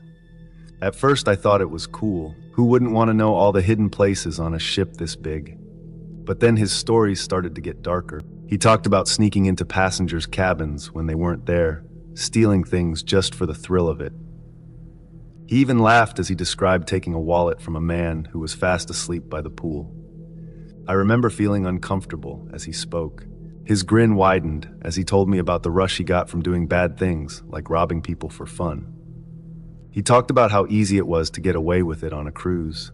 At first I thought it was cool. Who wouldn't want to know all the hidden places on a ship this big? But then his stories started to get darker. He talked about sneaking into passengers' cabins when they weren't there, stealing things just for the thrill of it. He even laughed as he described taking a wallet from a man who was fast asleep by the pool. I remember feeling uncomfortable as he spoke. His grin widened as he told me about the rush he got from doing bad things, like robbing people for fun. He talked about how easy it was to get away with it on a cruise.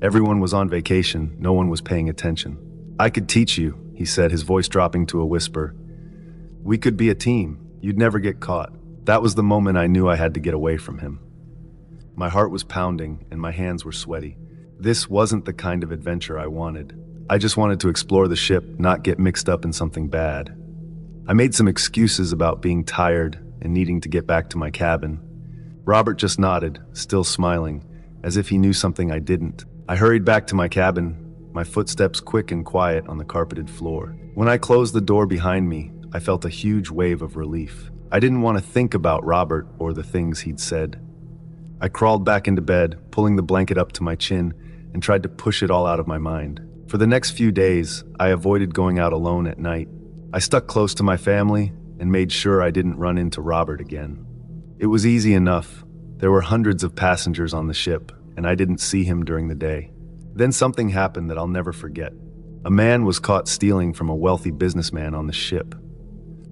Everyone was on vacation, no one was paying attention. "I could teach you," he said, his voice dropping to a whisper. "We could be a team. You'd never get caught." That was the moment I knew I had to get away from him. My heart was pounding and my hands were sweaty. This wasn't the kind of adventure I wanted. I just wanted to explore the ship, not get mixed up in something bad. I made some excuses about being tired and needing to get back to my cabin. Robert just nodded, still smiling, as if he knew something I didn't. I hurried back to my cabin, my footsteps quick and quiet on the carpeted floor. When I closed the door behind me, I felt a huge wave of relief. I didn't want to think about Robert or the things he'd said. I crawled back into bed, pulling the blanket up to my chin, and tried to push it all out of my mind. For the next few days, I avoided going out alone at night. I stuck close to my family and made sure I didn't run into Robert again. It was easy enough. There were hundreds of passengers on the ship, and I didn't see him during the day. Then something happened that I'll never forget. A man was caught stealing from a wealthy businessman on the ship.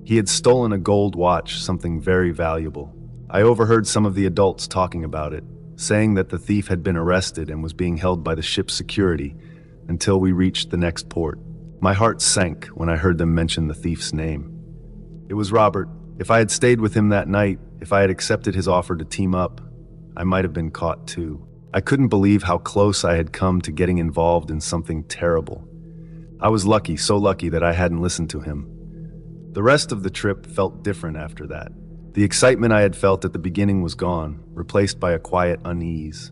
He had stolen a gold watch, something very valuable. I overheard some of the adults talking about it, saying that the thief had been arrested and was being held by the ship's security until we reached the next port. My heart sank when I heard them mention the thief's name. It was Robert. If I had stayed with him that night, if I had accepted his offer to team up, I might have been caught too. I couldn't believe how close I had come to getting involved in something terrible. I was lucky, so lucky that I hadn't listened to him. The rest of the trip felt different after that. The excitement I had felt at the beginning was gone, replaced by a quiet unease.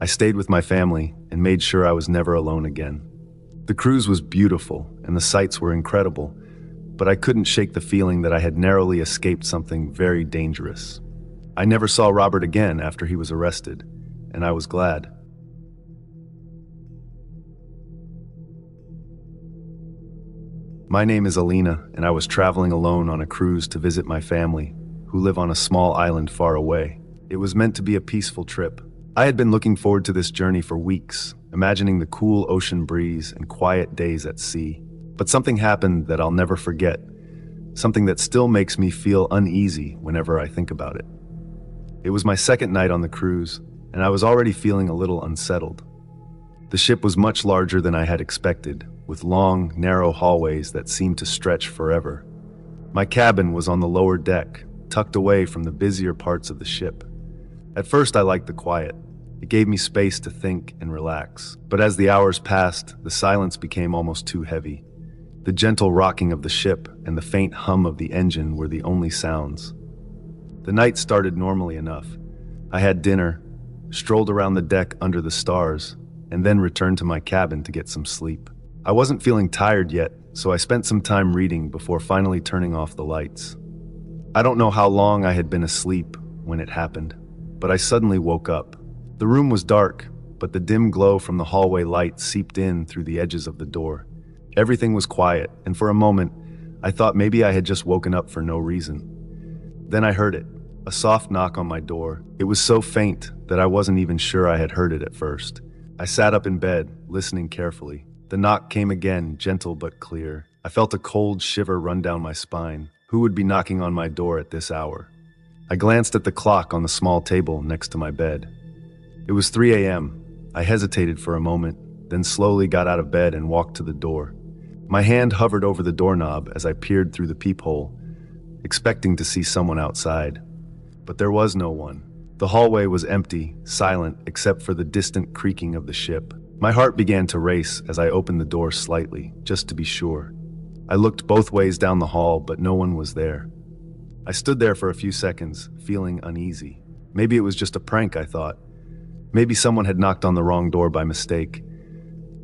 I stayed with my family and made sure I was never alone again. The cruise was beautiful and the sights were incredible, but I couldn't shake the feeling that I had narrowly escaped something very dangerous. I never saw Robert again after he was arrested, and I was glad. My name is Alina, and I was traveling alone on a cruise to visit my family, who live on a small island far away. It was meant to be a peaceful trip. I had been looking forward to this journey for weeks, imagining the cool ocean breeze and quiet days at sea. But something happened that I'll never forget, something that still makes me feel uneasy whenever I think about it. It was my second night on the cruise, and I was already feeling a little unsettled. The ship was much larger than I had expected, with long, narrow hallways that seemed to stretch forever. My cabin was on the lower deck, tucked away from the busier parts of the ship. At first I liked the quiet. It gave me space to think and relax. But as the hours passed, the silence became almost too heavy. The gentle rocking of the ship and the faint hum of the engine were the only sounds. The night started normally enough. I had dinner, strolled around the deck under the stars, and then returned to my cabin to get some sleep. I wasn't feeling tired yet, so I spent some time reading before finally turning off the lights. I don't know how long I had been asleep when it happened, but I suddenly woke up. The room was dark, but the dim glow from the hallway light seeped in through the edges of the door. Everything was quiet, and for a moment, I thought maybe I had just woken up for no reason. Then I heard it, a soft knock on my door. It was so faint that I wasn't even sure I had heard it at first. I sat up in bed, listening carefully. The knock came again, gentle but clear. I felt a cold shiver run down my spine. Who would be knocking on my door at this hour? I glanced at the clock on the small table next to my bed. It was 3 a.m. I hesitated for a moment, then slowly got out of bed and walked to the door. My hand hovered over the doorknob as I peered through the peephole, expecting to see someone outside. But there was no one. The hallway was empty, silent, except for the distant creaking of the ship. My heart began to race as I opened the door slightly, just to be sure. I looked both ways down the hall, but no one was there. I stood there for a few seconds, feeling uneasy. Maybe it was just a prank, I thought. Maybe someone had knocked on the wrong door by mistake.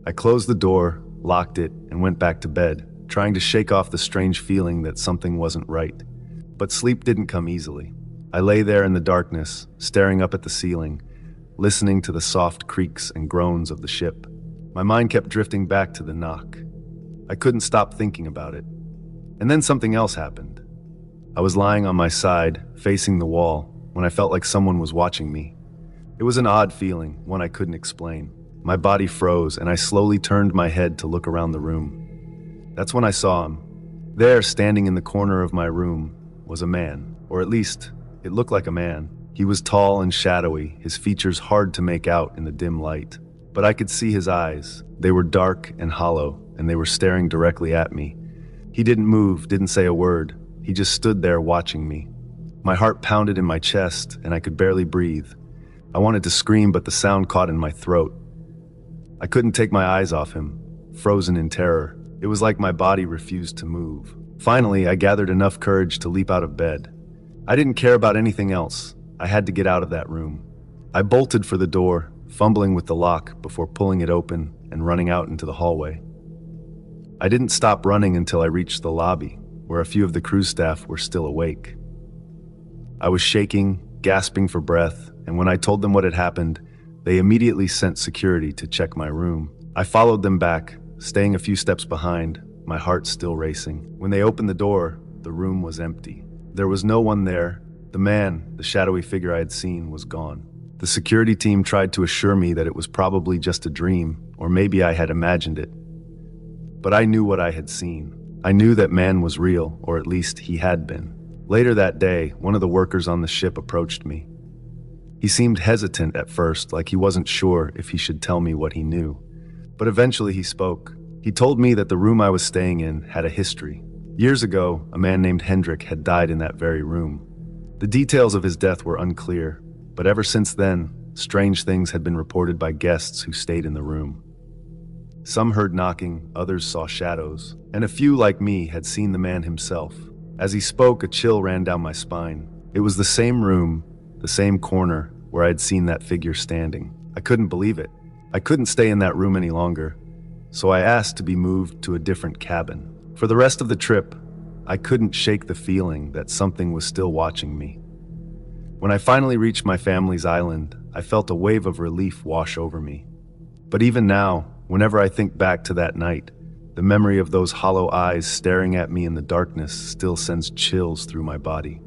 I closed the door, locked it, and went back to bed, trying to shake off the strange feeling that something wasn't right. But sleep didn't come easily. I lay there in the darkness, staring up at the ceiling, listening to the soft creaks and groans of the ship. My mind kept drifting back to the knock. I couldn't stop thinking about it. And then something else happened. I was lying on my side, facing the wall, when I felt like someone was watching me. It was an odd feeling, one I couldn't explain. My body froze, and I slowly turned my head to look around the room. That's when I saw him. There, standing in the corner of my room, was a man, or at least, it looked like a man. He was tall and shadowy, his features hard to make out in the dim light. But I could see his eyes. They were dark and hollow, and they were staring directly at me. He didn't move, didn't say a word. He just stood there watching me. My heart pounded in my chest, and I could barely breathe. I wanted to scream, but the sound caught in my throat. I couldn't take my eyes off him, frozen in terror. It was like my body refused to move. Finally, I gathered enough courage to leap out of bed. I didn't care about anything else. I had to get out of that room. I bolted for the door, fumbling with the lock before pulling it open and running out into the hallway. I didn't stop running until I reached the lobby, where a few of the cruise staff were still awake. I was shaking, gasping for breath, and when I told them what had happened, they immediately sent security to check my room. I followed them back, staying a few steps behind, my heart still racing. When they opened the door, the room was empty. There was no one there. The man, the shadowy figure I had seen, was gone. The security team tried to assure me that it was probably just a dream, or maybe I had imagined it. But I knew what I had seen. I knew that man was real, or at least he had been. Later that day, one of the workers on the ship approached me. He seemed hesitant at first, like he wasn't sure if he should tell me what he knew. But eventually he spoke. He told me that the room I was staying in had a history. Years ago, a man named Hendrik had died in that very room. The details of his death were unclear, but ever since then, strange things had been reported by guests who stayed in the room. Some heard knocking, others saw shadows, and a few, like me, had seen the man himself. As he spoke, a chill ran down my spine. It was the same room, the same corner, where I'd seen that figure standing. I couldn't believe it. I couldn't stay in that room any longer, so I asked to be moved to a different cabin. For the rest of the trip, I couldn't shake the feeling that something was still watching me. When I finally reached my family's island, I felt a wave of relief wash over me. But even now, whenever I think back to that night, the memory of those hollow eyes staring at me in the darkness still sends chills through my body.